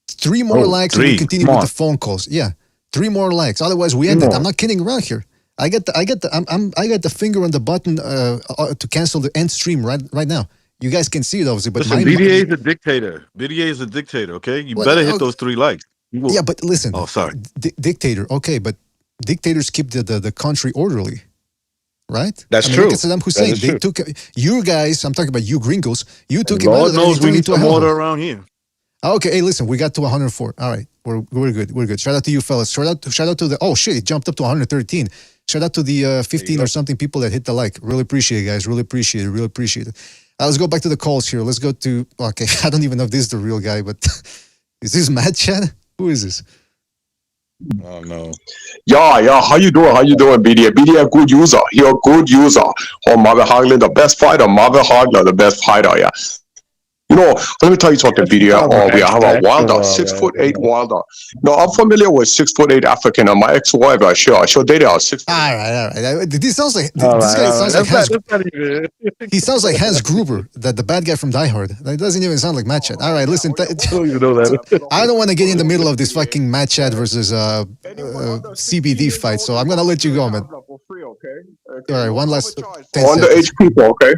3 more likes, and we continue with the phone calls. Yeah, 3 more likes. Otherwise, we ended. I'm not kidding around here. I got the finger on the button to cancel the end stream right now. You guys can see it obviously, but listen, BDA is a dictator. BDA is a dictator. Okay, you better hit those 3 likes. Yeah, but listen. Oh, sorry. Dictator. Okay, but dictators keep the country orderly. Right? That's true. Look at Saddam Hussein. They took you guys. I'm talking about you gringos. You took him Lord out. knows we need some order around here. Okay, hey, listen, we got to 104. All right, we're good. We're good. Shout out to you, fellas. Shout out to the. Oh shit, it jumped up to 113. Shout out to the 15 or something people that hit the like. Really appreciate it, guys. Really appreciate it. Really appreciate it. Let's go back to the calls here. Let's go to. Okay, I don't even know if this is the real guy, but is this Matt Chan? Who is this? Oh no. Yeah. How you doing? BDA? BDA good user. He a good user. Oh, Marvin Hagler, the best fighter. the best fighter. Yeah. You know, let me tell you something, BDA. We have a Wilder, 6'8" Wilder. No, I'm familiar with 6'8" African. And my ex-wife, I sure dated a 6'8". All right. This sounds like this guy sounds like Hans. He sounds like Hans Gruber, the bad guy from Die Hard. That doesn't even sound like Matt Chat. All right, listen. I don't even know that. I don't want to get in the middle of this fucking Matt Chat versus CBD fight, so I'm gonna let you go, man. All right, one last 10 Underage people, okay?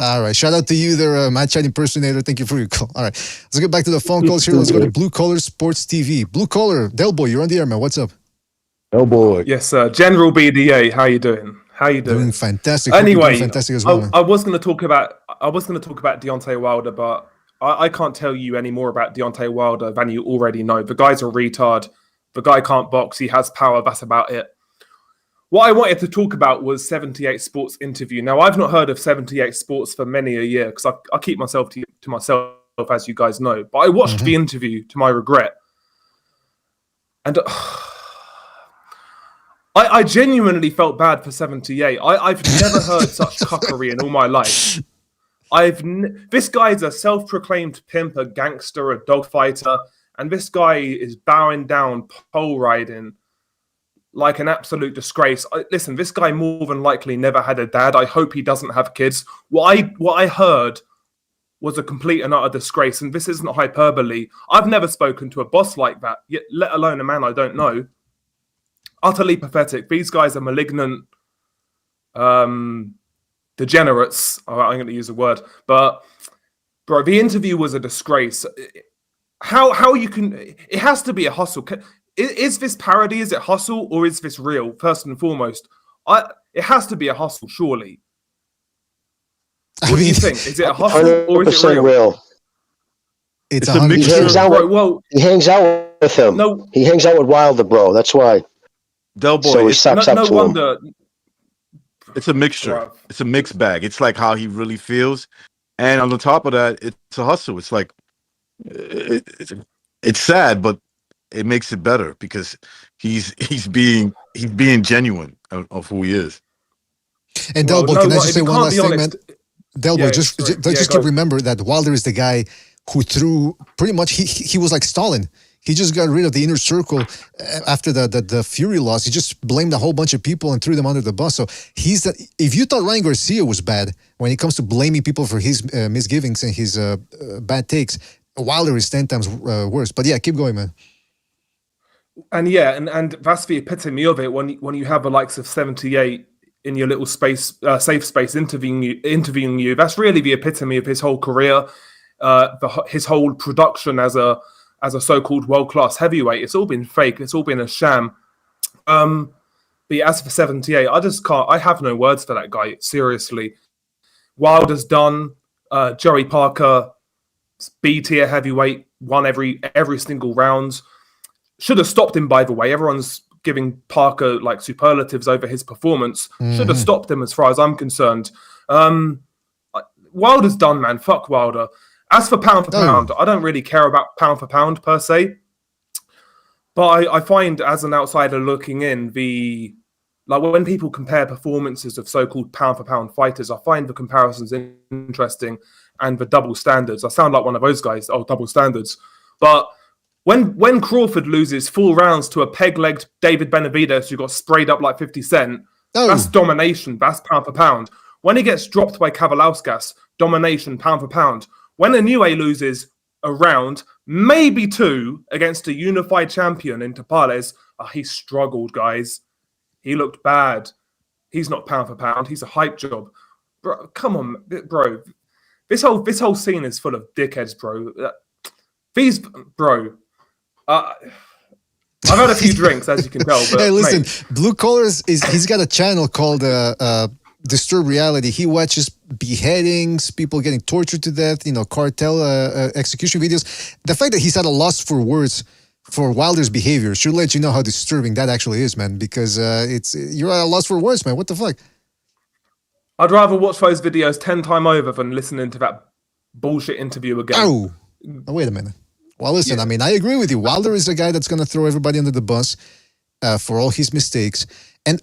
All right. Shout out to you there, Matt Chat impersonator. Thank you for your call. All right. Let's get back to the phone calls here. Let's go to Blue Collar Sports TV. Blue Collar, Del Boy, you're on the air, man. What's up? Del Boy. Yes, sir. General BDA, how you doing? Doing fantastic. Anyway, fantastic as well, I was going to talk about Deontay Wilder, but I can't tell you any more about Deontay Wilder than you already know. The guy's a retard. The guy can't box. He has power. That's about it. What I wanted to talk about was 78 Sports interview. Now, I've not heard of 78 Sports for many a year because I keep myself to myself, as you guys know. But I watched the interview to my regret. And I genuinely felt bad for 78. I've never heard such cuckery in all my life. This guy is a self-proclaimed pimp, a gangster, a dogfighter, and this guy is bowing down, pole riding like an absolute disgrace. Listen, this guy more than likely never had a dad. I hope he doesn't have kids. What I heard was a complete and utter disgrace, and this isn't hyperbole. I've never spoken to a boss like that, yet let alone a man I don't know. Utterly pathetic. These guys are malignant degenerates. I'm going to use a word, but bro, the interview was a disgrace. How you can? It has to be a hustle. Is this parody? Is it hustle or is this real? First and foremost, it has to be a hustle, surely. What do you think? Is it a hustle or is it real? It's a mixture. He hangs out with him. No, he hangs out with Wilder, bro. That's why. Del Boy, so he sucks up to wonder. him. It's a mixture. Right. It's a mixed bag. It's like how he really feels, and on the top of that, it's a hustle. It's like it's sad, but it makes it better because he's being genuine of who he is. And Delbo, can I just say one last thing, man? Delbo, just keep remember that Wilder is the guy who threw pretty much. He was like Stalin. He just got rid of the inner circle after the Fury loss. He just blamed a whole bunch of people and threw them under the bus. So if you thought Ryan Garcia was bad when it comes to blaming people for his misgivings and his bad takes, Wilder is 10 times worse. But yeah, keep going, man. And yeah, and that's the epitome of it when you have the likes of 78 in your little space, safe space interviewing you. That's really the epitome of his whole career, his whole production as a so-called world-class heavyweight. It's all been fake. It's all been a sham. But as for 78, I just can't. I have no words for that guy. Seriously, Wilder's done. Joey Parker, B-tier heavyweight, won every single round. Should have stopped him, by the way. Everyone's giving Parker like superlatives over his performance. Should have stopped him, as far as I'm concerned. Wilder's done, man. Fuck Wilder. As for pound for pound, I don't really care about pound for pound per se. But I find, as an outsider looking in, when people compare performances of so-called pound for pound fighters, I find the comparisons interesting and the double standards. I sound like one of those guys. Oh, double standards. But when Crawford loses 4 rounds to a peg-legged David Benavidez who got sprayed up like 50 Cent, that's domination. That's pound for pound. When he gets dropped by Kavalauskas, domination, pound for pound. When Inoue loses a round, maybe 2, against a unified champion in Tapales, he struggled, guys. He looked bad. He's not pound for pound. He's a hype job. Bro, come on, bro. This whole scene is full of dickheads, bro. I've had a few drinks, as you can tell. But hey, listen, Blue Collars he's got a channel called Disturbed Reality. He watches beheadings, people getting tortured to death, cartel execution videos. The fact that he's at a loss for words for Wilder's behavior should let you know how disturbing that actually is, man. Because you're at a loss for words, man. What the fuck? I'd rather watch those videos 10 times over than listening to that bullshit interview again. Oh, wait a minute. Well, listen, I mean, I agree with you. Wilder is a guy that's going to throw everybody under the bus for all his mistakes. And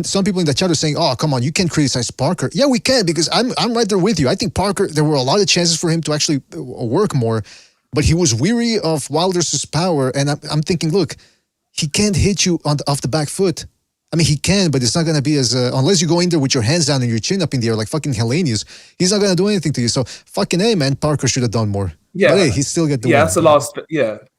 some people in the chat are saying, "Oh, come on, you can't criticize Parker." Yeah, we can, because I'm right there with you. I think Parker, there were a lot of chances for him to actually work more, but he was weary of Wilder's power. And I'm thinking, look, he can't hit you off the back foot. I mean, he can, but it's not going to be as unless you go in there with your hands down and your chin up in the air like fucking Hellenius. He's not going to do anything to you. So fucking A, man, Parker should have done more. Yeah, but hey, he still got the win.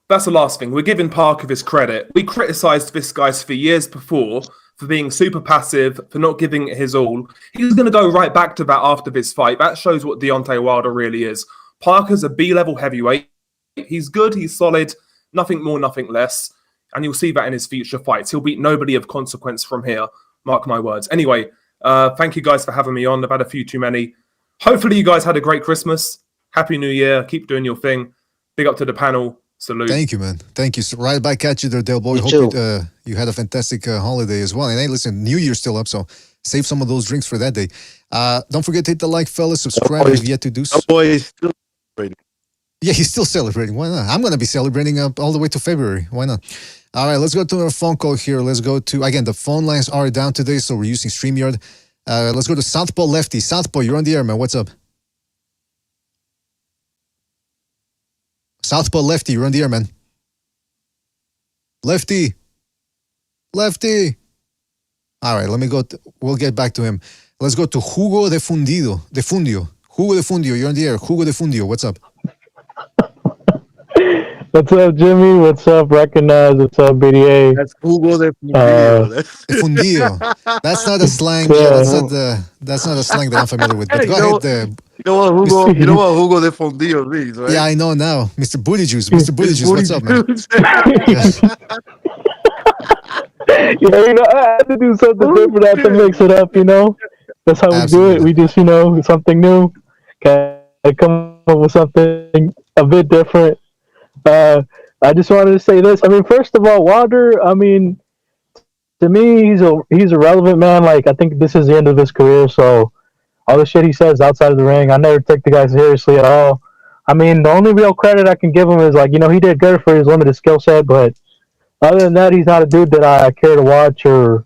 That's the last thing. We're giving Parker his credit. We criticised this guy for years before for being super passive, for not giving it his all. He's going to go right back to that after this fight. That shows what Deontay Wilder really is. Parker's a B-level heavyweight. He's good, he's solid, nothing more, nothing less. And you'll see that in his future fights. He'll beat nobody of consequence from here. Mark my words. Anyway, thank you guys for having me on. I've had a few too many. Hopefully you guys had a great Christmas. Happy New Year. Keep doing your thing. Big up to the panel. Salute. Thank you, man. Thank you. So right back at you there, Del Boy. Hope you had a fantastic holiday as well. And hey, listen, New Year's still up, so save some of those drinks for that day. Don't forget to hit the like, fellas. Subscribe if you yet to do so. Boy is still celebrating. Yeah, he's still celebrating. Why not? I'm going to be celebrating all the way to February. Why not? All right, let's go to our phone call here. Let's go to, again, the phone lines are down today, so we're using StreamYard. Let's go to Southpaw Lefty. Southpaw, you're on the air, man. What's up? Southpaw Lefty, you're on the air, man. Lefty. All right, let me go. We'll get back to him. Let's go to Hugo de Fundio. Hugo de Fundio, you're on the air. Hugo de Fundio, what's up? What's up, Jimmy? What's up, Recognize? What's up, BDA? That's Hugo de Fundio. Fundio. That's not a slang. Yeah, that's not a slang that I'm familiar with. But go ahead. You know what Hugo de Fundio means, right? Yeah, I know now. Mr. Booty Juice. Mr. Booty Juice, what's up, man? I had to do something different. I had to mix it up, That's how we do it. We just, something new. Can I come up with something a bit different? I just wanted to say this. I mean, first of all, Wilder, to me, he's a relevant man. Like, I think this is the end of his career, so all the shit he says outside of the ring, I never take the guy seriously at all. I mean, the only real credit I can give him is, he did good for his limited skill set, but other than that, he's not a dude that I care to watch or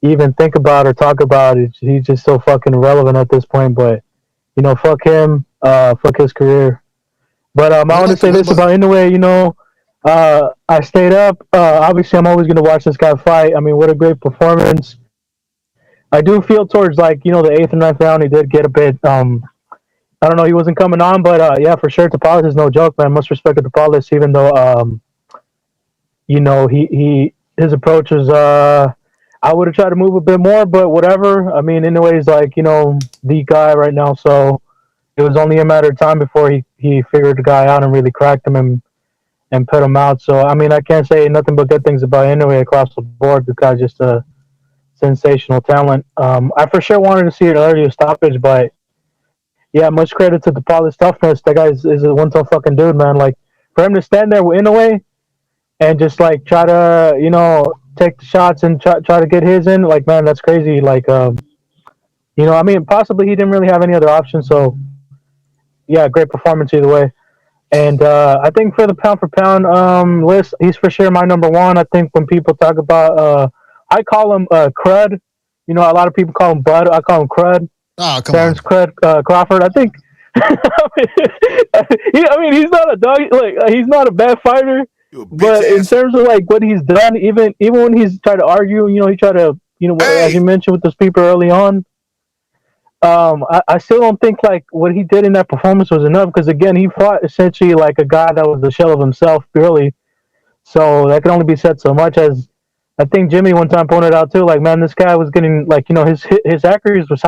even think about or talk about. He's just so fucking irrelevant at this point, but, fuck him, fuck his career. But I want to say this about Inoue, I stayed up. Obviously, I'm always going to watch this guy fight. I mean, what a great performance. I do feel towards, the 8th and 9th round, he did get a bit, I don't know, he wasn't coming on, but, yeah, for sure, Tapales is no joke, man. Much respect to Tapales, even though, his approach is, I would have tried to move a bit more, but whatever. I mean, Inoue is, the guy right now, so it was only a matter of time before he figured the guy out and really cracked him and put him out. So, I mean, I can't say nothing but good things about Inoue across the board. The guy's just a sensational talent. I for sure wanted to see an earlier stoppage, but yeah, much credit to the Tapales toughness. That guy is a one tough fucking dude, man. For him to stand there with Inoue and just try to, take the shots and try to get his in, man, that's crazy. I mean, possibly he didn't really have any other option, so yeah, great performance either way. And I think for the pound for pound list, he's for sure my number one. I think when people talk about, I call him Crud. You know, a lot of people call him Bud. I call him Crud. Oh, come Terrence on. Crud Crawford. I think. I mean, he's not a dog. Like he's not a bad fighter. But in terms of like what he's done, even when he's tried to argue, you know, he tried to, you know, as you mentioned with those people early on. I still don't think like what he did in that performance was enough because again he fought essentially like a guy that was the shell of himself really, so that can only be said so much. As I think Jimmy one time pointed out too, like man, this guy was getting like, you know, his accuracy was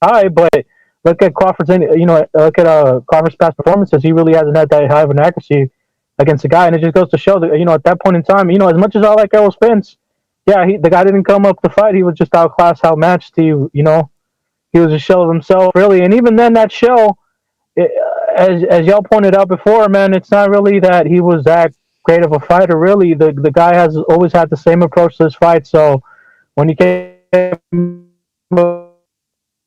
high, but look at Crawford's, you know, look at Crawford's past performances, he really hasn't had that high of an accuracy against a guy, and it just goes to show that, you know, at that point in time, you know, as much as I like Errol Spence, yeah, the guy didn't come up to fight, he was just outclassed, outmatched, you know. He was a shell of himself, really. And even then, that shell, as y'all pointed out before, man, it's not really that he was that great of a fighter, really. The guy has always had the same approach to his fight. So when you came about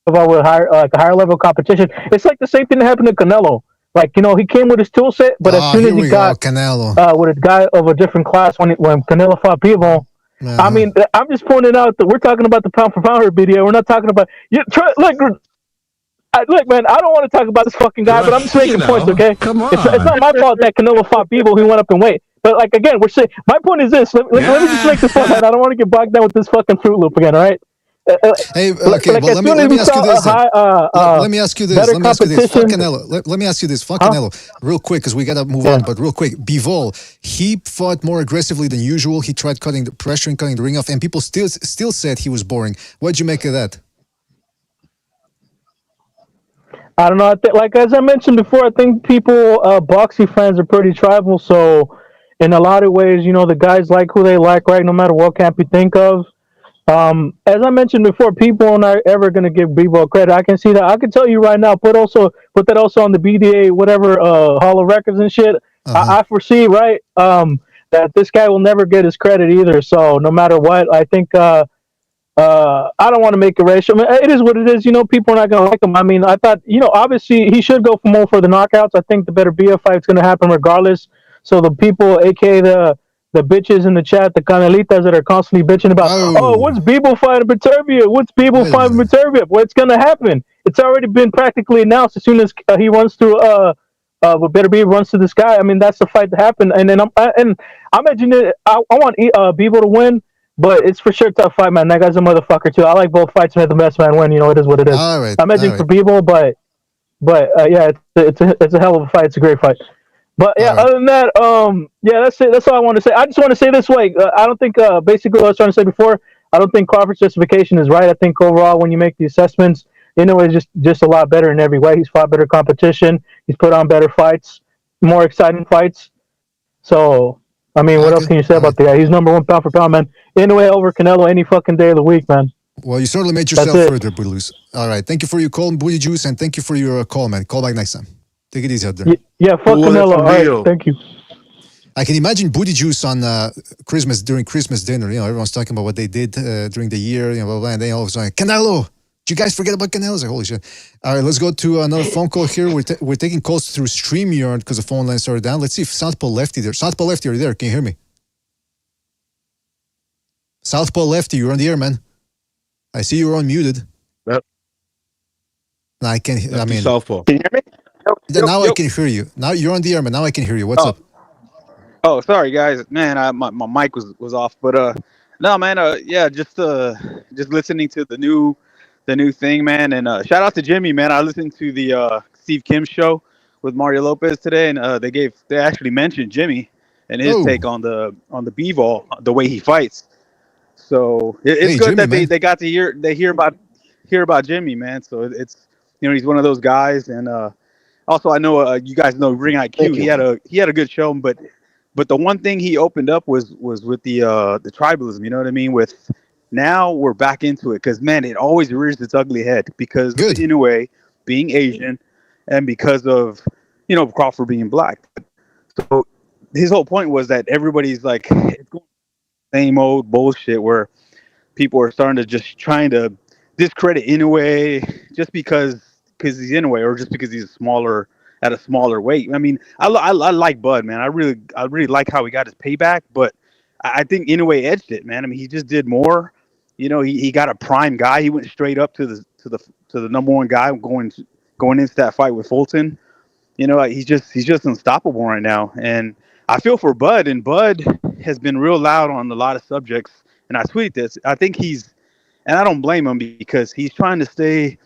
with a higher level competition, it's like the same thing that happened to Canelo. Like, you know, he came with his tool set, but as soon as he got Canelo. With a guy of a different class, when Canelo fought Bivol, I mean, I'm just pointing out that we're talking about the pound for pound video. We're not talking about look, man. I don't want to talk about this fucking guy, but I'm just making points, okay? Come on. It's not my fault that Canelo fought Bivol. He went up in weight. But like again, we're saying my point is this. Let me just make this point. I don't want to get bogged down with this fucking Fruit Loop again. All right. Hey, okay, like, well, let me ask you this. Let me ask you this. Fuck Canelo. Let me ask you this. Fuck Canelo. Real quick, because we got to move on, but real quick. Bivol, he fought more aggressively than usual. He tried cutting the pressure and cutting the ring off, and people still said he was boring. What'd you make of that? I don't know. Like as I mentioned before, I think people, boxing fans are pretty tribal. So in a lot of ways, you know, the guys like who they like, right? No matter what camp you think of. As I mentioned before, people are not ever going to give Bivol credit. I can see that. I can tell you right now, put that also on the BDA, whatever, Hall of Records and shit. I foresee, right, that this guy will never get his credit either. So no matter what, I think, I don't want to make a ratio. I mean, it is what it is. You know, people are not going to like him. I mean, I thought, you know, obviously he should go for more for the knockouts. I think the better BF fight's going to happen regardless. So the people, aka the bitches in the chat, the canelitas that are constantly bitching about, what's Bivol fighting Beterbiev? What's Bivol fighting Beterbiev? What's going to happen? It's already been practically announced as soon as he runs through, Beterbiev runs to this guy. I mean, that's the fight to happen. And then I imagine it. I want Bivol to win, but it's for sure a tough fight, man. That guy's a motherfucker too. I like both fights. May the best man win. You know, it is what it is. All right, I'm edging for Bivol, but yeah, it's a hell of a fight. It's a great fight. But yeah, other than that, yeah, that's it. That's all I want to say. I just want to say this way. I don't think, basically what I was trying to say before, I don't think Crawford's justification is right. I think overall, when you make the assessments, Inoue is just a lot better in every way. He's fought better competition. He's put on better fights, more exciting fights. So, I mean, what else can you say about the guy? He's number one pound for pound, man. Inoue over Canelo any fucking day of the week, man. Well, you certainly made yourself further, Bruce. All right. Thank you for your call, Booty Juice, and thank you for your call, man. Call back next time. Take it easy out there. Yeah, fuck Canelo. All right, thank you. I can imagine Booty Juice on Christmas, during Christmas dinner. You know, everyone's talking about what they did during the year, you know, blah, blah, and then all of a sudden, Canelo! Did you guys forget about Canelo? I was like, holy shit. All right, let's go to another phone call here. We're taking calls through StreamYard because the phone lines are down. Let's see if Southpaw Lefty there. Southpaw Lefty, are you there? Can you hear me? Southpaw Lefty, you're on the air, man. I see you're unmuted. Yep. No, I can't. I mean, Southpaw. Can you hear me? Now I can hear you. Now you're on the air, man. Now I can hear you. What's up? Oh, sorry guys, man. My mic was off, but no, man. Yeah, just listening to the new thing, man. And shout out to Jimmy, man. I listened to the Steve Kim show with Mario Lopez today, and they actually mentioned Jimmy and his take on the Bivol, the way he fights. So it's good Jimmy, that they got to hear about Jimmy, man. So it's, you know, he's one of those guys, and also I know you guys know Ring IQ. He had a good show, but the one thing he opened up was with the tribalism. You know what I mean? With now we're back into it because, man, it always rears its ugly head because of Inoue being Asian and because of, you know, Crawford being black. So his whole point was that everybody's like, it's going same old bullshit where people are starting to just trying to discredit Inoue just because because he's Inoue or just because he's smaller at a smaller weight. I mean, I like Bud, man. I really like how he got his payback, but I think Inoue edged it, man. I mean, he just did more. You know, he got a prime guy. He went straight up to the number one guy going into that fight with Fulton. You know, he's just unstoppable right now. And I feel for Bud, and Bud has been real loud on a lot of subjects. And I tweeted this. I think and I don't blame him because he's trying to stay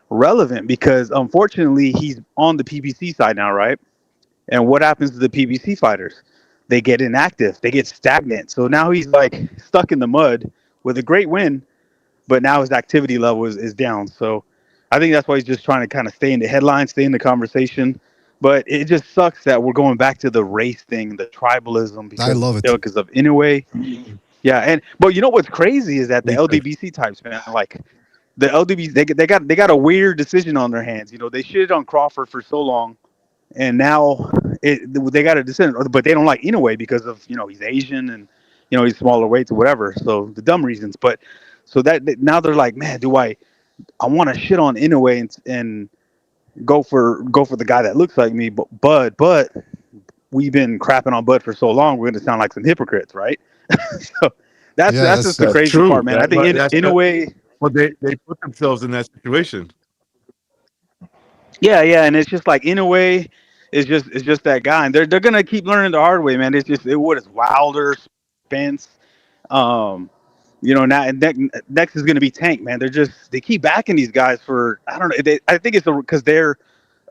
relevant because unfortunately he's on the PBC side now, right? And what happens to the PBC fighters? They get inactive, they get stagnant. So now he's like stuck in the mud with a great win, but now his activity level is down. So I think that's why he's just trying to kind of stay in the headlines, stay in the conversation. But it just sucks that we're going back to the race thing, the tribalism, because I love it. Because of Inoue. Yeah, but you know what's crazy is that the LDBC types, man, like the LDBC, they got a weird decision on their hands. You know, they shitted on Crawford for so long, and now they got a decision, but they don't like Inoue because of, you know, he's Asian and, you know, he's smaller weights or whatever. So the dumb reasons, but so that now they're like, man, I want to shit on Inoue and go for the guy that looks like me, but we've been crapping on Bud for so long, we're going to sound like some hypocrites, right? So that's just the crazy true. part, man. I think in a way, well, they put themselves in that situation. yeah, and it's just like in a way, it's just that guy, and they're gonna keep learning the hard way, man. It's just what is Wilder, Spence, you know, now and next is gonna be Tank, man. They keep backing these guys for, I don't know. I think it's because they're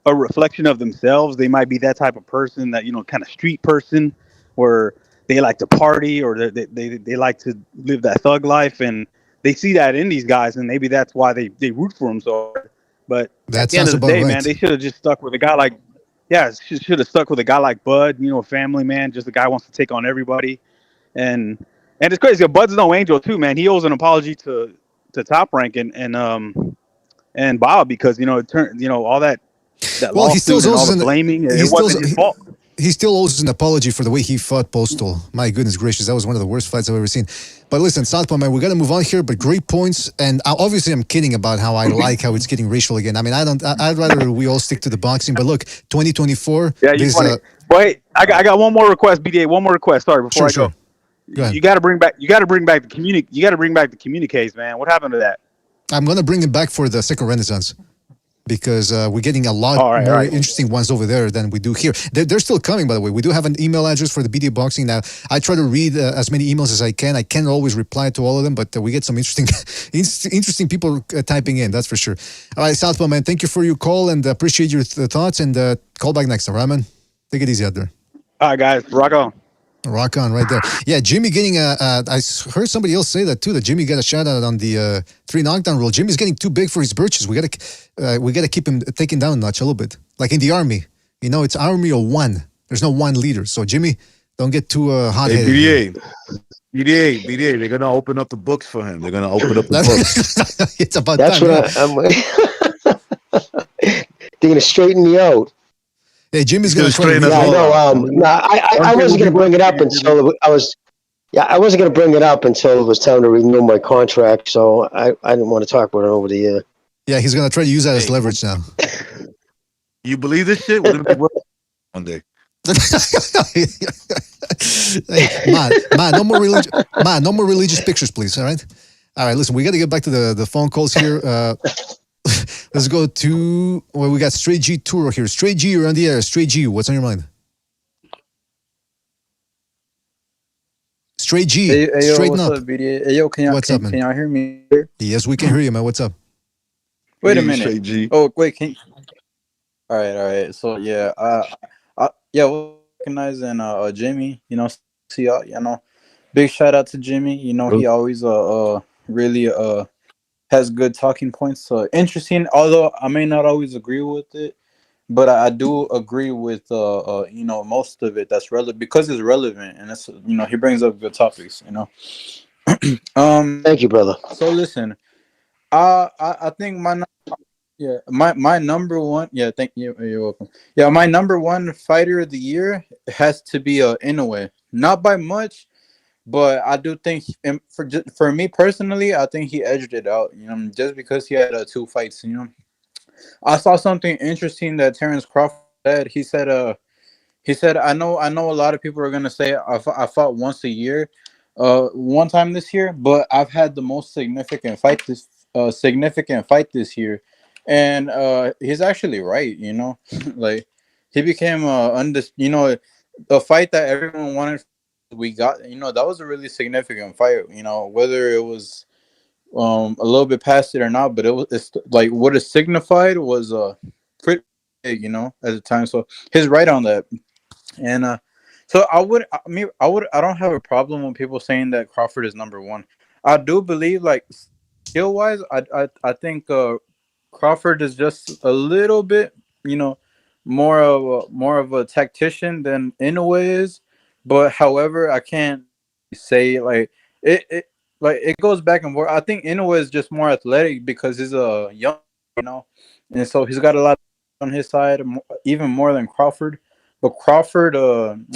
a reflection of themselves. They might be that type of person that, you know, kind of street person where they like to party or they like to live that thug life, and they see that in these guys, and maybe that's why they root for them so hard. But at the end of the day, man, they should have just stuck with a guy like, should have stuck with a guy like Bud, you know, a family man, just a guy who wants to take on everybody. And it's crazy. Bud's no angel too, man. He owes an apology to Top Rank and Bob because, you know, it turned, you know, all that lawsuit and all the blaming. It wasn't his fault. He still owes an apology for the way he fought Postal. My goodness gracious, that was one of the worst fights I've ever seen. But listen, Southpaw, man, we got to move on here, but great points. And obviously I'm kidding about how I like how it's getting racial again. I mean, I'd rather we all stick to the boxing. But look, 2024. Yeah, you're funny. Wait, I got one more request, BDA. One more request. Sorry, before I go. Go ahead. You got to bring back the communiques, man. What happened to that? I'm going to bring it back for the second Renaissance. Because we're getting a lot more interesting ones over there than we do here. They're still coming, by the way. We do have an email address for the BDA Boxing now. I try to read as many emails as I can. I can't always reply to all of them, but we get some interesting people typing in, that's for sure. All right, Southpaw, man, thank you for your call and appreciate your thoughts, and call back next time, right, man? Take it easy out there. All right, guys, rock on. Rock on right there. Yeah, Jimmy getting I heard somebody else say that too, that Jimmy got a shout out on the 3 knockdown rule. Jimmy's getting too big for his britches. We gotta keep him taken down a notch a little bit. Like in the army. You know, it's army or one. There's no one leader. So Jimmy, don't get too hot-headed. Hey, BDA, they're gonna open up the books for him. They're gonna open up the books. It's about that's time. What they're gonna straighten me out. Hey, Jimmy's gonna straighten us I all know. I wasn't gonna bring it up until I wasn't gonna bring it up until it was time to renew my contract. So I didn't want to talk about it over the year. Yeah, he's gonna try to use that as leverage now. You believe this shit? We're gonna be one day. Hey, man, no more religious pictures, please. All right. Listen, we got to get back to the phone calls here. Let's go to we got Straight G Tour here. Straight G, you're on the air. Straight G, what's on your mind? Straight G, hey, straighten what's up. up, BDA? Hey, yo, can y'all hear me? Yes, we can hear you, man. What's up? Wait a minute. Straight G. Oh, wait, all right. So yeah, we'll recognizing Jimmy. You know, big shout out to Jimmy. You know, he always really has good talking points. Interesting, although I may not always agree with it, but I do agree with you know, most of it that's relevant because it's relevant, and it's, you know, he brings up good topics, you know. Thank you, brother. So listen, I think my number one, thank you, you're welcome. Yeah, my number one fighter of the year has to be Inoue. Not by much, but I do think for me personally, I think he edged it out. You know, just because he had 2 fights. You know, I saw something interesting that Terrence Crawford said. He said, I know a lot of people are gonna say I fought once a year, one time this year, but I've had the most significant fight this year, and he's actually right. Like he became a fight that everyone wanted. We got, that was a really significant fight. Whether it was a little bit past it or not, but it's like what it signified was pretty big, at the time. So he's right on that. And so I don't have a problem with people saying that Crawford is number one. I do believe, like, skill wise, I think Crawford is just a little bit, more of a tactician than Inoue is. But however, I can't say like it like it goes back and forth. I think Inoue is just more athletic because he's a young, and so he's got a lot on his side, even more than Crawford. But Crawford,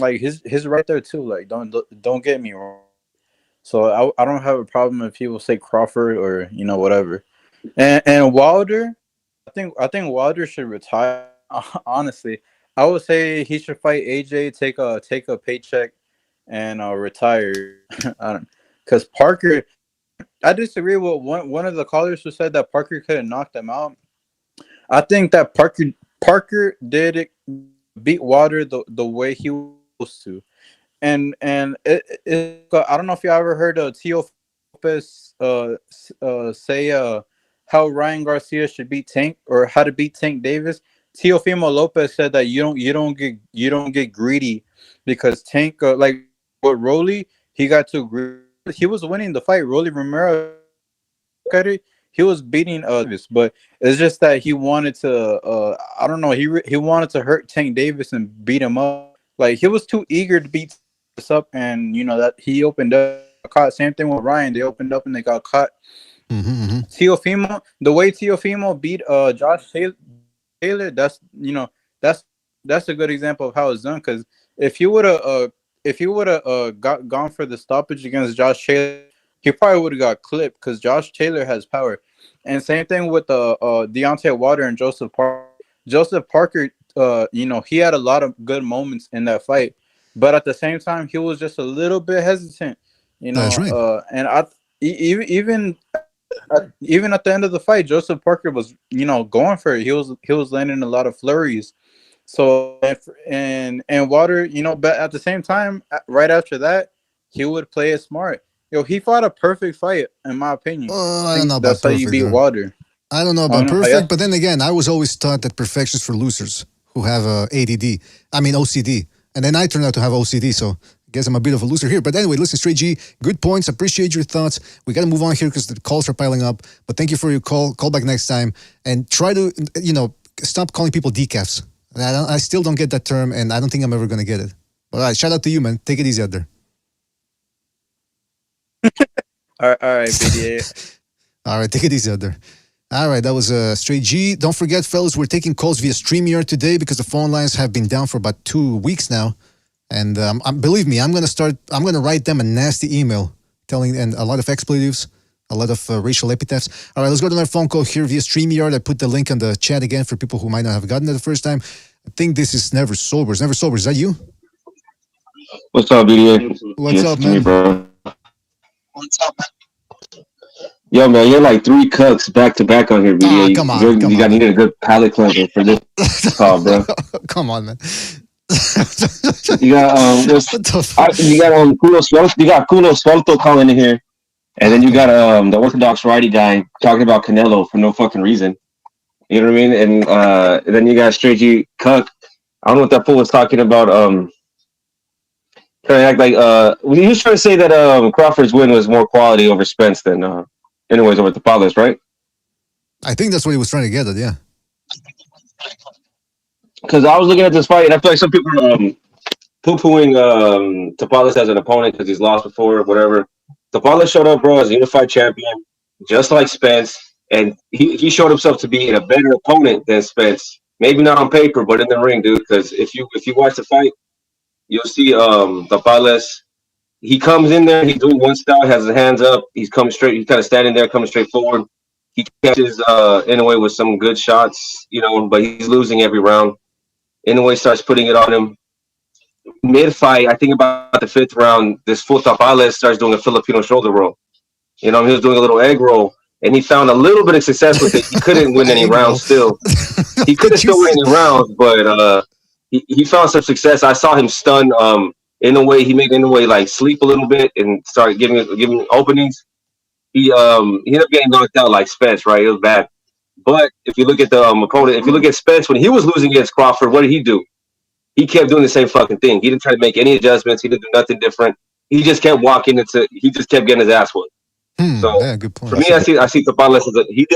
like his right there too. Like don't get me wrong. So I don't have a problem if people say Crawford or whatever. And Wilder, I think Wilder should retire. Honestly, I would say he should fight AJ, take a paycheck, and retire. I don't, because Parker. I disagree with one of the callers who said that Parker could have knocked him out. I think that Parker did it, beat Wilder the way he was supposed to. And I don't know if you ever heard of Tio Lopez say how Ryan Garcia should beat Tank, or how to beat Tank Davis. Teofimo Lopez said that you don't get greedy, because Tank, like with Rolly, he got too greedy. He was winning the fight. Rolly Romero, at it, he was beating Davis, but it's just that he wanted to. I don't know. He wanted to hurt Tank Davis and beat him up. Like he was too eager to beat Davis up, and that he opened up, caught. Same thing with Ryan. They opened up and they got caught. Teofimo, the way Teofimo beat Josh Taylor, that's that's a good example of how it's done. Because if you would have gone for the stoppage against Josh Taylor, he probably would have got clipped, because Josh Taylor has power. And same thing with Deontay Wilder and Joseph Parker. Joseph Parker, he had a lot of good moments in that fight, but at the same time, he was just a little bit hesitant. That's right. And even at the end of the fight, Joseph Parker was, going for it. He was landing a lot of flurries. So and Wilder, but at the same time, right after that, he would play it smart. He fought a perfect fight, in my opinion. I don't know about That's how you perfect. beat Wilder. I don't know Oh, about no, perfect, yeah. but then again, I was always taught that perfection's for losers who have ADD. I mean OCD, and then I turned out to have OCD. So I guess I'm a bit of a loser here. But anyway, listen, Straight G, good points. Appreciate your thoughts. We got to move on here because the calls are piling up. But thank you for your call. Call back next time, and try to stop calling people decafs. I still don't get that term, and I don't think I'm ever gonna get it. All right, shout out to you, man. Take it easy out there. All right, BDA. All right, take it easy out there. All right, that was Straight G. Don't forget, fellas, we're taking calls via StreamYard today because the phone lines have been down for about 2 weeks now. And believe me, I'm going to write them a nasty email telling, and a lot of expletives, a lot of racial epithets. All right, let's go to another phone call here via StreamYard. I put the link on the chat again for people who might not have gotten it the first time. I think this is Never Sober. Never Sober, is that you? What's up, BDA? What's up, man? Me, bro. What's up, man? Yo, man, you're like 3 cooks back to back on here, BDA. Come on, you got needed a good palate cleanser for this call, bro. Come on, man. You got Culo Suelto. You got Culo Suelto calling in here, and then you got the Orthodox righty guy talking about Canelo for no fucking reason. You know what I mean? And then you got Straight G Cuck. I don't know what that fool was talking about. Trying to act like he was trying to say that Crawford's win was more quality over Spence than anyways over Tapales, right? I think that's what he was trying to get at, yeah. Because I was looking at this fight, and I feel like some people are poo-pooing Tapales as an opponent because he's lost before or whatever. Tapales showed up, bro, as a unified champion, just like Spence, and he showed himself to be a better opponent than Spence. Maybe not on paper, but in the ring, dude. Because if you watch the fight, you'll see Tapales. He comes in there, he's doing one style, has his hands up, he's coming straight, he's kind of standing there, coming straight forward. He catches Inoue with some good shots, but he's losing every round. Inoue starts putting it on him. Mid-fight, I think about the 5th round, this fool Tapales starts doing a Filipino shoulder roll. He was doing a little egg roll, and he found a little bit of success with it. He couldn't win any rounds still. He couldn't still win any rounds, but he found some success. I saw him stun Inoue. He made Inoue like sleep a little bit and started giving openings. He ended up getting knocked out like Spence, right? It was bad. But if you look at the opponent, if you look at Spence, when he was losing against Crawford, what did he do? He kept doing the same fucking thing. He didn't try to make any adjustments. He didn't do nothing different. He just kept walking into. He just kept getting his ass whooped. So yeah, good point. For me, I see Tapales as he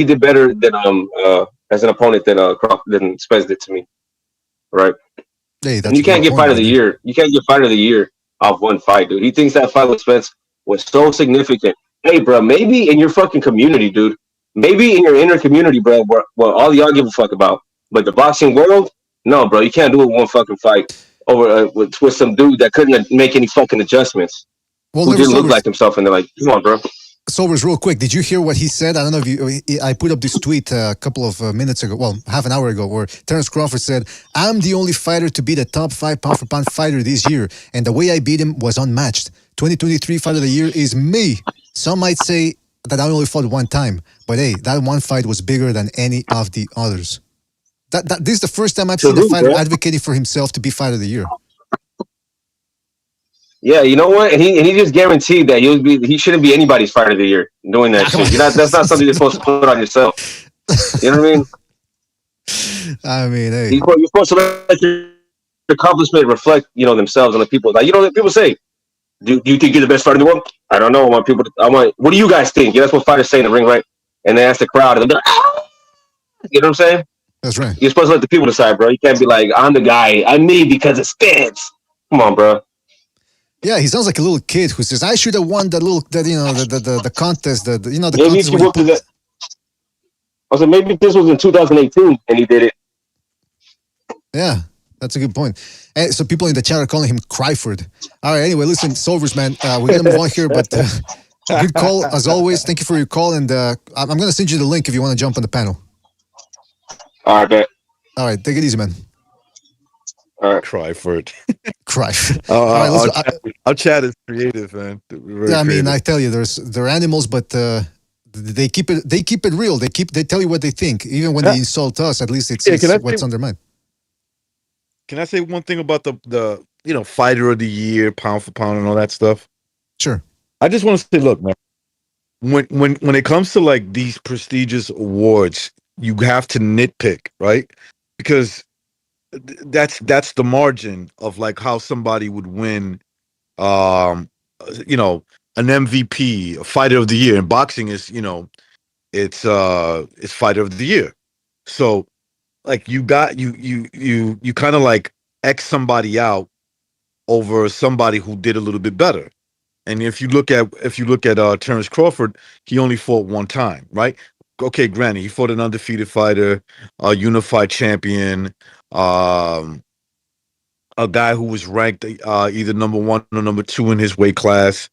did better than as an opponent than Spence did to me. Right. Hey, and you can't get fight of the year. You can't get fight of the year off one fight, dude. He thinks that fight with Spence was so significant. Hey, bro, maybe in your fucking community, dude. Maybe in your inner community, bro, where all y'all give a fuck about. But the boxing world, no, bro, you can't do it one fucking fight over with some dude that couldn't make any fucking adjustments. Well, who didn't look like himself, and they're like, come on, bro. Sobers, real quick, did you hear what he said? I don't know if I put up this tweet a couple of minutes ago, well, half an hour ago, where Terence Crawford said, I'm the only fighter to beat a top 5 pound-for-pound fighter this year, and the way I beat him was unmatched. 2023 Fight of the Year is me. Some might say that I only fought one time, but hey, that one fight was bigger than any of the others. This is the first time I've seen a fighter advocating for himself to be Fight of the Year. Yeah, you know what? And he just guaranteed that he shouldn't be anybody's fighter of the year doing that shit. That's not something you're supposed to put on yourself. You know what I mean? I mean, hey. You're supposed to let your accomplishment reflect, themselves and the people. Like, people say, do you think you're the best fighter in the world? I don't know. What do you guys think? That's what fighters say in the ring, right? And they ask the crowd, and they're like, ah! You know what I'm saying? That's right. You're supposed to let the people decide, bro. You can't be like, I'm the guy. I'm me because it stands. Come on, bro. Yeah, he sounds like a little kid who says, "I should have won the contest." The maybe contest. He whooped it. I said maybe this was in 2018 and he did it. Yeah, that's a good point. And so people in the chat are calling him Cryford. All right. Anyway, listen, Solvers, man, we gotta move on here, but good call as always. Thank you for your call, and I'm gonna send you the link if you want to jump on the panel. All right, bet. All right, take it easy, man. All right, Cryford. Cryford. All right, our chat is creative, man. Yeah, I mean, I tell you, they're animals, but they keep it real. They tell you what they think, even when they insult us. At least it's what's on their mind. Can I say one thing about the fighter of the year, pound for pound, and all that stuff? Sure. I just want to say, look, man. When it comes to like these prestigious awards, you have to nitpick, right? Because that's the margin of like how somebody would win an MVP, a fighter of the year. And boxing is, it's fighter of the year. So like you kind of like X somebody out over somebody who did a little bit better. And if you look at Terence Crawford, he only fought one time, right? Okay, granted, he fought an undefeated fighter, a unified champion, a guy who was ranked either number 1 or number 2 in his weight class,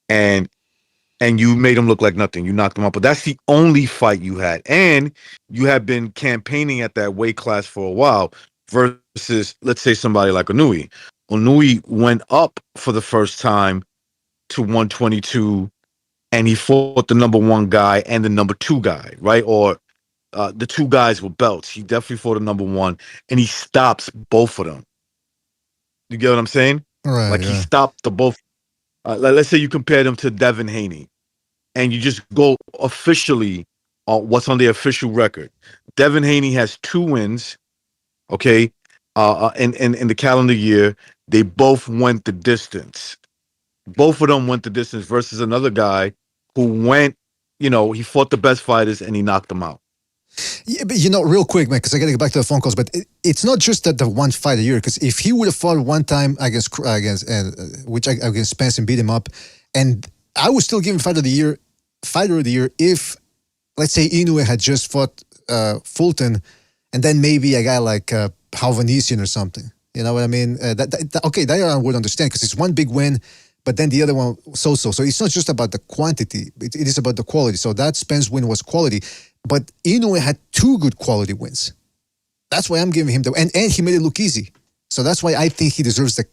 and you made him look like nothing. You knocked him out, but that's the only fight you had, and you have been campaigning at that weight class for a while. Versus, let's say, somebody like Inoue. Inoue went up for the first time to 122, and he fought the number 1 guy and the number 2 guy, right? Or the 2 guys with belts. He definitely fought the number 1, and he stops both of them. You get what I'm saying? Right. Like he stopped the both. Let's say you compare them to Devin Haney, and you just go officially on what's on the official record. Devin Haney has 2 wins. Okay, in the calendar year, they both went the distance. Both of them went the distance versus another guy who went, he fought the best fighters and he knocked them out. Yeah, but real quick, man, because I got to get back to the phone calls. But it's not just that the one fight a year. Because if he would have fought one time against Spence and beat him up, and I would still give him fighter of the year if, let's say, Inoue had just fought Fulton, and then maybe a guy like Halvanesian or something. You know what I mean? That I would understand because it's one big win. but then the other one so-so. So it's not just about the quantity; it is about the quality. So that Spence win was quality, but Inoue had 2 good quality wins. That's why I'm giving him the and he made it look easy. So that's why I think he deserves the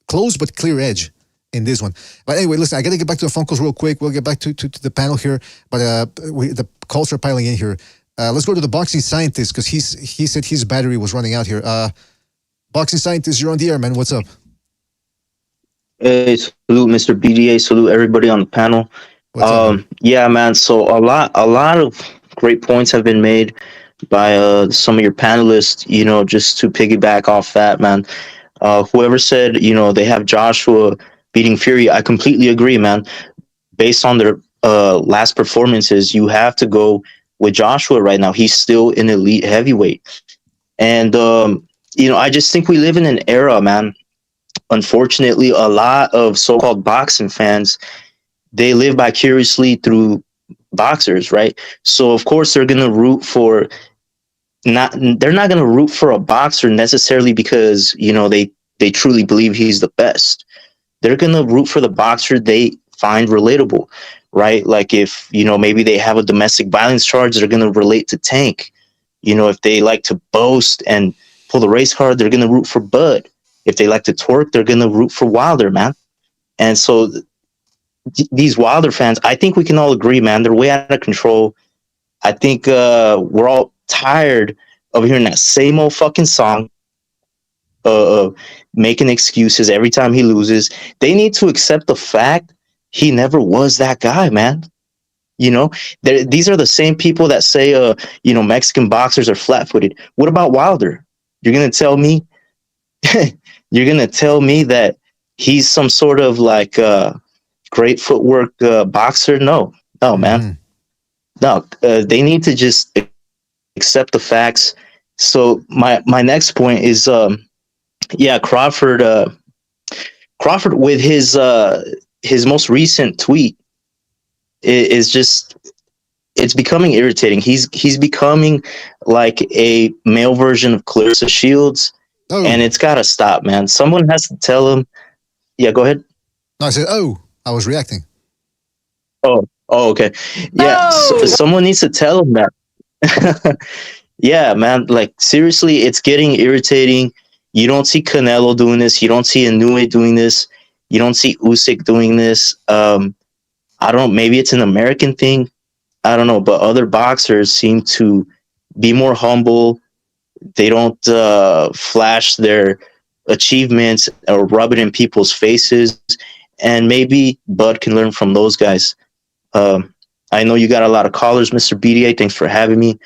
close but clear edge in this one. But anyway, listen, I got to get back to the phone calls real quick. We'll get back to the panel here, but the calls are piling in here. Let's go to the boxing scientist because he said his battery was running out here. Boxing scientist, you're on the air, man. What's up? Hey, salute, Mr. BDA. Salute everybody on the panel. Yeah, man. So a lot of great points have been made by some of your panelists. You know, just to piggyback off that, man. Whoever said, you know, they have Joshua beating Fury, I completely agree, man. Based on their last performances, you have to go with Joshua right now. He's still an elite heavyweight. And, you know, I just think we live in an era, man. Unfortunately, a lot of so-called boxing fans, they live vicariously through boxers, right? So, of course, they're going to root for they're not going to root for a boxer necessarily because, you know, they truly believe he's the best. They're going to root for the boxer they find relatable, right? Like if, you know, maybe they have a domestic violence charge, they're going to relate to Tank. You know, if they like to boast and pull the race card, they're going to root for Bud. If they like to twerk, they're going to root for Wilder, man. And so these Wilder fans, I think we can all agree, man, they're way out of control. I think we're all tired of hearing that same old fucking song, making excuses every time he loses. They need to accept the fact he never was that guy, man. You know, these are the same people that say, you know, Mexican boxers are flat-footed. What about Wilder? You're gonna tell me, that he's some sort of like great footwork boxer? No, man. No, they need to just accept the facts. So my next point is, Crawford with his most recent tweet is just, it's becoming irritating. He's becoming like a male version of Clarissa Shields, and it's got to stop, man. Someone has to tell him. Yeah, go ahead. No, I said, I was reacting. Oh, okay. Yeah, someone needs to tell him that. Yeah, man. Like seriously, it's getting irritating. You don't see Canelo doing this. You don't see Inoue doing this. You don't see Usyk doing this. I don't. Maybe it's an American thing. I don't know. But other boxers seem to be more humble. They don't flash their achievements or rub it in people's faces. And maybe Bud can learn from those guys. I know you got a lot of callers, Mr. BDA. Thanks for having me.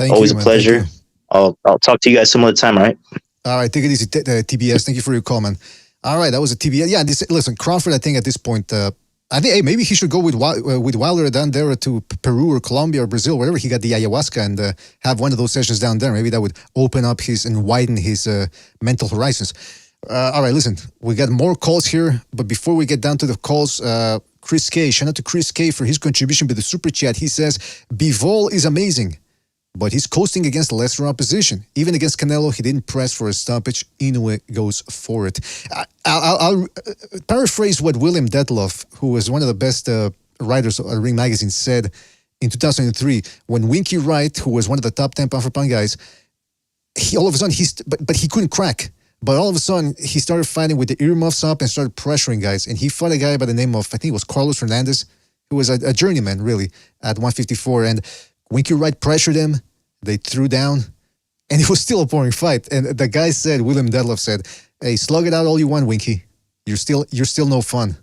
Always a pleasure. I'll talk to you guys some other time, all right? All right, take it easy, TBS. Thank you for your call, man. All right, that was a TBS. Yeah, listen, Crawford, I think at this point, I think, hey, maybe he should go with Wilder down there to Peru or Colombia or Brazil, wherever he got the ayahuasca, and have one of those sessions down there. Maybe that would open up and widen his mental horizons. All right, listen, we got more calls here, but before we get down to the calls, Chris K, shout out to Chris K for his contribution with the super chat. He says, Bivol is amazing, but he's coasting against lesser opposition. Even against Canelo, he didn't press for a stoppage. Inoue goes for it. I'll paraphrase what William Detloff, who was one of the best writers of Ring Magazine, said in 2003, when Winky Wright, who was one of the top 10 pound-for-pound guys, all of a sudden, but he couldn't crack. But all of a sudden, he started fighting with the earmuffs up and started pressuring guys. And he fought a guy by the name of, I think it was Carlos Fernandez, who was a journeyman, really, at 154. And Winky Wright pressured him. They threw down. And it was still a boring fight. And the guy said, William Detloff said, hey, slug it out all you want, Winky. You're still no fun.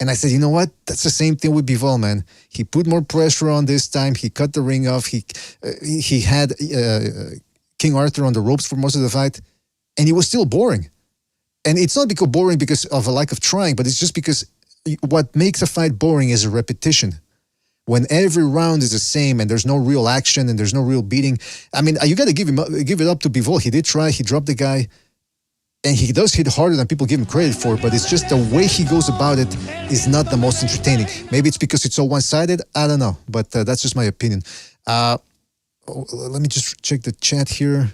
And I said, you know what? That's the same thing with Bivol, man. He put more pressure on this time. He cut the ring off. He had King Arthur on the ropes for most of the fight. And it was still boring. And it's not because boring because of a lack of trying, but it's just because what makes a fight boring is a repetition. When every round is the same and there's no real action and there's no real beating. I mean, you got to give it up to Bivol. He did try. He dropped the guy. And he does hit harder than people give him credit for, but it's just the way he goes about it is not the most entertaining. Maybe it's because it's so one-sided. I don't know, but that's just my opinion. Let me just check the chat here.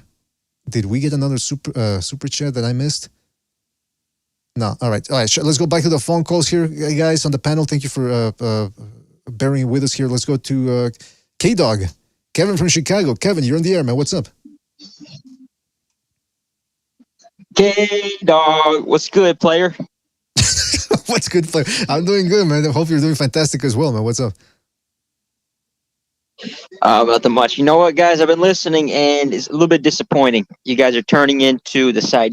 Did we get another super chat that I missed? No. All right. Let's go back to the phone calls here, guys, on the panel. Thank you for bearing with us here. Let's go to K-Dog. Kevin from Chicago. Kevin, you're on the air, man. What's up? K-Dog, what's good, player? What's good, player? I'm doing good, man. I hope you're doing fantastic as well, man. What's up? Nothing much. You know what, guys? I've been listening, and it's a little bit disappointing. You guys are turning into the side.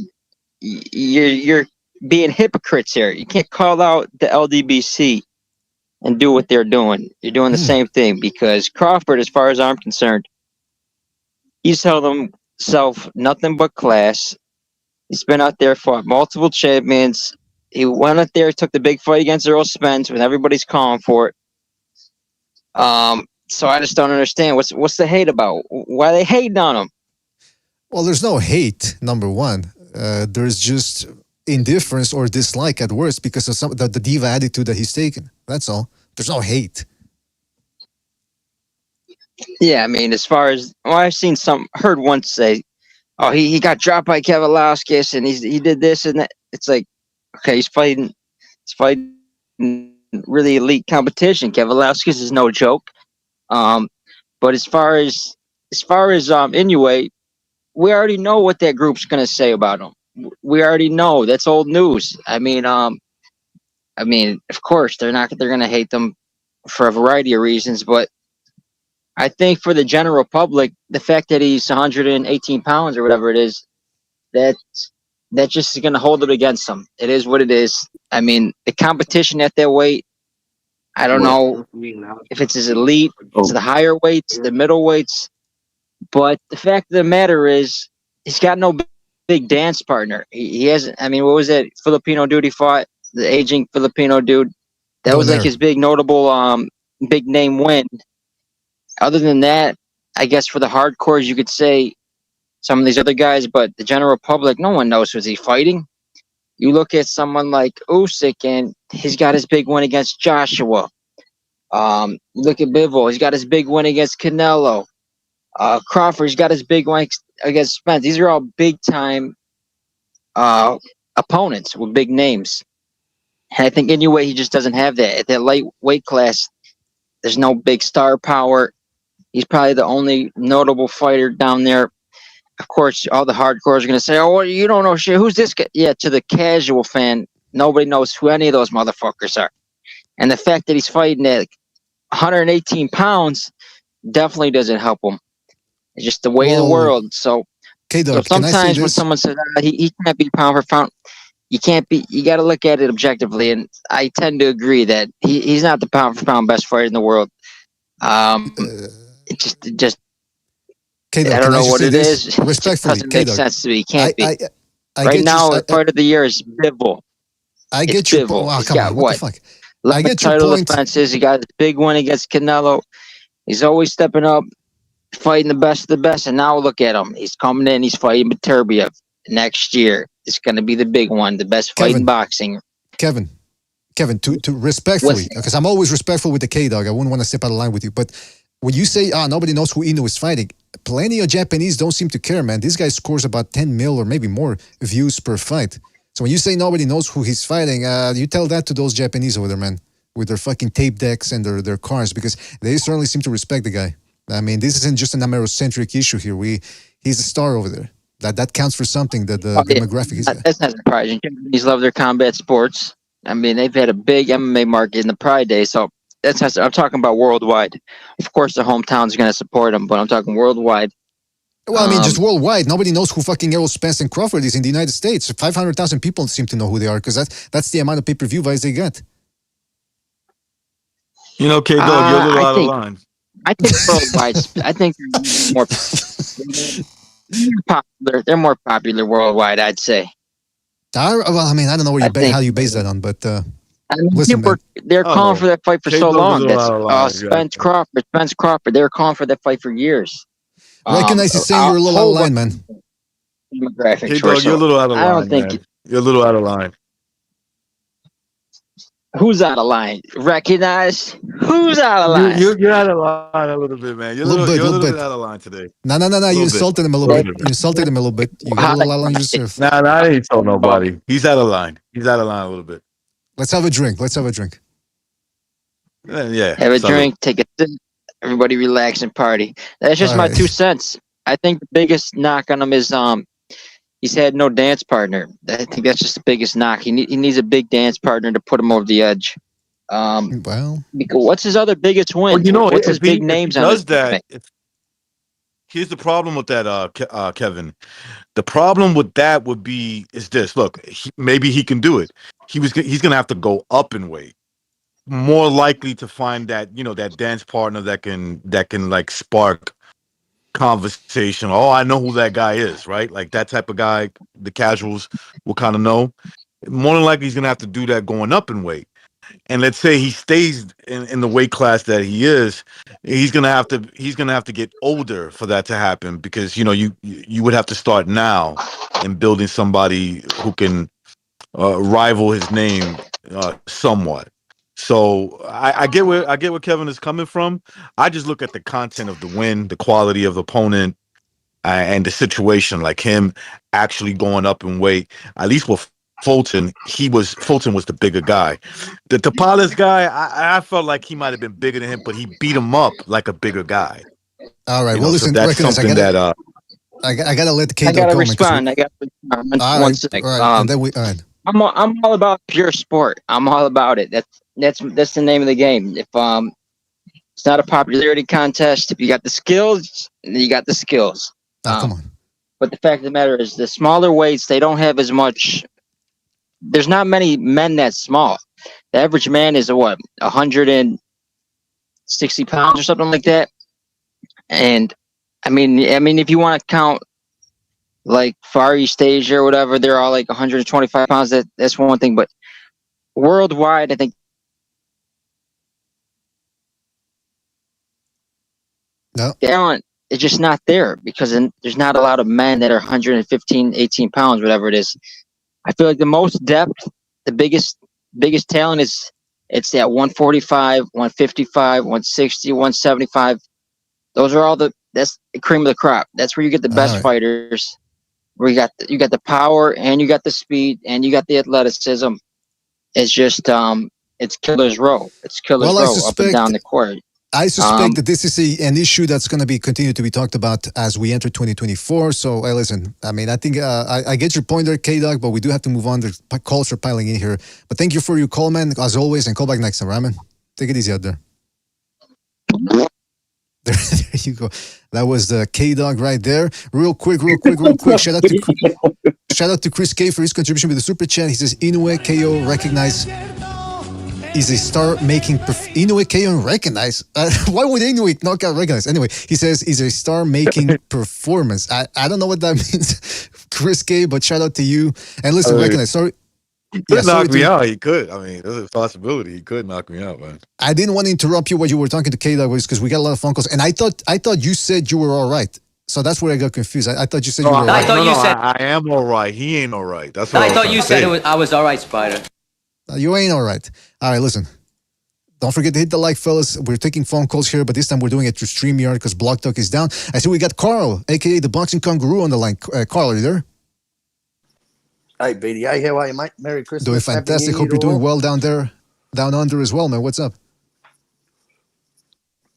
You're being hypocrites here. You can't call out the LDBC and do what they're doing. You're doing the same thing because Crawford, as far as I'm concerned, he's held himself nothing but class. He's been out there, fought multiple champions. He went out there, took the big fight against Earl Spence when everybody's calling for it. So I just don't understand what's the hate about? Why are they hating on him? Well, there's no hate. Number one, there's just indifference or dislike at worst because of the diva attitude that he's taken. That's all. There's no hate. Yeah, I mean, as far as I've seen heard once say, "Oh, he got dropped by Kavalauskas and he did this and that." It's like, okay, he's fighting really elite competition. Kavalauskas is no joke. But as far as Inoue, we already know what that group's gonna say about him. We already know that's old news. I mean, of course they're gonna hate them for a variety of reasons, but I think for the general public, the fact that he's 118 pounds or whatever it is, that just is gonna hold it against him. It is what it is. I mean, the competition at that weight, I don't know if it's as elite, it's the higher weights, the middle weights, but the fact of the matter is, he's got no big dance partner. He hasn't. I mean, what was that Filipino dude he fought? The aging Filipino dude. That was like his big notable, big name win. Other than that, I guess for the hardcores, you could say some of these other guys, but the general public, no one knows who's he fighting. You look at someone like Usyk, and he's got his big win against Joshua. Look at Bivol, he's got his big win against Canelo. Crawford's got his big win against Spence. These are all big time opponents with big names. And I think Inoue, he just doesn't have that. At that light weight class, there's no big star power. He's probably the only notable fighter down there. Of course, all the hardcores are going to say, "Oh, well, you don't know shit. Who's this guy?" Yeah, to the casual fan, nobody knows who any of those motherfuckers are. And the fact that he's fighting at 118 pounds definitely doesn't help him. It's just the way of the world. So sometimes when someone says he can't be pound for pound, you got to look at it objectively. And I tend to agree that he's not the pound for pound best fighter in the world. It just K-Dog, I don't know what it this? is. Respectfully, it doesn't make sense to me. He can't be. I right now, the fight of the year is Bivol. I get your point. He's Come got on, what the fuck? I get your title point. defenses. He got his big one against Canelo. He's always stepping up, fighting the best of the best. And now look at him. He's coming in. He's fighting Beterbiev next year. It's going to be the big one, the best fight in boxing. Kevin, to respectfully, because I'm always respectful with the K-Dog. I wouldn't want to step out of line with you. But when you say, nobody knows who Inoue is fighting, plenty of Japanese don't seem to care, man. This guy scores about 10 mil or maybe more views per fight. So when you say nobody knows who he's fighting, you tell that to those Japanese over there, man, with their fucking tape decks and their cars, because they certainly seem to respect the guy. I mean, this isn't just an Amerocentric issue here. He's a star over there. That counts for something, that the demographic is. That's not surprising. Japanese love their combat sports. I mean, they've had a big MMA market in the Pride days, so I'm talking about worldwide. Of course, the hometown's going to support them, but I'm talking worldwide. Well, I mean, just worldwide. Nobody knows who fucking Errol Spence and Crawford is in the United States. 500,000 people seem to know who they are because that's the amount of pay-per-view buys they get. You know, K-Dog, you're a little out of line. I think worldwide. I think they're more popular. They're more popular worldwide, I'd say. Well, I mean, I don't know how you base that on, but listen, they're calling for that fight for so long. That's Spence Crawford. They were calling for that fight for years. Recognize you're saying you're a little out of line, man. Demographics. K-Dog, you're a little out of line. You're a little out of line. Who's out of line? Recognize who's out of line. You're out of line a little bit, man. You're a little bit out of line today. No. You insulted him a little bit. You insulted him a little bit. You got a little out of line yourself. Nah, I ain't told nobody. He's out of line. He's out of line a little bit. Let's have a drink. Yeah. Have a drink, take a sip, everybody relax and party. That's just my 2 cents. I think the biggest knock on him is he's had no dance partner. I think that's just the biggest knock. He needs a big dance partner to put him over the edge. Well, what's his other biggest win? Well, what's his big names on does that? Here's the problem with that, Kevin. The problem with that is this. Look, maybe he can do it. He's gonna have to go up in weight. More likely to find that that dance partner that can like spark conversation. Oh, I know who that guy is, right? Like that type of guy. The casuals will kind of know. More than likely, he's gonna have to do that going up in weight. And let's say he stays in the weight class that he is, he's gonna have to get older for that to happen, because you would have to start now in building somebody who can rival his name somewhat. So I get where Kevin is coming from. I just look at the content of the win, the quality of the opponent, and the situation. Like him actually going up in weight. At least with Fulton was the bigger guy. The Tapales guy, I felt like he might have been bigger than him, but he beat him up like a bigger guy. All right. Listen, so that's something I gotta let the K-Dog I gotta go, respond. I gotta respond. One sec. All right. And then all right. I'm all about pure sport. I'm all about it. That's the name of the game. If it's not a popularity contest. If you got the skills, you got the skills. Come on. But the fact of the matter is, the smaller weights, they don't have as much. There's not many men that small. The average man is 160 pounds or something like that. And I mean, if you want to count like Far East Asia or whatever, they're all like 125 pounds. That's one thing. But worldwide, I think. No. Talent is just not there, because there's not a lot of men that are 115, 18 pounds, whatever it is. I feel like the most depth, the biggest talent it's that 145, 155, 160, 175. Those are that's the cream of the crop. That's where you get the best fighters. Where you got the power, and you got the speed, and you got the athleticism. It's just it's killer's row. It's killer's row up and down the court. I suspect that this is an issue that's going to be continued to be talked about as we enter 2024. So, hey, listen, I mean, I think I get your point there, K-Dog, but we do have to move on. The calls are piling in here. But thank you for your call, man, as always, and call back next time, right, man? Take it easy out there. There you go. That was the K-Dog right there. Real quick. Shout out to Chris K for his contribution with the super chat. He says, Inoue KO recognize is a star making Inoue KO recognize. Why would Inoue knockout recognize? Anyway, he says is a star making performance. I don't know what that means, Chris K, but shout out to you. And listen, recognize. Sorry. He could knock me out. He could. I mean, there's a possibility. He could knock me out, man. I didn't want to interrupt you while you were talking to K-Dog because we got a lot of phone calls, and I thought you said you were all right. So that's where I got confused. I thought you said you were all right. I am all right. He ain't all right. That's what I thought you said. I was all right, Spider. You ain't all right. All right, listen. Don't forget to hit the like, fellas. We're taking phone calls here, but this time we're doing it through StreamYard because Blog Talk is down. I see we got Carl, a.k.a. the Boxing Kangaroo, on the line. Carl, are you there? Hey, BDA, how are you, mate? Merry Christmas. Doing fantastic. Hope you're doing well down there, down under as well, man. What's up?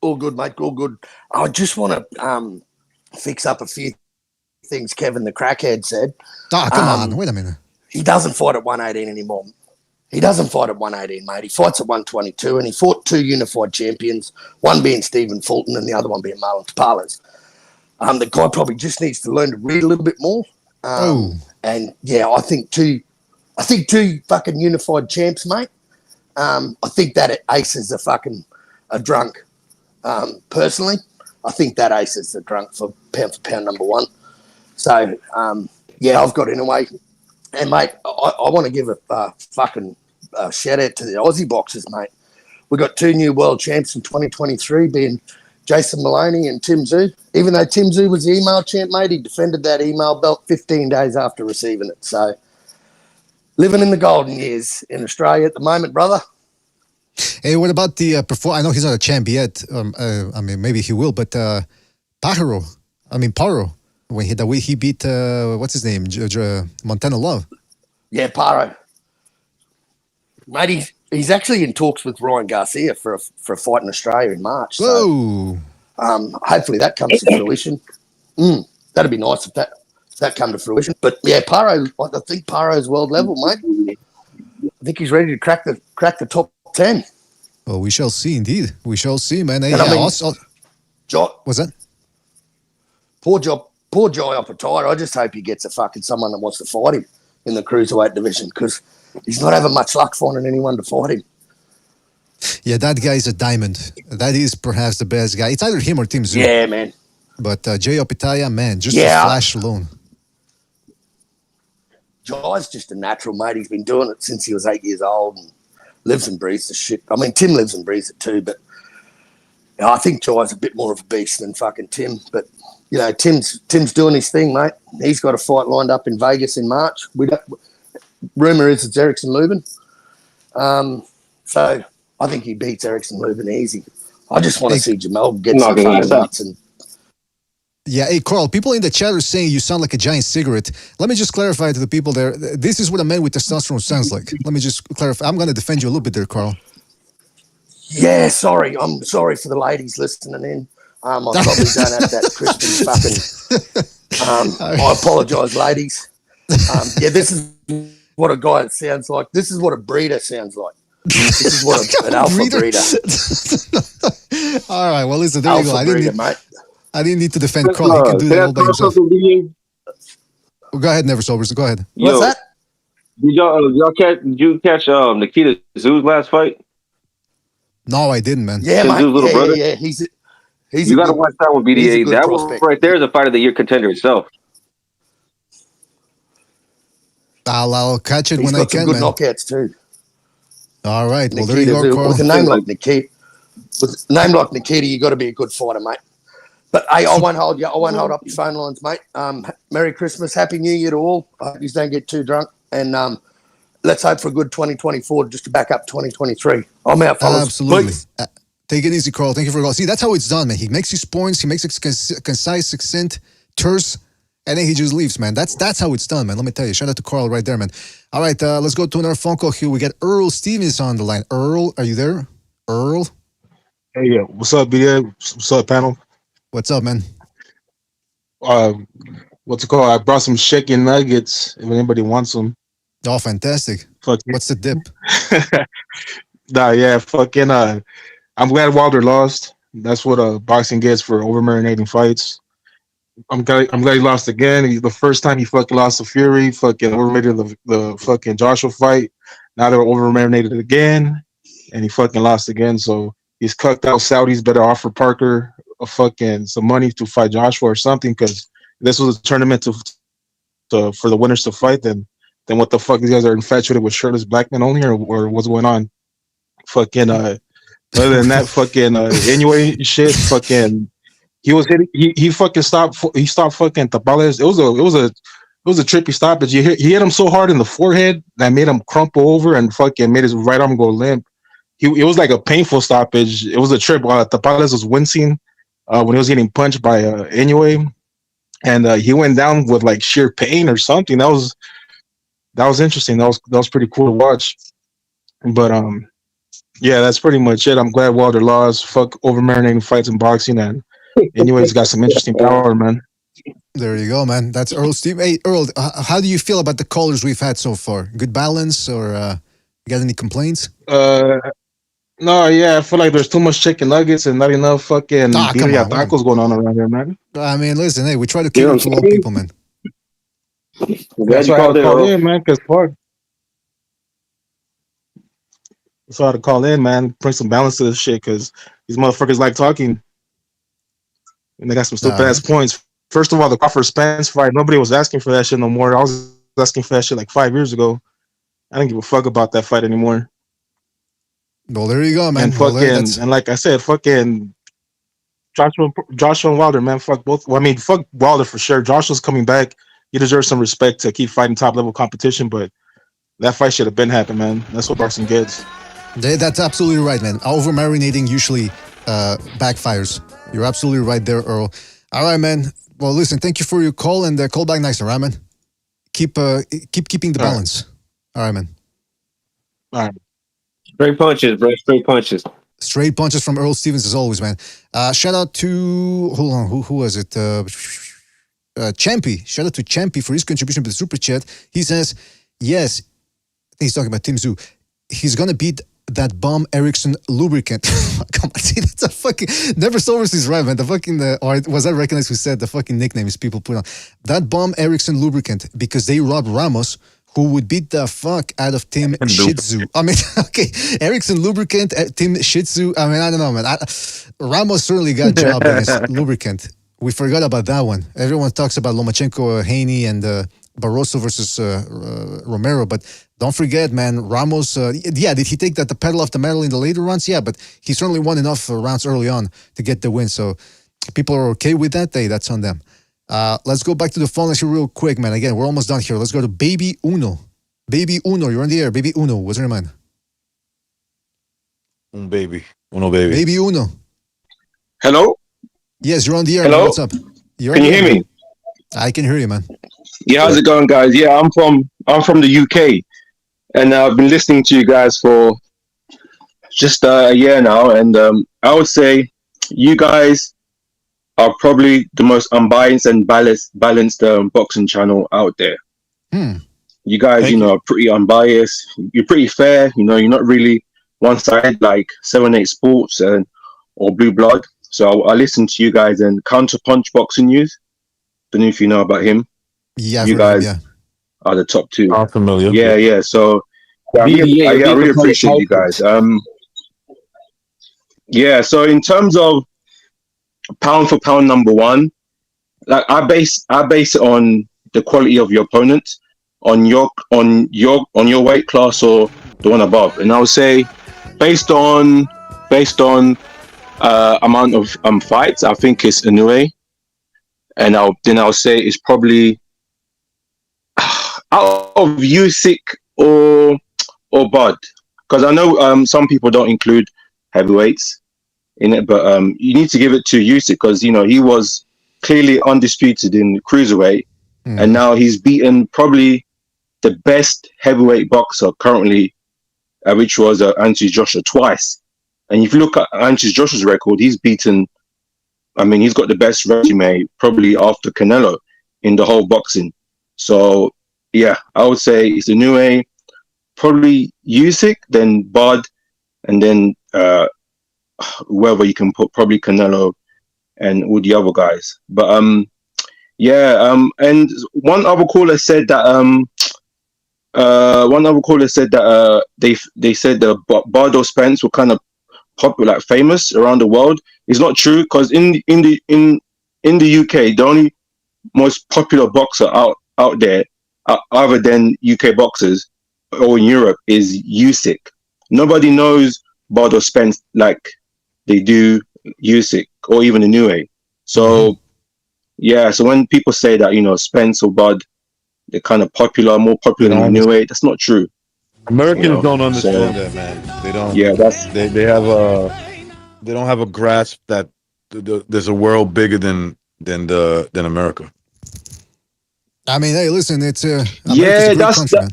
All good, mate. All good. I just want to fix up a few things Kevin the Crackhead said. Ah, come on. Wait a minute. He doesn't fight at 118 anymore. He doesn't fight at 118, mate. He fights at 122, and he fought two unified champions, one being Stephen Fulton and the other one being Marlon Tapales. The guy probably just needs to learn to read a little bit more. And yeah, I think two fucking unified champs, mate. I think that aces a drunk. Personally, I think that aces the drunk for pound number one. So yeah, I've got Inoue. And mate, I want to give a fucking shout out to the Aussie boxers, mate. We got two new world champs in 2023, being Jason Maloney and Tim Tszyu. Even though Tim Tszyu was the email champ, mate, he defended that email belt 15 days after receiving it. So living in the golden years in Australia at the moment, brother. Hey, what about the perform? I know he's not a champ yet. I mean, maybe he will, but Paro. When the way he beat what's his name, Montana Love. Yeah, Paro. Mate, he's actually in talks with Ryan Garcia for a fight in Australia in March. Whoa! So, hopefully that comes to fruition. That'd be nice if that come to fruition. But yeah, Paro. I think Paro's world level, mate. I think he's ready to crack the top 10. Well, we shall see. Indeed, we shall see, man. Hey, And I mean, what's that? Poor Jai Opetaia. I just hope he gets someone that wants to fight him in the cruiserweight division, because he's not having much luck finding anyone to fight him. Yeah, that guy's a diamond. That is perhaps the best guy. It's either him or Tim Zoo. Yeah, man. But Jai Opetaia, man, just a flash alone. Jai's just a natural, mate. He's been doing it since he was 8 years old and lives and breathes the shit. I mean, Tim lives and breathes it too, but I think Jai's a bit more of a beast than fucking Tim. But, you know, Tim's doing his thing, mate. He's got a fight lined up in Vegas in March. Rumour is it's Erickson Lubin. So I think he beats Erickson Lubin easy. I just want to see Jamal get some fucking nuts and... Yeah, hey, Carl, people in the chat are saying you sound like a giant cigarette. Let me just clarify to the people there. This is what a man with testosterone sounds like. Let me just clarify. I'm going to defend you a little bit there, Carl. Yeah, sorry. I'm sorry for the ladies listening in. I probably don't have that Christian fucking... I apologise, ladies. Yeah, this is what a guy sounds like. This is what a breeder sounds like. This is what an alpha breeder. All right, well, listen, there alpha you go. Breeder, mate. I didn't need to defend Carl. He can do that all by himself. Well, go ahead, Never Sobers. Go ahead. What's that? Did you catch Nikita Zoo's last fight? No, I didn't, man. Yeah, mate. Zoo's little brother? Yeah. He's you got to watch that one, BDA. That prospect. one right there is a fight of the year contender itself. I'll catch it He's when I got some can, good man. knockouts too. All right. Well, Nikita there you go, Carl. With a name like Nikita, you got to be a good fighter, mate. But hey, I won't hold you. I won't hold up your phone lines, mate. Merry Christmas, Happy New Year to all. I hope you don't get too drunk, and let's hope for a good 2024, just to back up 2023. I'm out, fellas. Absolutely. Take it easy, Carl. Thank you for calling. See, that's how it's done, man. He makes his points. He makes it concise, succinct, terse, and then he just leaves, man. That's how it's done, man. Let me tell you. Shout out to Carl right there, man. All right, let's go to another phone call here. We got Earl Stevens on the line. Earl, are you there? Earl? Hey, yeah. What's up, BDA? What's up, panel? What's up, man? What's it called? I brought some chicken nuggets if anybody wants them. Oh, fantastic. What's the dip? Nah, yeah, fucking I'm glad Wilder lost. That's what boxing gets for over marinating fights. I'm glad he lost again. The first time he fucking lost to Fury, fucking over marinated the fucking Joshua fight. Now they're over marinated again, and he fucking lost again. So he's cucked out Saudis. Better offer Parker some money to fight Joshua or something, because this was a tournament for the winners to fight. Then what the fuck? These guys are infatuated with shirtless black men only, or what's going on? Fucking other than that, fucking Inoue shit. Fucking he was hitting. He fucking stopped. He stopped fucking Tapales. It was a trippy stoppage. He hit him so hard in the forehead that made him crumple over and fucking made his right arm go limp. It was like a painful stoppage. It was a trip. Tapales was wincing when he was getting punched by Inoue, and he went down with like sheer pain or something. That was interesting. That was pretty cool to watch. But yeah, that's pretty much it. I'm glad Wilder lost. Fuck over marinating fights in boxing, and Inoue's got some interesting power, man. There you go, man. That's Earl Steve. Hey, Earl, how do you feel about the callers we've had so far? Good balance, or you got any complaints? No, yeah, I feel like there's too much chicken nuggets and not enough fucking birria tacos going on around here, man. I mean, listen, hey, we try to cater to all people, man. That's why I had to call in, man, because fuck. That's why I had to call in, man. Bring some balance to this shit, because these motherfuckers like talking. And they got some stupid ass points. First of all, the Crawford Spence fight, nobody was asking for that shit no more. I was asking for that shit like 5 years ago. I don't give a fuck about that fight anymore. Well, there you go, man. And fucking, and like I said, fucking Joshua and Wilder, man. Fuck both. Well, I mean, fuck Wilder for sure. Joshua's coming back. He deserves some respect to keep fighting top level competition, but that fight should have been happened, man. That's what boxing gets. That's absolutely right, man. Over marinating usually backfires. You're absolutely right there, Earl. All right, man. Well, listen, thank you for your call and call back nicer, right, man? Keep keeping the balance. All right, man. All right. Straight punches, bro. Straight punches. Straight punches from Earl Stevens as always, man. Shout out to hold on, who was it? Champy. Shout out to Champy for his contribution to the super chat. He says, yes, I think he's talking about Tim Zoo. He's gonna beat that bomb Ericsson lubricant. Come on, see, that's a fucking never Solvers is right, man. The fucking or was I recognized who said the fucking nicknames people put on that bomb Ericsson lubricant because they robbed Ramos, who would beat the fuck out of Tim Shitzu. I mean, okay, Ericsson lubricant, Tim Shitzu. I mean, I don't know, man. Ramos certainly got job against lubricant. We forgot about that one. Everyone talks about Lomachenko, Haney, and Barroso versus Romero, but don't forget, man, Ramos, did he take the pedal off the metal in the later rounds? Yeah, but he certainly won enough rounds early on to get the win. So people are okay with that. Hey, that's on them. Let's go back to the phone issue real quick, man. Again, we're almost done here. Let's go to Baby Uno. Baby Uno, you're on the air. Baby Uno, what's your mind? Uno baby. Baby Uno. Hello? Yes, you're on the air. Hello? Man. What's up? Can you hear me? I can hear you, man. Yeah, how's it going, guys? Yeah, I'm from the UK, and I've been listening to you guys for just a year now, and I would say you guys are probably the most unbiased and balanced boxing channel out there. You guys, are pretty unbiased. You're pretty fair. You're not really one side like 7-8 Sports or Blue Blood. So I listen to you guys and Counterpunch Boxing News. Don't know if you know about him. Yeah, you guys are the top two. I'm familiar. Yeah. So I really appreciate you guys. So in terms of pound for pound number one, like I base it on the quality of your opponent, on your weight class or the one above, and I would say based on amount of fights, I think it's Inoue, and I'll say it's probably out of Usyk or Bud, because I know some people don't include heavyweights in it, but you need to give it to Usyk because he was clearly undisputed in cruiserweight, and now he's beaten probably the best heavyweight boxer currently, which was Anthony Joshua twice. And if you look at Anthony Joshua's record, he's beaten. I mean, he's got the best resume probably after Canelo in the whole boxing. So yeah, I would say it's Inoue, probably Usyk, then Bud, and then whoever you can put, probably Canelo and all the other guys. But and one other caller said that they said the Bud or Spence were kind of popular, like famous around the world. It's not true, because in the UK, the only most popular boxer out there, other than UK boxers or in Europe, is Usyk. Nobody knows Bud or Spence like they do Usyk or even Inoue. So so when people say that Spence or Bud, they're kind of more popular than Inoue, that's not true. Americans don't understand that, man. They don't. Yeah, they don't have a grasp that there's a world bigger than America. I mean, hey, listen, it's country, man.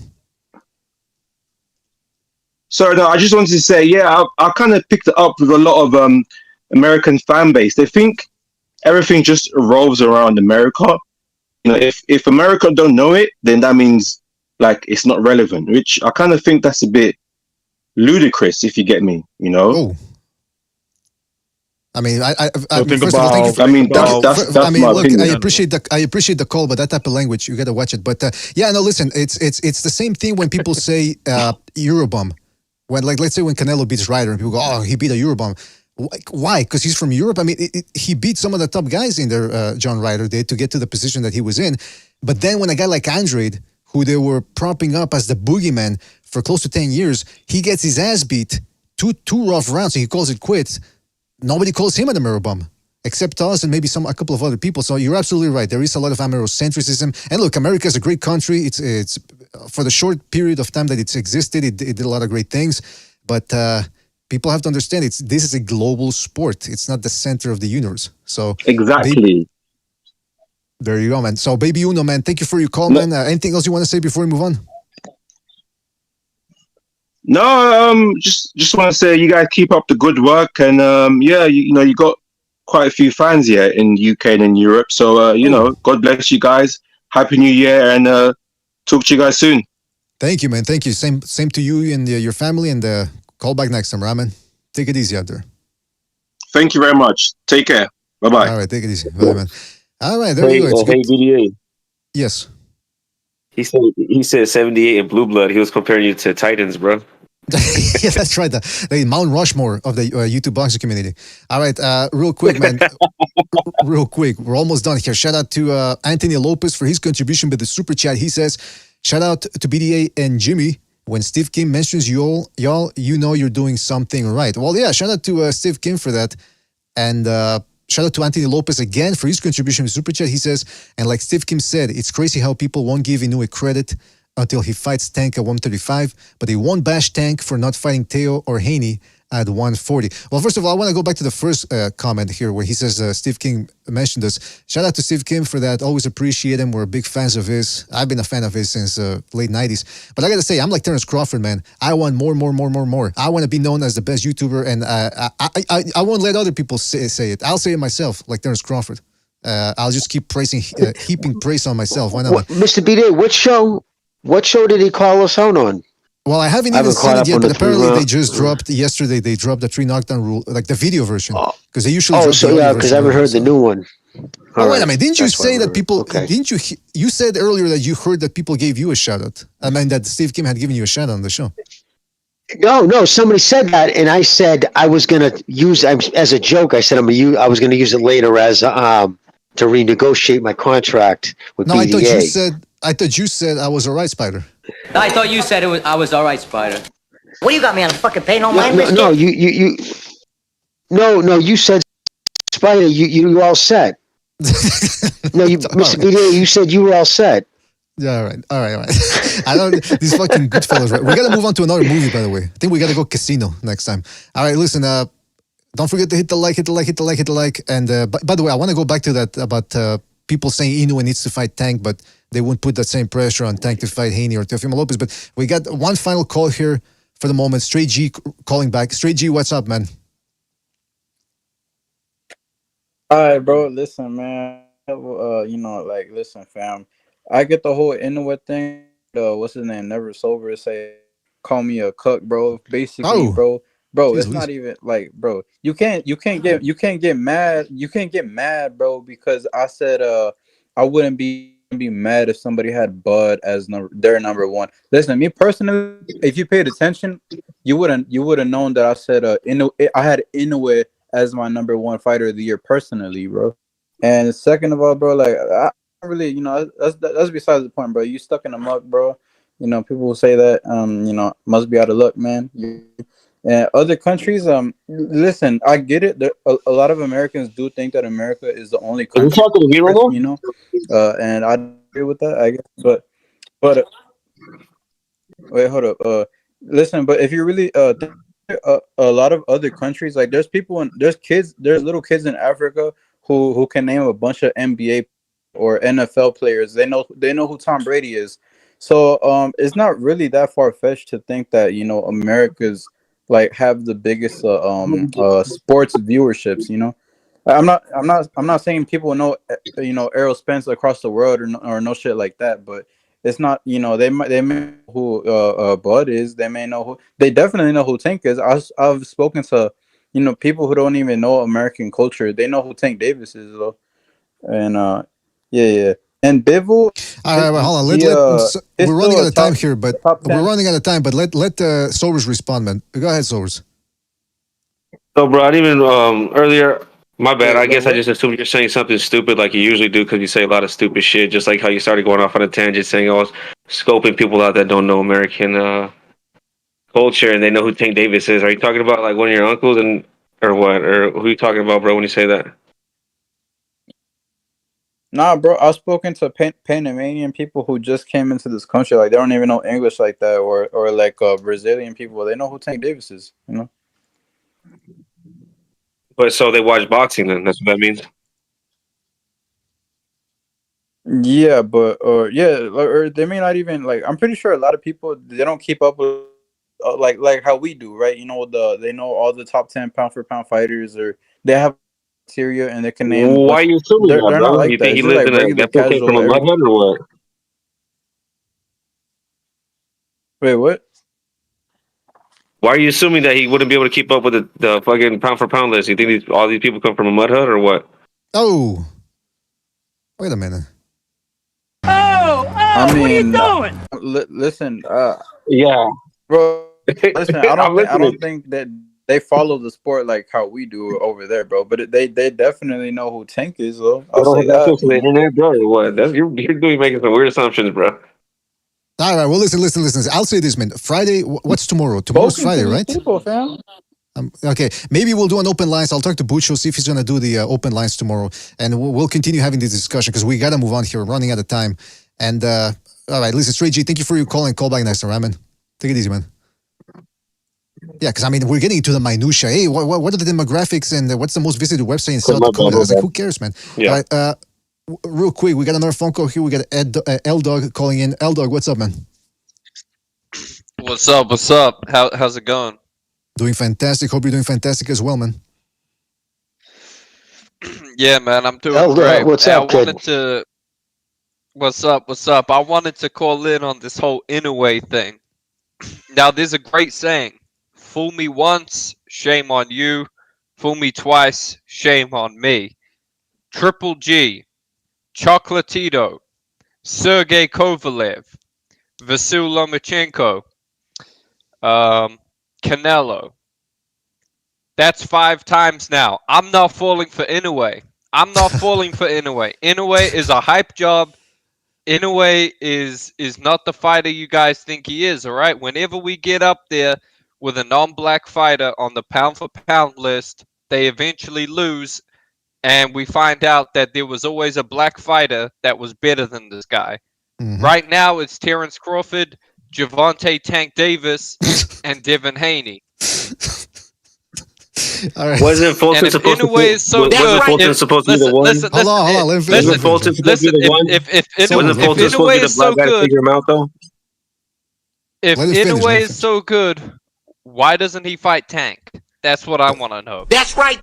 Sorry, no, I just wanted to say, I kind of picked it up with a lot of American fan base. They think everything just revolves around America. If America don't know it, then that means like it's not relevant, which I kind of think that's a bit ludicrous, if you get me. Oh. I mean, that's my opinion. I appreciate the call, but that type of language, you got to watch it. But listen, it's the same thing when people say Eurobomb. When, like, let's say when Canelo beats Ryder and people go, oh, he beat a Eurobomb. Why? Because he's from Europe? I mean, he beat some of the top guys in there, John Ryder did, to get to the position that he was in. But then when a guy like Andrade, who they were propping up as the boogeyman for close to 10 years, he gets his ass beat, two rough rounds, and he calls it quits. Nobody calls him an Eurobomb, except us and maybe a couple of other people. So you're absolutely right. There is a lot of Americentrism. And look, America is a great country. It's for the short period of time that it's existed, it did a lot of great things. But people have to understand this is a global sport. It's not the center of the universe. So Exactly. there you go, man. So Baby Uno, man, thank you for your call, No, man. Anything else you want to say before we move on? no, just want to say you guys keep up the good work, and yeah, you know, you got quite a few fans here in UK and in Europe. So you know, God bless you guys. Happy New Year, and talk to you guys soon. Thank you, man. Thank you. Same to you and your family. And call back next time, Ramen. Take it easy out there. Thank you very much. Take care. Bye bye. All right, take it easy. Bye, man. All right, there you go. It's Hey, good. BDA. Yes. He said 78 in Blue Blood. He was comparing you to Titans, bro. Yeah, that's right. The Mount Rushmore of the YouTube boxing community. All right, real quick, man. Real quick. We're almost done here. Shout out to Anthony Lopez for his contribution with the super chat. He says, shout out to BDA and Jimmy. When Steve Kim mentions y'all, you know you're doing something right. Well, yeah, shout out to Steve Kim for that. And shout out to Anthony Lopez again for his contribution to Super Chat. He says, and like Steve Kim said, it's crazy how people won't give Inoue credit until he fights Tank at 135, but they won't bash Tank for not fighting Teo or Haney at 140. Well, first of all, I want to go back to the first comment here where he says Steve Kim mentioned us. Shout out to Steve Kim for that. Always appreciate him. We're big fans of his. I've been a fan of his since late 90s. But I got to say, I'm like Terrence Crawford, man. I want more. I want to be known as the best YouTuber, and I won't let other people say it. I'll say it myself, like Terrence Crawford. I'll just keep heaping praise on myself. Why not? Mr. BD, what show did he call us out on? Well, I haven't even seen it yet, but apparently they just dropped yesterday. They dropped the 3 knockdown rule, like the video version, because they usually drop the audio because I haven't heard the new one. Wait a minute! Didn't you say that people? Okay. Didn't you? You said earlier that you heard that people gave you a shout out. I mean that Steve Kim had given you a shout out on the show. No, somebody said that, and I said I was gonna use as a joke. I said I was gonna use it later as to renegotiate my contract with BDA. I thought you said I was alright, Spider. I thought you said I was all right, Spider. What, you got me on fucking pay no mind? No, you said Spider, you all set. No, Mr. BDA, you said you were all set. Yeah, all right. I don't. These fucking good fellas. Right? We gotta move on to another movie, by the way. I think we gotta go Casino next time. All right, listen. Don't forget to hit the like. And by the way, I want to go back to that about people saying Inoue needs to fight Tank, but they wouldn't put that same pressure on Tank to fight Haney or Teofimo Lopez. But we got one final call here for the moment. Straight G calling back. Straight G, what's up, man? All right, bro. Listen, man. Listen, fam. I get the whole Inoue thing. What's his name? Never sober. Say, call me a cuck, bro. Basically, bro. Jeez, it's not even like, bro. You can't get mad. You can't get mad, bro, because I said I wouldn't be mad if somebody had Bud as their number one. Listen, me personally, if you paid attention, you would have known that I said I had Inoue as my number one fighter of the year personally, bro. And second of all, bro, like I really, that's besides the point, bro. You stuck in the muck, bro. People will say that, must be out of luck, man. And other countries, listen, I get it. A lot of Americans do think that America is the only country. Are you talking to me right now? And I agree with that, I guess. But wait, hold up. Listen, but if you really a lot of other countries, like there's little kids in Africa who can name a bunch of NBA or NFL players. They know who Tom Brady is. So it's not really that far fetched to think that America's like have the biggest sports viewerships. I'm not saying people know Errol Spence across the world or no shit like that, but it's not, they may know who Bud is. They definitely know who Tank is. I've spoken to people who don't even know American culture. They know who Tank Davis is though. And yeah. And Bivol. All right, hold on. We're running out of time here, but let Sobers respond, man. Go ahead, Sobers. So, bro, I didn't even earlier. My bad. I guess I just assumed you're saying something stupid like you usually do because you say a lot of stupid shit. Just like how you started going off on a tangent saying, "Oh, scoping people out that don't know American culture and they know who Tank Davis is." Are you talking about like one of your uncles or what? Or who are you talking about, bro? When you say that? Nah, bro, I've spoken to Panamanian people who just came into this country. Like, they don't even know English like that, or like Brazilian people. They know who Tank Davis is. You know. But so they watch boxing then. That's what that means. Yeah, but or they may not even like. I'm pretty sure a lot of people they don't keep up with like how we do, right? You know, they know all the top 10 pound for pound fighters, or they have criteria and they can name a Why are bunch. you assuming that, They're not bro? like You that. think he It's just lives like in a regular that fool came from casual. a mud hut or what? Wait, what? Why are you assuming that he wouldn't be able to keep up with the fucking pound for pound list? You think all these people come from a mud hut or what? Oh, wait a minute. I mean, listen, yeah, bro. Listen, I'm I listening. don't think that they follow the sport like how we do over there, bro. But they definitely know who Tank is, though. They I'll don't say have access that. to the internet, bro, or what? You're doing making some weird assumptions, bro. All right, well, listen. I'll say this, man. Friday, what's tomorrow? Tomorrow's Spoken Friday, to these right? people, fam. Okay, maybe we'll do an open lines. I'll talk to Bucho, see if he's going to do the open lines tomorrow. And we'll continue having this discussion because we got to move on here. We're running out of time. And, all right, listen, Straight G, thank you for your call and call back next time, man. Take it easy, man. Yeah, because, I mean, we're getting into the minutia. Hey, what are the demographics and what's the most visited website in South Dakota? I was like, who cares, man? Yeah. All right, real quick, we got another phone call here. We got L-Dog calling in. L-Dog, what's up, man? What's up? What's up? How's it going? Doing fantastic. Hope you're doing fantastic as well, man. Yeah, man, I'm doing great. What's Hey, up, I kid? wanted to. What's up? What's up? I wanted to call in on this whole Inoue thing. Now, there's a great saying: "Fool me once, shame on you. Fool me twice, shame on me." Triple G, Chocolatito, Sergey Kovalev, Vasyl Lomachenko, Canelo. That's 5 times now. I'm not falling for Inoue. I'm not falling for Inoue. Inoue is a hype job. Inoue is not the fighter you guys think he is, all right? Whenever we get up there with a non-black fighter on the pound-for-pound list, they eventually lose, and we find out that there was always a black fighter that was better than this guy. Right now, it's Terrence Crawford, Gervonta Tank Davis, and Devin Haney. All right. Wasn't Fulton supposed to be the one? Hold on. Let him finish. Wasn't Fulton supposed to be the one? Wasn't Fulton supposed to be the black guy to figure him out, though? If Inoue is so good, why doesn't he fight Tank? That's what I want to know. That's right.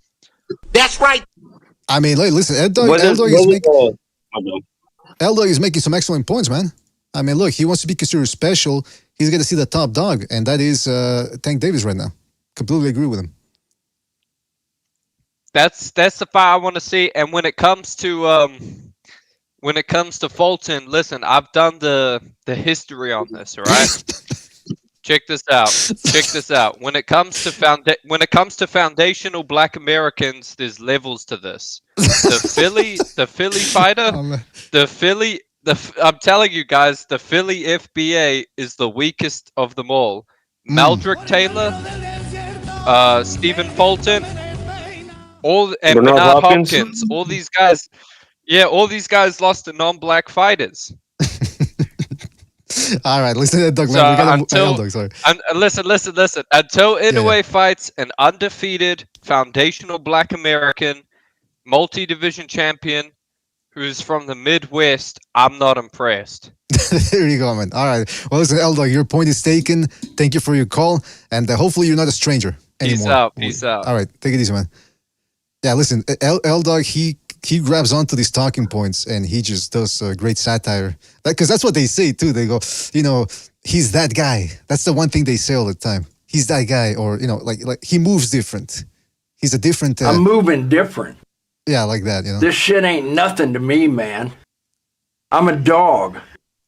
That's right. I mean, listen, L-Dog is making some excellent points, man. I mean, look, he wants to be considered special. He's going to see the top dog, and that is Tank Davis right now. Completely agree with him. That's the fight I want to see. And when it comes to Fulton, listen, I've done the history on this. All right, check this out. When it comes to foundational Black Americans, there's levels to this. The Philly fighter, I'm telling you guys, the Philly FBA is the weakest of them all. Maldrick Taylor, Stephen Fulton, and Bernard Hopkins, all these guys. Yeah, all these guys lost to non-black fighters. All right, listen to that, Doug. Listen. Until Inoue fights an undefeated, foundational Black American, multi-division champion who's from the Midwest, I'm not impressed. There you go, man. All right. Well, listen, L-Dog, your point is taken. Thank you for your call, and hopefully you're not a stranger anymore. Peace out. All right, take it easy, man. Yeah, listen, L-Dog, he grabs onto these talking points and he just does great satire. Because that's what they say too. They go, he's that guy. That's the one thing they say all the time. He's that guy, or like he moves different. He's a different. I'm moving different. Yeah, like that. This shit ain't nothing to me, man. I'm a dog.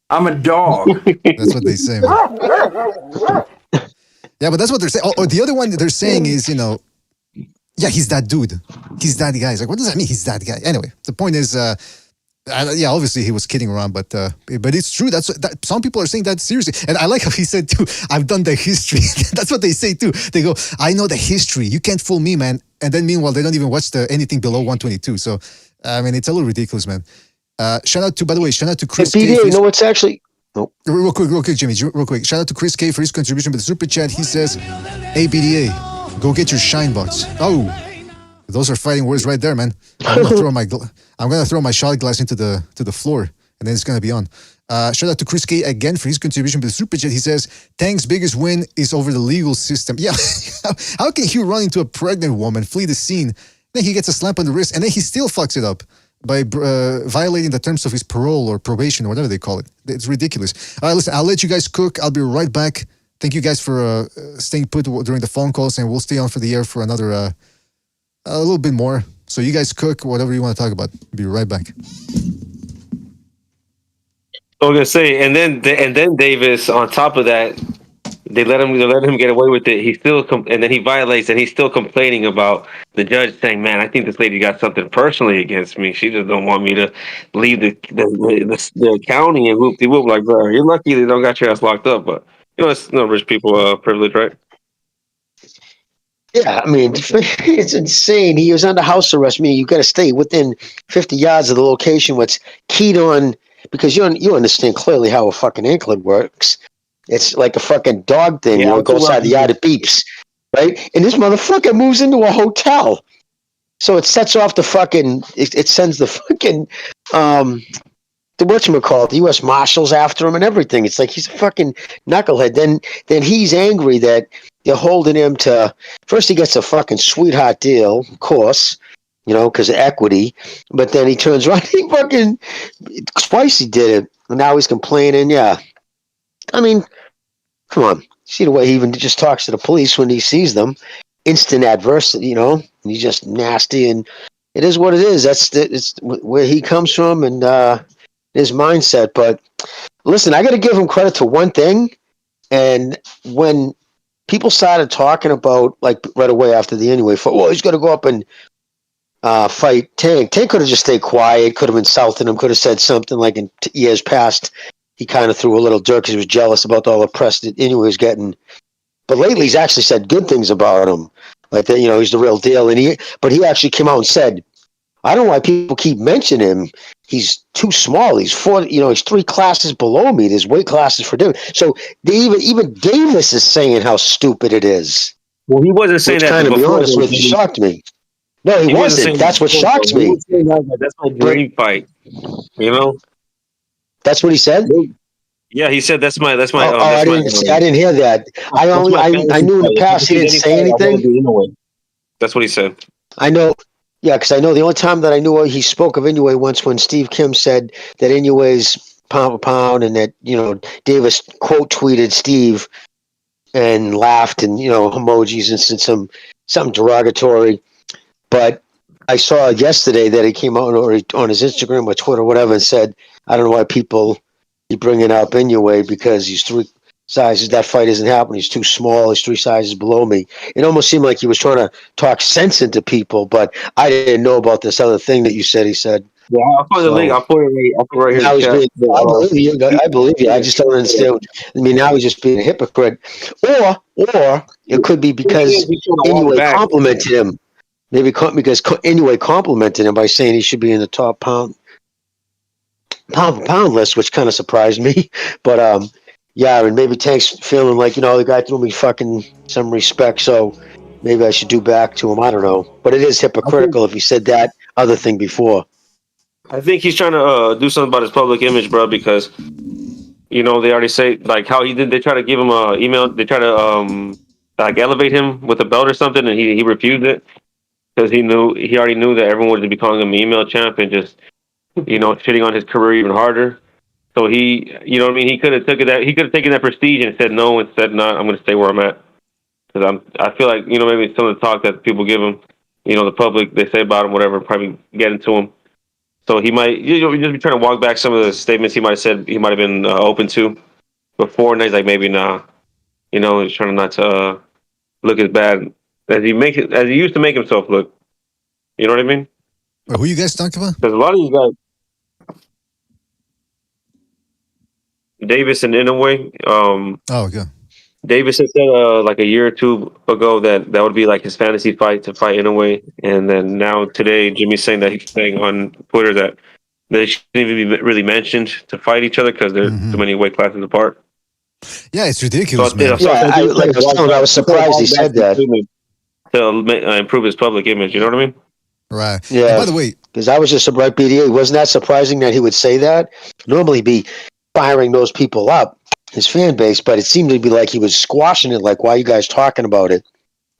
That's what they say, man. Yeah, but that's what they're saying. Oh, the other one they're saying is, yeah, he's that dude. He's that guy. It's like, what does that mean? He's that guy. Anyway, the point is, yeah, obviously he was kidding around, but it's true. Some people are saying that seriously, and I like how he said too. I've done the history. That's what they say too. They go, I know the history. You can't fool me, man. And then meanwhile, they don't even watch anything below 122. So, I mean, it's a little ridiculous, man. Shout out to, by the way, shout out to Hey, Chris K. BDA, you know what's actually... Oh. Real quick, Jimmy, real quick. Shout out to Chris K for his contribution with the super chat. He says, "Hey BDA, go get your shine box." Oh, those are fighting words right there, man. I'm gonna throw my shot glass into the floor, and then it's gonna be on. Shout out to Chris K again for his contribution with the super chat. He says, "Tank's biggest win is over the legal system." Yeah, how can he run into a pregnant woman, flee the scene, then he gets a slap on the wrist, and then he still fucks it up by violating the terms of his parole or probation or whatever they call it. It's ridiculous. All right, listen, I'll let you guys cook. I'll be right back. Thank you guys for staying put during the phone calls, and we'll stay on for the air for another a little bit more. So you guys cook whatever you want to talk about. Be right back. I was gonna say, and then Davis. On top of that, they let him get away with it. He still and then he violates, and he's still complaining about the judge saying, "Man, I think this lady got something personally against me. She just don't want me to leave the county and whoop de whoop." Like, bro, you're lucky they don't got your ass locked up. But you know, it's no rich people privilege, right? Yeah, I mean, it's insane. He was under house arrest. Meaning you got to stay within 50 yards of the location. What's keyed on, because you understand clearly how a fucking anklet works. It's like a fucking dog thing. Yeah, It goes outside the yard, it beeps, right? And this motherfucker moves into a hotel. So it sets off the fucking, it sends the fucking, the whatchamacallit, the U.S. Marshals after him and everything. It's like he's a fucking knucklehead. Then he's angry that they're holding him to, first he gets a fucking sweetheart deal, of course, you know, because of equity. But then he turns around, he fucking, twice he did it. And now he's complaining, yeah. I mean, come on. See the way he even just talks to the police when he sees them. Instant adversity, you know. And he's just nasty, and it is what it is. It's where he comes from and his mindset. But listen, I got to give him credit to one thing. And when people started talking about, like, right away after the Inoue fight, well, he's going to go up and fight Tank. Tank could have just stayed quiet, could have insulted him, could have said something like in years past. He kind of threw a little dirt because he was jealous about all the press that Inoue was getting. But lately, he's actually said good things about him, like that. You know, he's the real deal. But he actually came out and said, "I don't know why people keep mentioning him. He's too small. He's 4. You know, he's 3 classes below me. There's weight classes for different." So even Davis is saying how stupid it is. Well, he wasn't saying that. Kind of, be before, honest with you, shocked me. No, he wasn't. That's what shocks me. That's my dream fight. You know. That's what he said. Yeah, he said that's my. I didn't hear that. I knew in the past he didn't say anything. That's what he said. I know. Yeah, because I know the only time that I knew he spoke of Inoue once when Steve Kim said that Inoue's pound for pound, and that, you know, Davis quote tweeted Steve and laughed and, you know, emojis and said something derogatory. But I saw yesterday that he came out on his Instagram or Twitter or whatever and said, "I don't know why people keep bringing up Inoue because he's 3 sizes. That fight isn't happening. He's too small. He's 3 sizes below me." It almost seemed like he was trying to talk sense into people, but I didn't know about this other thing that you said he said. Yeah, I'll put the link. I'll put it right here. Now I believe you. I just don't understand. I mean, now he's just being a hypocrite. Or it could be because Inoue complimented him. Maybe because Inoue complimented him by saying he should be in the top pound for pound list, which kind of surprised me. But yeah, and maybe Tank's feeling like, you know, the guy threw me fucking some respect, so maybe I should do back to him. I don't know. But it is hypocritical if he said that other thing before. I think he's trying to do something about his public image, bro, because, you know, they already say, like, how he did. They try to give him a email. They try to like elevate him with a belt or something, and he refused it because he already knew that everyone would be calling him email champ and just, you know, shitting on his career even harder. So he, you know what I mean? He could have taken that prestige and said no, and said, "No, I'm going to stay where I'm at." Because I feel like, you know, maybe some of the talk that people give him, you know, the public, they say about him, whatever, probably get into him. So he might, you know, just be trying to walk back some of the statements he might have said he might have been open to before, and he's like, maybe nah. You know, he's trying not to look as bad as he used to make himself look. You know what I mean? Wait, who you guys talking about? Because a lot of these guys, Davis and Inoue. Oh, okay. Davis had said like a year or 2 ago that would be like his fantasy fight to fight Inoue, and then now today Jimmy's saying that he's saying on Twitter that They shouldn't even be really mentioned to fight each other because they're too many weight classes apart. Yeah, it's ridiculous, So, man. I was surprised he said that. To improve his public image, you know what I mean? Right. Yeah. And by the way, because I was just surprised, BDA. Wasn't that surprising that he would say that? Normally, he'd be firing those people up, his fan base, but it seemed to be like he was squashing it. Like, why are you guys talking about it?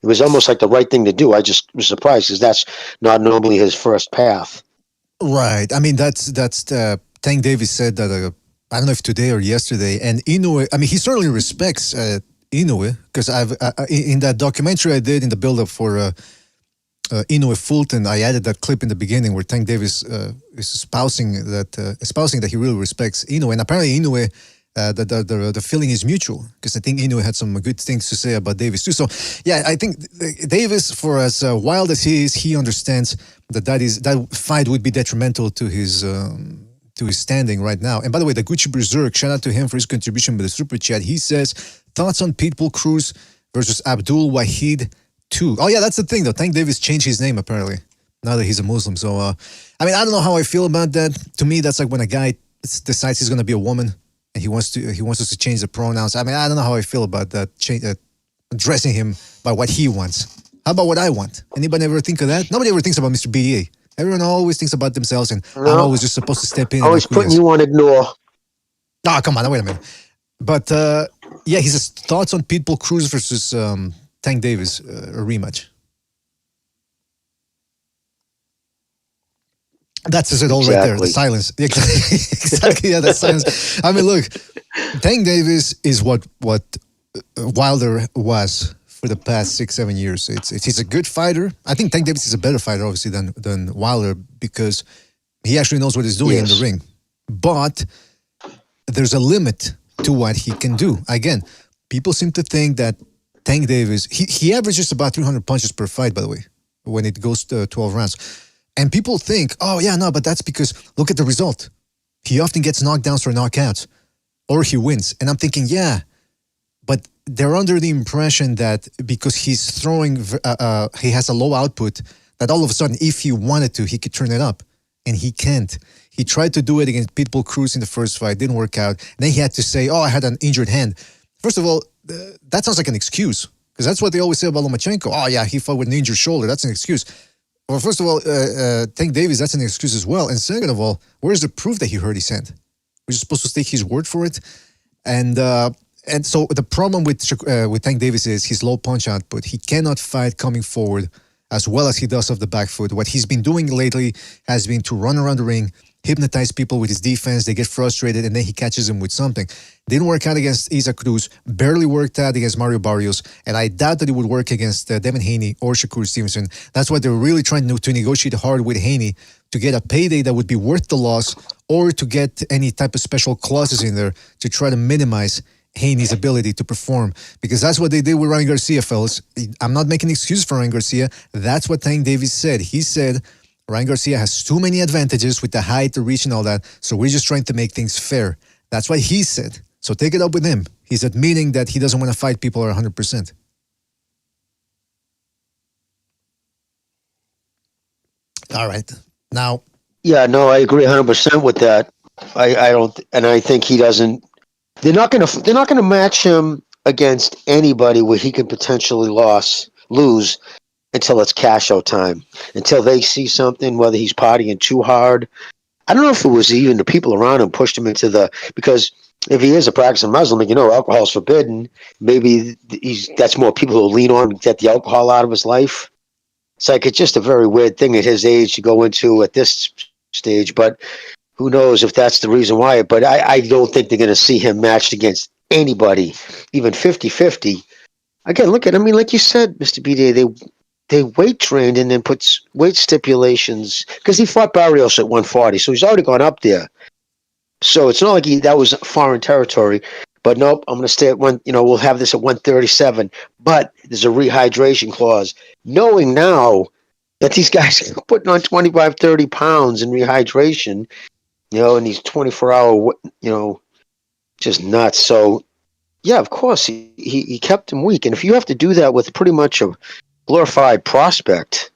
It was almost like the right thing to do. I just was surprised because that's not normally his first path. right. I mean, that's Tank Davis said that. I don't know if today or yesterday. And Inoue, I mean, he certainly respects Inoue because I've in that documentary I did in the build-up for Inoue Fulton, I added that clip in the beginning where Tank Davis is espousing that he really respects Inoue, and apparently Inoue, the feeling is mutual because I think Inoue had some good things to say about Davis too. So yeah, I think Davis, for as wild as he is, he understands that fight would be detrimental to his standing right now. And by the way, the Gucci Berserk, shout out to him for his contribution with the super chat. He says thoughts on Pitbull Cruz versus Abdul Wahid. Oh yeah, that's the thing though. Tank Davis changed his name apparently now that he's a Muslim. So I mean, I don't know how I feel about that. To me, that's like when a guy decides he's going to be a woman and he wants us to change the pronouns. I mean, I don't know how I feel about that. Addressing him by what he wants. How about what I want? Anybody ever think of that? Nobody ever thinks about Mr. BDA. Everyone always thinks about themselves, and I'm always just supposed to step in. Always putting you on ignore. Oh, come on, wait a minute. But yeah, his thoughts on Pitbull Cruz versus Tank Davis, a rematch. That says it all right there. The silence. Exactly. Yeah, that silence. I mean, look, Tank Davis is what Wilder was for the past 6-7 years. He's a good fighter. I think Tank Davis is a better fighter, obviously, than Wilder because he actually knows what he's doing in the ring. But there's a limit to what he can do. Again, people seem to think that Tank Davis, he averages about 300 punches per fight, by the way, when it goes to 12 rounds. And people think, oh, yeah, no, but that's because look at the result. He often gets knockdowns or knockouts, or he wins. And I'm thinking, yeah, but they're under the impression that because he's throwing, he has a low output, that all of a sudden, if he wanted to, he could turn it up. And he can't. He tried to do it against Pitbull Cruz in the first fight, didn't work out. And then he had to say, oh, I had an injured hand. First of all, that sounds like an excuse, because that's what they always say about Lomachenko. Oh, yeah, he fought with an injured shoulder. That's an excuse. Well, first of all, Tank Davis, that's an excuse as well. And second of all, where's the proof that he hurt his hand? We're just supposed to take his word for it. And so the problem with Tank Davis is his low punch output. He cannot fight coming forward as well as he does off the back foot. What he's been doing lately has been to run around the ring, hypnotize people with his defense. They get frustrated, and then he catches them with something. Didn't work out against Isaac Cruz, barely worked out against Mario Barrios, and I doubt that it would work against Devin Haney or Shakur Stevenson. That's why they're really trying to negotiate hard with Haney to get a payday that would be worth the loss, or to get any type of special clauses in there to try to minimize Haney's ability to perform, because that's what they did with Ryan Garcia, fellas. I'm not making excuses for Ryan Garcia. That's what Tank Davis said. He said Ryan Garcia has too many advantages with the height, the reach, and all that, so we're just trying to make things fair. That's what he said. So take it up with him. He's admitting that he doesn't want to fight people at 100%. All right. Now. Yeah, no, I agree 100% with that. I don't, and I think he doesn't. They're not gonna match him against anybody where he could potentially lose until it's cash out time. Until they see something, whether he's partying too hard. I don't know if it was even the people around him pushed him into because if he is a practicing Muslim, alcohol is forbidden. Maybe that's more people who lean on to get the alcohol out of his life. It's just a very weird thing at his age to go into at this stage, but who knows if that's the reason why. But I don't think they're going to see him matched against anybody, even 50-50. Again, look at, like you said, Mr. BDA, they weight trained and then puts weight stipulations, because he fought Barrios at 140, so he's already gone up there. So it's not like that was foreign territory. But nope, I'm going to stay at we'll have this at 137. But there's a rehydration clause. Knowing now that these guys are putting on 25, 30 pounds in rehydration, in these 24-hour, just nuts. So, yeah, of course, he kept him weak. And if you have to do that with pretty much a glorified prospect,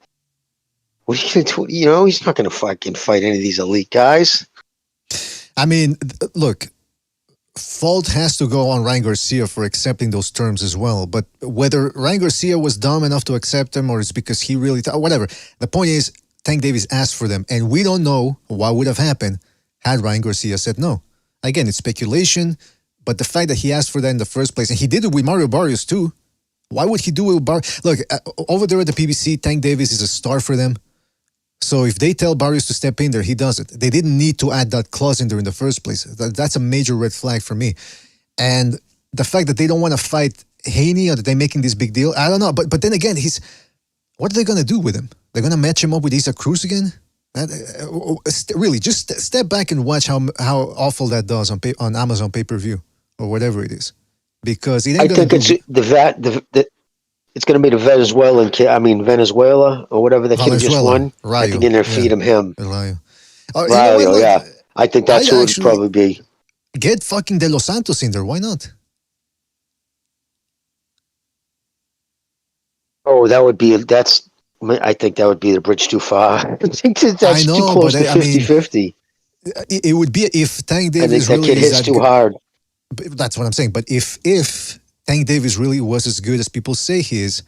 What are you gonna do? You know, he's not gonna fucking fight any of these elite guys. I mean, look, fault has to go on Ryan Garcia for accepting those terms as well. But whether Ryan Garcia was dumb enough to accept them or it's because he really whatever. The point is, Tank Davis asked for them, and we don't know what would have happened had Ryan Garcia said no. Again, it's speculation, but the fact that he asked for that in the first place, and he did it with Mario Barrios too. Why would he do it with Barrios? Look, over there at the PBC, Tank Davis is a star for them. So if they tell Barrios to step in there, he does it. They didn't need to add that clause in there in the first place. That's a major red flag for me. And the fact that they don't want to fight Haney, or that they're making this big deal, I don't know. But then again, what are they going to do with him? They're going to match him up with Isa Cruz again? Really, just step back and watch how awful that does on Amazon pay-per-view or whatever it is. Because it ain't I think it's it's going to be the Venezuela or whatever the kid just won. Rayo, I think in there feed him. Rayo. Rayo, yeah. I think that's who it would probably be. Get fucking De Los Santos in there. Why not? Oh, I think that would be the bridge too far. I think that's too close to 50-50. It would be if Tank Davis I think that really kid hits too hard. That's what I'm saying. But if Tank Davis really was as good as people say he is,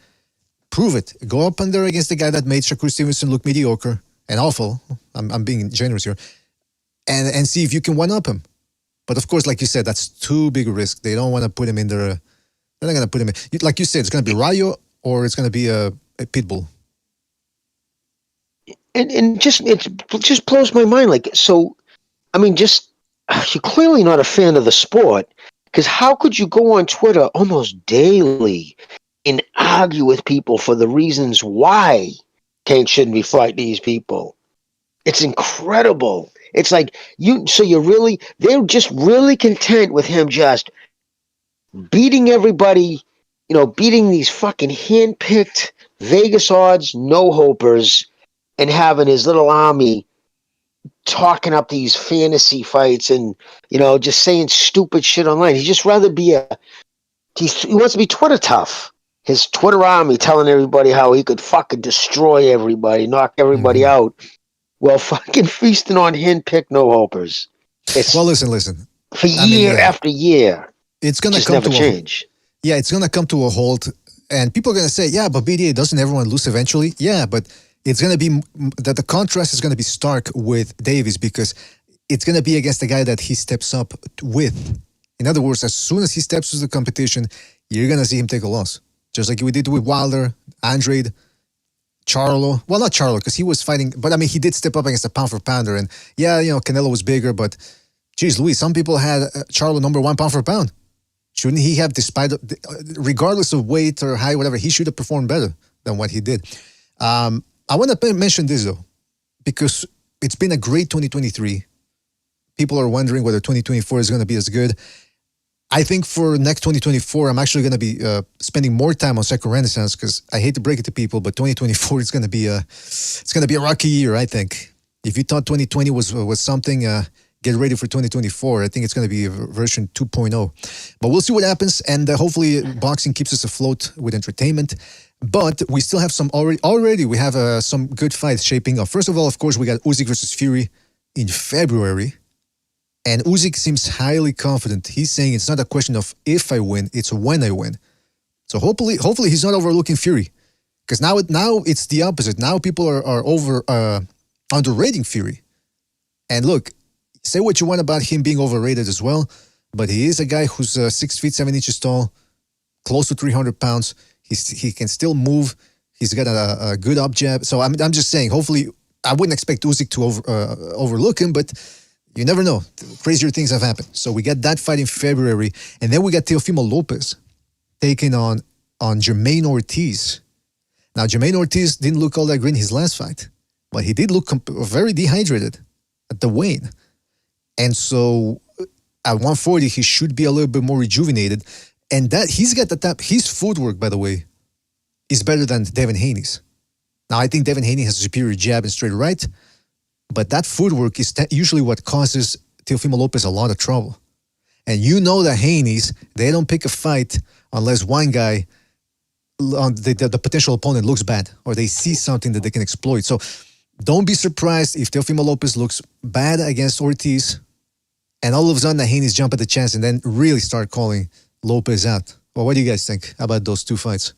prove it. Go up in there against the guy that made Shakur Stevenson look mediocre and awful. I'm being generous here. And see if you can one-up him. But of course, like you said, that's too big a risk. They don't want to put him in there. They're not going to put him in. Like you said, it's going to be Rayo or it's going to be a Pitbull. And it just blows my mind. Like, so, I mean, you're clearly not a fan of the sport, because how could you go on Twitter almost daily and argue with people for the reasons why Tank shouldn't be fighting these people? It's incredible. It's like they're just really content with him just beating everybody, beating these fucking hand-picked Vegas odds no-hopers and having his little army talking up these fantasy fights and, just saying stupid shit online. He'd just rather be he wants to be Twitter tough. His Twitter army telling everybody how he could fucking destroy everybody, knock everybody out, while fucking feasting on hand-picked no-hopers. Well, listen. For year after year. It's going to come never change. Yeah, it's going to come to a halt. And people are going to say, yeah, but BDA, doesn't everyone lose eventually? Yeah, but it's going to be that the contrast is going to be stark with Davis, because it's going to be against the guy that he steps up with. In other words, as soon as he steps to the competition, you're going to see him take a loss. Just like we did with Wilder, Andrade, Charlo. Well, not Charlo, because he was fighting, but I mean, he did step up against a pound for pounder. And yeah, Canelo was bigger, but geez, Louis, some people had Charlo number 1 pound for pound. Shouldn't he have, regardless of weight or height, whatever, he should have performed better than what he did. I want to mention this, though, because it's been a great 2023. People are wondering whether 2024 is going to be as good. I think for next 2024, I'm actually going to be spending more time on Second Renaissance, because I hate to break it to people, but 2024 is going to be a rocky year, I think. If you thought 2020 was something, get ready for 2024. I think it's going to be a version 2.0. But we'll see what happens, and hopefully boxing keeps us afloat with entertainment. But we still have some already we have some good fights shaping up. First of all, of course, we got Usyk versus Fury in February. And Usyk seems highly confident. He's saying it's not a question of if I win, it's when I win. So hopefully he's not overlooking Fury. Because now it's the opposite. Now people are underrating Fury. And look, say what you want about him being overrated as well, but he is a guy who's 6 feet 7 inches tall, close to 300 pounds. He can still move. He's got a good up jab. So I'm just saying, hopefully, I wouldn't expect Usyk to overlook him, but you never know. Crazier things have happened. So we got that fight in February, and then we got Teofimo Lopez taking on Jermaine Ortiz. Now, Jermaine Ortiz didn't look all that great in his last fight, but he did look very dehydrated at the weigh-in. And so at 140, he should be a little bit more rejuvenated. And that he's got the tap. His footwork, by the way, is better than Devin Haney's. Now, I think Devin Haney has a superior jab and straight right, but that footwork is usually what causes Teofimo Lopez a lot of trouble. And you know that Haney's, they don't pick a fight unless one guy, the potential opponent, looks bad or they see something that they can exploit. So don't be surprised if Teofimo Lopez looks bad against Ortiz, and all of a sudden Haney's jump at the chance and then really start calling Lopez out. Well, what do you guys think about those two fights?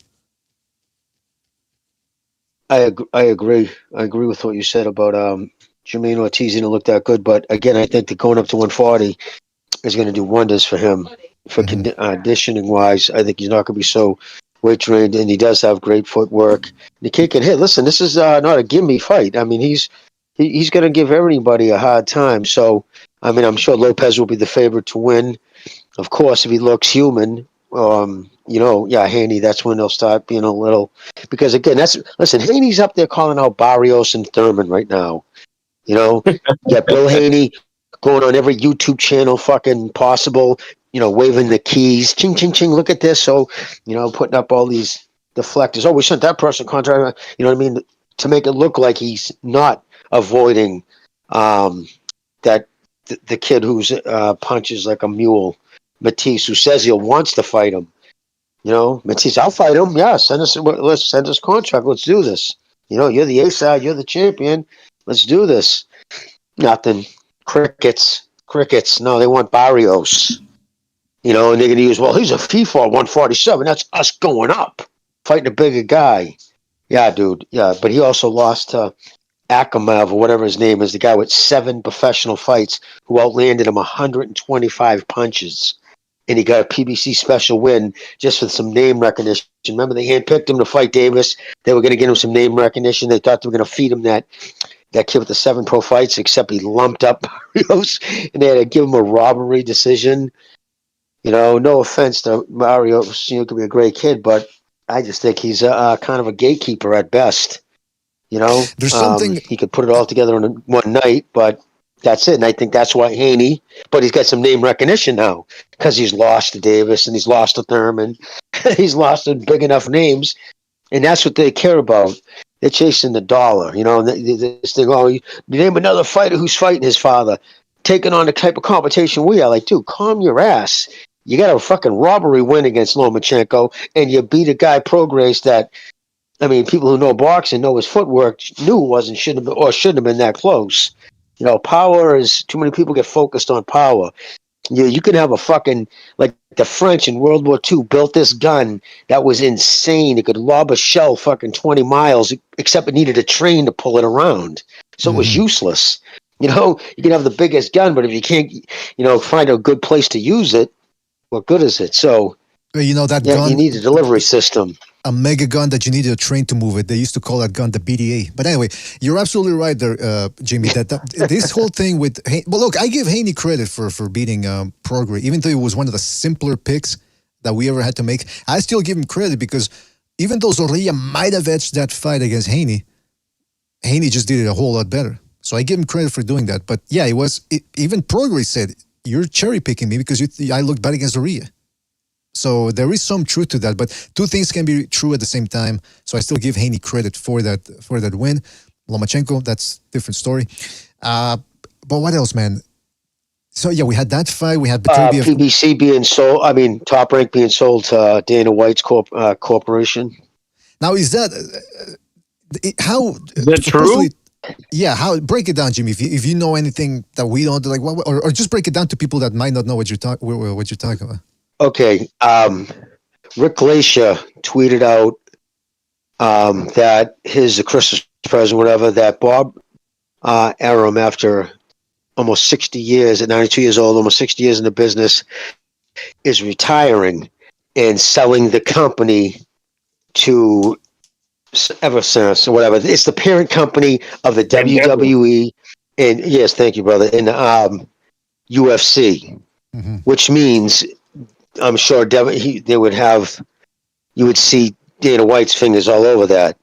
I agree. I agree with what you said about Jermaine Ortiz didn't look that good, but again, I think that going up to 140 is going to do wonders for him for conditioning wise. I think he's not going to be so weight trained, and he does have great footwork. The kid can hit. Listen, this is not a gimme fight. I mean, he's going to give everybody a hard time. So, I mean, I'm sure Lopez will be the favorite to win. Of course, if he looks human, Haney, that's when they'll start being a little, because again, listen, Haney's up there calling out Barrios and Thurman right now. You got Bill Haney going on every YouTube channel fucking possible, waving the keys, ching, ching, ching, look at this. So, putting up all these deflectors. Oh, we sent that person contract, to make it look like he's not avoiding that the kid who's punches like a mule, Matisse, who says he wants to fight him. Matisse, I'll fight him. Yeah, let's send us contract. Let's do this. You're the A side. You're the champion. Let's do this. Nothing. Crickets. No, they want Barrios. And they're going to use, well, he's a FIFA 147. That's us going up, fighting a bigger guy. Yeah, dude. Yeah, but he also lost to Akhmaev or whatever his name is, the guy with 7 professional fights who outlanded him 125 punches. And he got a PBC special win just for some name recognition. Remember, they handpicked him to fight Davis. They were going to get him some name recognition. They thought they were going to feed him that kid with the 7 pro fights, except he lumped up Barrios, and they had to give him a robbery decision. No offense to Barrios, could be a great kid, but I just think he's a kind of a gatekeeper at best. There's something he could put it all together in one night, but that's it. And I think that's why Haney, but he's got some name recognition now because he's lost to Davis and he's lost to Thurman. He's lost to big enough names, and that's what they care about. They're chasing the dollar, this thing, you name another fighter who's fighting his father, taking on the type of competition we are. Like, dude, calm your ass. You got a fucking robbery win against Lomachenko, and you beat a guy Prograis that, people who know boxing know his footwork, knew shouldn't have been that close. Power is, too many people get focused on power. You can have a fucking, like the French in World War II built this gun that was insane. It could lob a shell fucking 20 miles, except it needed a train to pull it around. So it was useless. You can have the biggest gun, but if you can't, find a good place to use it, what good is it? So, that gun, you need a delivery system. A mega gun that you needed a train to move it. They used to call that gun the BDA. But anyway, you're absolutely right there, Jimmy, that this whole thing with... Well, look, I give Haney credit for beating Prograis, even though it was one of the simpler picks that we ever had to make. I still give him credit because even though Zorrilla might have edged that fight against Haney just did it a whole lot better. So I give him credit for doing that. But yeah, even Prograis said, you're cherry-picking me because I looked bad against Zorrilla. So there is some truth to that, but two things can be true at the same time. So I still give Haney credit for that win. Lomachenko, that's a different story. But what else, man? So yeah, we had that fight. We had PBC being sold. Top Rank being sold to Dana White's corporation. Now, is that how? Is that true? Yeah, how? Break it down, Jimmy. If you know anything that we don't, like, or just break it down to people that might not know what you're talking about. Okay, Rick Glacier tweeted out that his Christmas present, whatever, that Bob Arum, after almost 60 years, at 92 years old, almost 60 years in the business, is retiring and selling the company to Eversense or whatever. It's the parent company of the WWE, and yes, thank you, brother, and UFC, which means, I'm sure you would see Dana White's fingers all over that.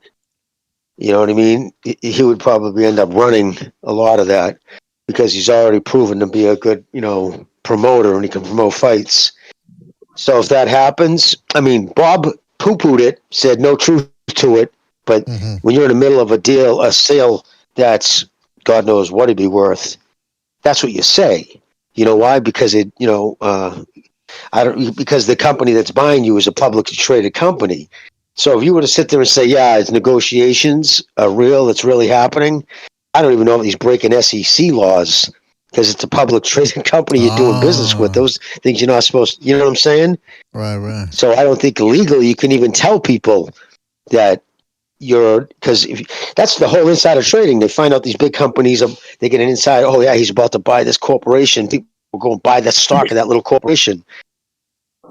You know what I mean? He would probably end up running a lot of that because he's already proven to be a good, promoter, and he can promote fights. So if that happens, Bob poo-pooed it, said no truth to it, but when you're in the middle of a sale that's God knows what it'd be worth, that's what you say. You know why? Because because the company that's buying you is a publicly traded company. So if you were to sit there and say, yeah, it's negotiations are real, it's really happening, I don't even know if he's breaking SEC laws because it's a public trading company you're doing business with. Those things you're not supposed to, you know what I'm saying? Right. So I don't think legally you can even tell people that because that's the whole insider trading. They find out these big companies, they get an inside, oh yeah, he's about to buy this corporation. People will go and buy the stock of that little corporation.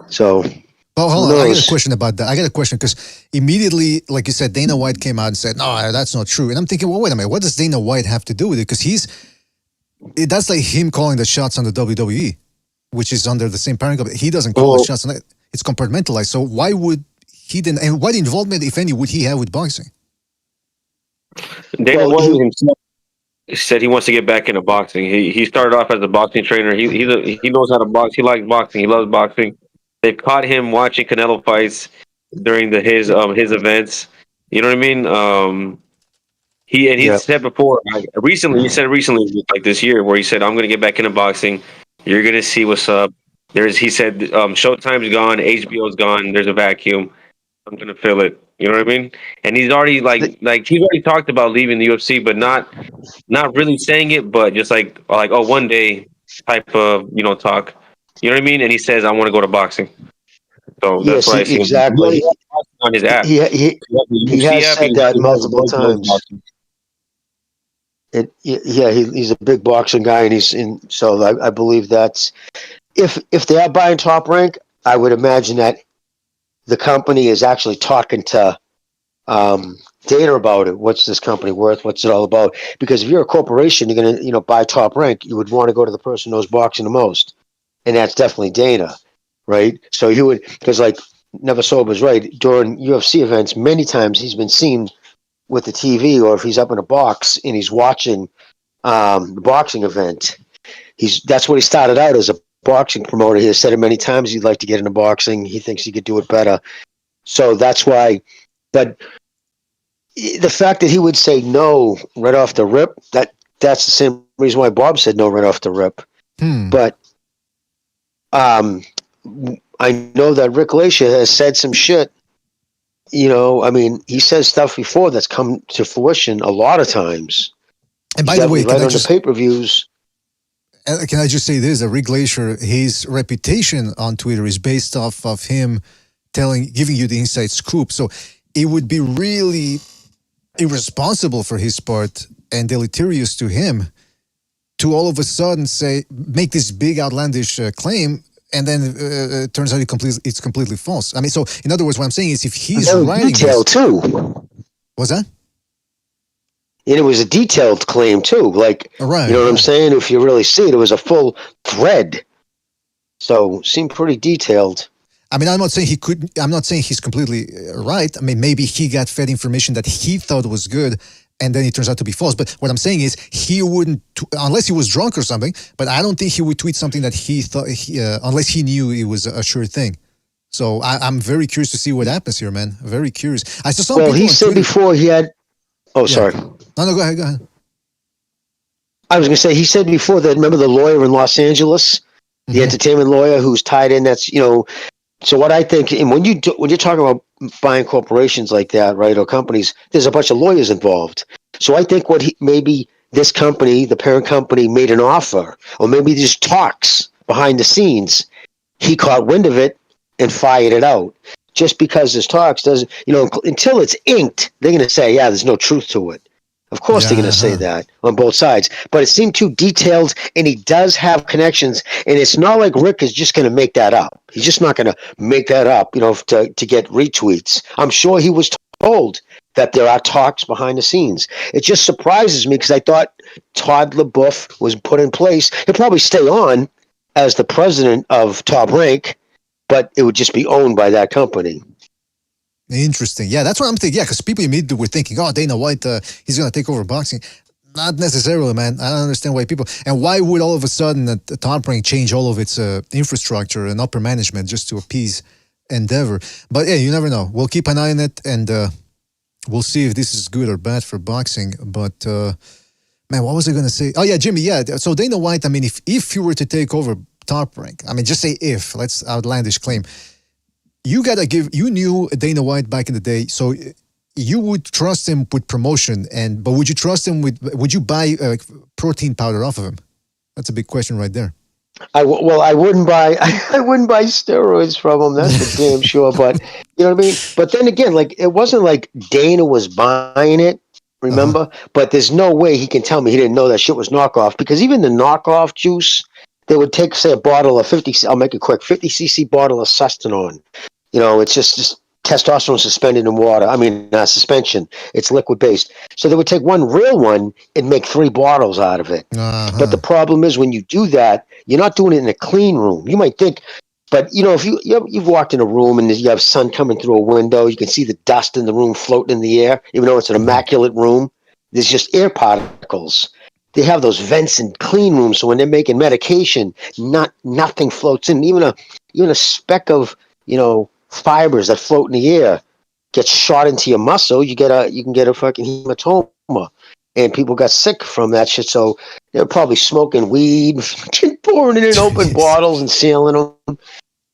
So... Oh, hold on. I got a question about that. I got a question because immediately, like you said, Dana White came out and said, no, that's not true. And I'm thinking, well, wait a minute. What does Dana White have to do with it? Because that's like him calling the shots on the WWE, which is under the same parent company. He doesn't call the shots on it. It's compartmentalized. So why would he then, and what involvement, if any, would he have with boxing? Dana White himself said he wants to get back into boxing. He started off as a boxing trainer. He knows how to box. He likes boxing. He loves boxing. They caught him watching Canelo fights during his events. You know what I mean? He said before, he said recently, like this year, where he said, "I'm going to get back into boxing. You're going to see what's up." He said, Showtime's gone, HBO's gone. There's a vacuum. I'm going to fill it. You know what I mean? And he's already he's already talked about leaving the UFC, but not really saying it, but just like oh, one day type of talk. You know what I mean? And he says, I want to go to boxing. So that's why I see exactly. him on his app. He has said that multiple times. He's a big boxing guy, and so I believe that's if they are buying Top Rank, I would imagine that the company is actually talking to Dana about it. What's this company worth? What's it all about? Because if you're a corporation, you're gonna buy Top Rank, you would want to go to the person who knows boxing the most. And that's definitely Dana, right? So you would, because like Never Sober's right, during UFC events, many times he's been seen with the TV, or if he's up in a box and he's watching the boxing event, that's what he started out as, a boxing promoter. He has said it many times he'd like to get into boxing. He thinks he could do it better. So that's why, but the fact that he would say no right off the rip, that's the same reason why Bob said no right off the rip. But I know that Rick Lacia has said some shit. I mean, he says stuff before that's come to fruition a lot of times. And by the way, right on the pay-per-views. Can I just say this? That Rick Glacier, his reputation on Twitter is based off of him giving you the inside scoop. So it would be really irresponsible for his part and deleterious to him to all of a sudden make this big outlandish claim, and then it turns out it's completely false. I mean, so in other words, what I'm saying is, if he's writing detailed too. What's that? And it was a detailed claim too. Like, right, you know what I'm saying? If you really see it, it was a full thread. So seemed pretty detailed. I mean, I'm not saying he's completely right. I mean, maybe he got fed information that he thought was good, and then it turns out to be false. But what I'm saying is, he wouldn't, unless he was drunk or something, but I don't think he would tweet something that he thought, unless he knew it was a sure thing. So I'm very curious to see what happens here, man. Very curious. I saw some people he said Twitter, before he had, sorry. No, go ahead. I was going to say, he said before that, remember the lawyer in Los Angeles, the entertainment lawyer who's tied in, so what I think, and when you're talking about buying corporations like that, right, or companies, there's a bunch of lawyers involved. So I think maybe this company, the parent company, made an offer, or maybe just talks behind the scenes. He caught wind of it and fired it out. Just because there's talks doesn't, until it's inked, they're going to say, yeah, there's no truth to it. Of course they're going to say that on both sides. But it seemed too detailed, and he does have connections. And it's not like Rick is just going to make that up. He's just not going to make that up, to get retweets. I'm sure he was told that there are talks behind the scenes. It just surprises me because I thought Todd LaBeouf was put in place. He'll probably stay on as the president of Top Rank, but it would just be owned by that company. Interesting. Yeah, that's what I'm thinking. Yeah, because people immediately were thinking, oh, Dana White, he's going to take over boxing. Not necessarily, man. I don't understand why people... And why would all of a sudden the Top Rank change all of its infrastructure and upper management just to appease Endeavor? But yeah, you never know. We'll keep an eye on it, and we'll see if this is good or bad for boxing. But, man, what was I going to say? Oh, yeah, Jimmy, yeah. So Dana White, I mean, if you were to take over Top Rank, I mean, just say if. Let's outlandish claim. you knew Dana White back in the day, so you would trust him with promotion, but would you trust him would you buy protein powder off of him? That's a big question right there. I wouldn't buy steroids from him. That's for damn sure. But you know what I mean. But then again, like it wasn't like Dana was buying it. Remember? But there's no way he can tell me he didn't know that shit was knockoff, because even the knockoff juice, they would take, say, a bottle of 50. I'll make it quick. 50 cc bottle of Sustanon. You know, it's just testosterone suspended in water. I mean, suspension. It's liquid based. So they would take one real one and make 3 bottles out of it. But the problem is, when you do that, you're not doing it in a clean room. You might think, but you know, if you've walked in a room and you have sun coming through a window, you can see the dust in the room floating in the air, even though it's an immaculate room. There's just air particles. They have those vents in clean rooms, so when they're making medication, nothing floats in. Even a speck of, you know, fibers that float in the air gets shot into your muscle. You can get a fucking hematoma. And people got sick from that shit. So they're probably smoking weed, pouring it in open bottles and sealing them.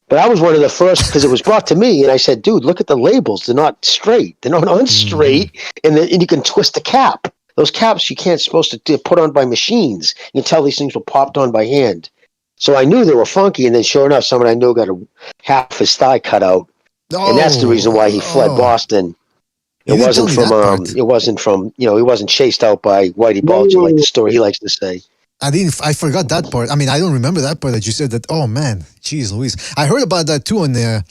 But I was one of the first, because it was brought to me, and I said, dude, look at the labels. They're not straight. They're not unstraight. And you can twist the cap. Those caps you can't supposed to put on by machines. You can tell these things were popped on by hand. So I knew they were funky, and then sure enough, someone I knew got half his thigh cut out. And that's the reason why he fled Boston. It wasn't from, you know, he wasn't chased out by Whitey Bulger, like the story he likes to say. I forgot that part. I mean, I don't remember that part that you said that. Oh man, jeez Louise. I heard about that too in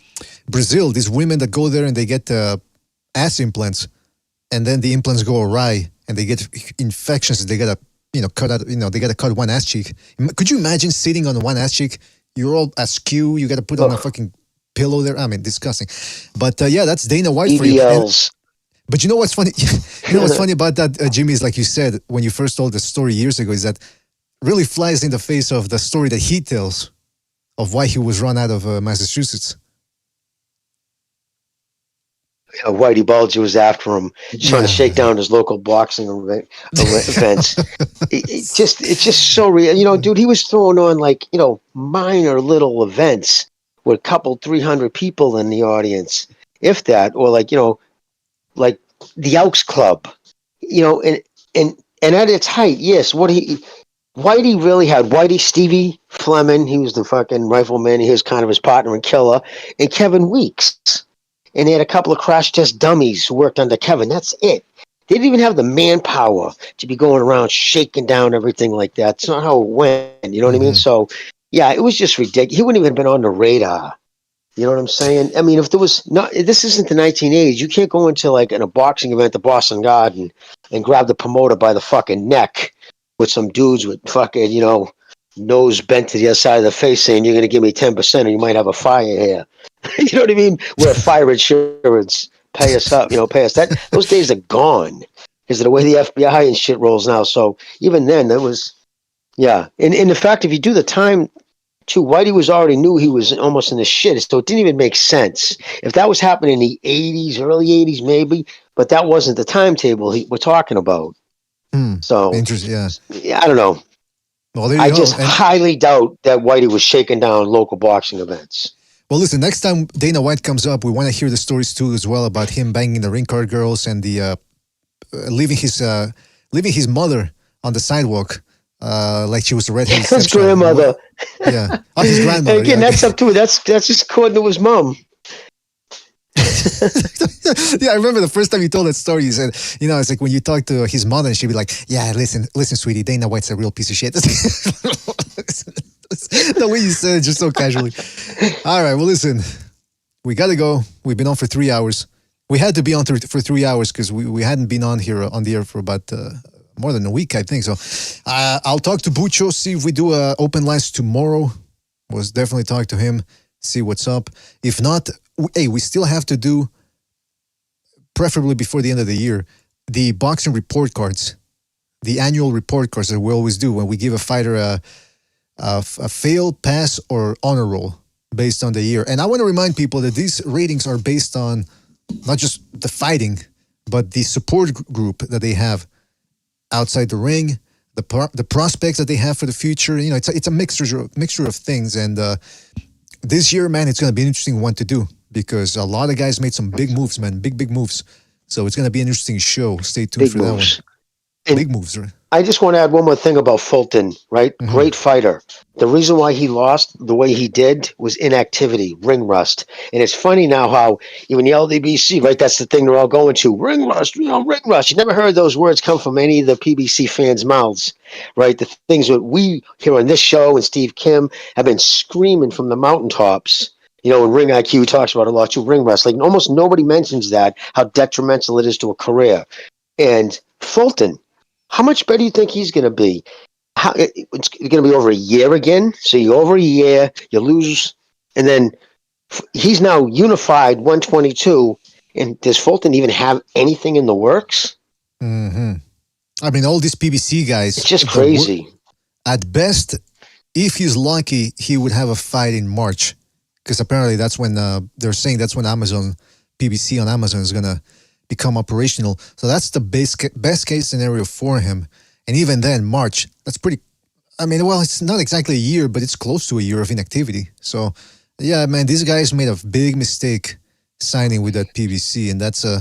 Brazil. These women that go there and they get ass implants, and then the implants go awry and they get infections. They gotta, you know, they gotta cut one ass cheek. Could you imagine sitting on one ass cheek? You're all askew. You gotta put on a fucking pillow there. I mean, disgusting. But yeah, that's Dana White for you. But you know what's funny? You know what's funny about that, Jimmy, is like you said when you first told the story years ago, is that really flies in the face of the story that he tells of why he was run out of Massachusetts. Whitey Bulger was after him, trying to shake down his local boxing events. It's just so real. You know, dude, he was throwing on, like, you know, minor little events with a couple 300 people in the audience, if that, or like, you know, like the Elks Club, you know, and at its height, yes, Whitey really had Stevie Fleming, he was the fucking rifleman, he was kind of his partner and killer, and Kevin Weeks. And they had a couple of crash test dummies who worked under Kevin. That's it. They didn't even have the manpower to be going around shaking down everything like that. It's not how it went, you know what I mean? So, yeah, it was just ridiculous. He wouldn't even have been on the radar. You know what I'm saying? I mean, if there was not, this isn't the 1980s. You can't go into like in a boxing event, the Boston Garden, and grab the promoter by the fucking neck with some dudes with fucking, you know, nose bent to the other side of the face saying, you're going to give me 10% or you might have a fire here. You know what I mean? We're fire insurance. Pay us up, you know, pay us. Those days are gone because of the way the FBI and shit rolls now. So even then, that was, yeah. And in fact, if you do the time, too, Whitey already knew he was almost in the shit, so it didn't even make sense. If that was happening in the 80s, early 80s, maybe, but that wasn't the timetable we're talking about. So, interesting, yeah, I don't know. Well, I just highly doubt that Whitey was shaking down local boxing events. Well, listen, next time Dana White comes up, we want to hear the stories too as well about him banging the ring card girls and the leaving his mother on the sidewalk. Like she was a redheaded his grandmother. Yeah. Oh, his grandmother. Again, that's up to it. That's just according to his mom. Yeah, I remember the first time you told that story, you said, you know, it's like when you talk to his mother and she'd be like, yeah, listen, sweetie, Dana White's a real piece of shit. The way you said it, just so casually. All right, well, listen, we got to go. We've been on for 3 hours. We had to be on for 3 hours because we hadn't been on here on the air for about more than a week, I think. So I'll talk to Bucho, see if we do open lines tomorrow. We'll definitely talk to him, see what's up. If not, hey, we still have to do, preferably before the end of the year, the boxing report cards, the annual report cards that we always do when we give a fighter a fail, pass, or honor roll based on the year. And I want to remind people that these ratings are based on not just the fighting, but the support group that they have outside the ring, the prospects that they have for the future. You know, it's a mixture of things. And this year, man, it's going to be an interesting one to do because a lot of guys made some big moves, man. Big moves. So it's going to be an interesting show. Stay tuned Big for moves. that one. Big moves, right? I just want to add one more thing about Fulton, right? Great fighter. The reason why he lost the way he did was inactivity, ring rust. And it's funny now how even the LDBC, right? That's the thing they're all going to. Ring rust, ring rust. You never heard those words come from any of the PBC fans' mouths, right? The things that we here on this show and Steve Kim have been screaming from the mountaintops. And Ring IQ talks about a lot too, ring rust. Like almost nobody mentions that, how detrimental it is to a career. And Fulton, how much better do you think he's going to be? It's going to be over a year again. So you're over a year, you lose, and then he's now unified 122. And does Fulton even have anything in the works? Mm-hmm. I mean, all these PBC guys. It's just crazy. At best, if he's lucky, he would have a fight in March. Because apparently that's when they're saying that's when PBC on Amazon is going to become operational. So that's the best case scenario for him. And even then, March, that's pretty, it's not exactly a year, but it's close to a year of inactivity. So, yeah, man, these guys made a big mistake signing with that PBC. And that's a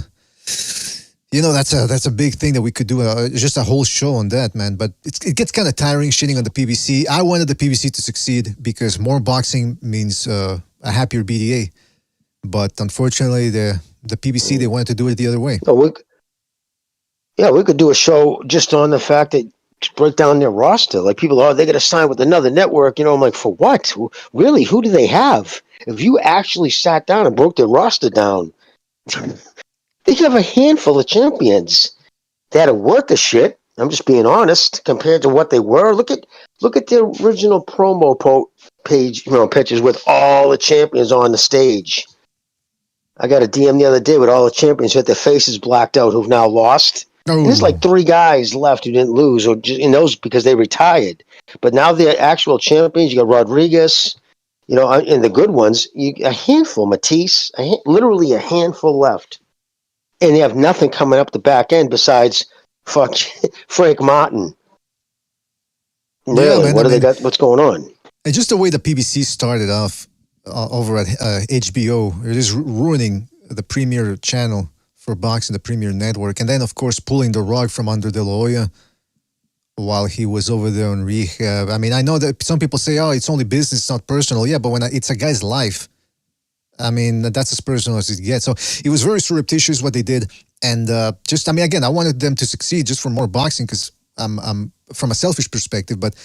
big thing that we could do, just a whole show on that, man. But it gets kind of tiring shitting on the PBC. I wanted the PBC to succeed because more boxing means a happier BDA. But unfortunately, the PBC, they wanted to do it the other way. We could do a show just on the fact that break down their roster. Like people, they got to sign with another network. I'm like, for what? Really? Who do they have? If you actually sat down and broke their roster down, they have a handful of champions that are worth the shit. I'm just being honest compared to what they were. Look at their original promo page, pictures with all the champions on the stage. I got a DM the other day with all the champions who had their faces blacked out who've now lost. And there's like 3 guys left who didn't lose, or just in those because they retired. But now they're actual champions. You got Rodriguez, and the good ones. A handful, Matisse, literally a handful left, and they have nothing coming up the back end besides Frank Martin. Really, what do they got? What's going on? And just the way the PBC started off over at HBO, it is ruining the premier channel for boxing, the premier network, and then of course pulling the rug from under De La Hoya while he was over there on rehab. I mean, I know that some people say, "Oh, it's only business, it's not personal." Yeah, but when it's a guy's life, that's as personal as it gets. So it was very surreptitious what they did, and again, I wanted them to succeed just for more boxing because I'm from a selfish perspective, but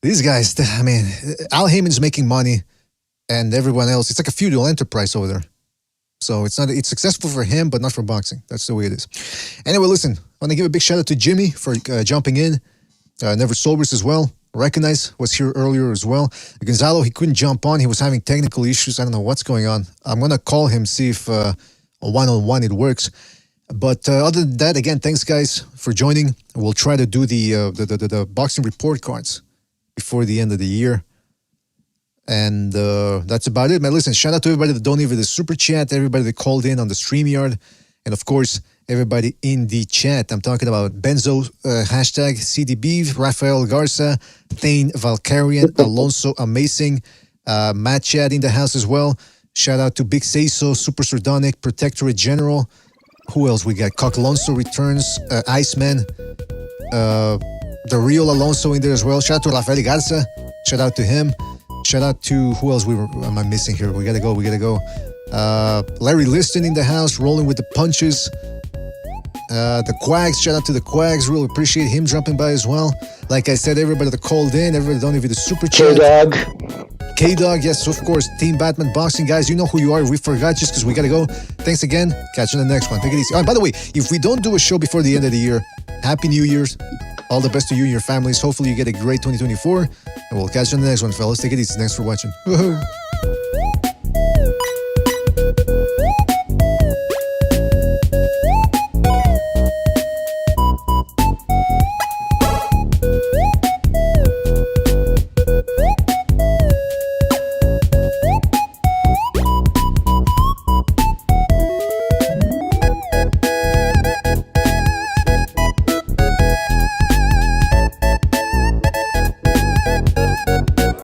these guys, Al Heyman's making money, and everyone else, it's like a feudal enterprise over there. So it's successful for him, but not for boxing. That's the way it is. Anyway, listen, I want to give a big shout out to Jimmy for jumping in. Never Sobers as well. Recognize was here earlier as well. Gonzalo, he couldn't jump on. He was having technical issues. I don't know what's going on. I'm going to call him, see if a one-on-one it works. But other than that, again, thanks, guys, for joining. We'll try to do the boxing report cards before the end of the year. And that's about it, man. Listen, shout out to everybody that donated the super chat, everybody that called in on the StreamYard, and of course, everybody in the chat. I'm talking about Benzo, hashtag CDB, Rafael Garza, Thane Valkyrian, Alonso Amazing, Matt Chad in the house as well. Shout out to Big Seiso, Super Sardonic, Protectorate General. Who else we got? Cock Alonso returns, Iceman, the real Alonso in there as well. Shout out to Rafael Garza. Shout out to him. Shout out to who else am I missing here? We gotta go. Larry Liston in the house, rolling with the punches. The Quags, shout out to the Quags. Really appreciate him dropping by as well. Like I said, everybody that called in, everybody that donated the super chat. K-Dog, yes, of course. Team Batman Boxing, guys, you know who you are. We forgot just because we gotta go. Thanks again. Catch you on the next one. Take it easy. Oh, by the way, if we don't do a show before the end of the year, Happy New Year's. All the best to you and your families. Hopefully you get a great 2024. And we'll catch you on the next one, fellas. Take it easy. Thanks for watching. Woohoo!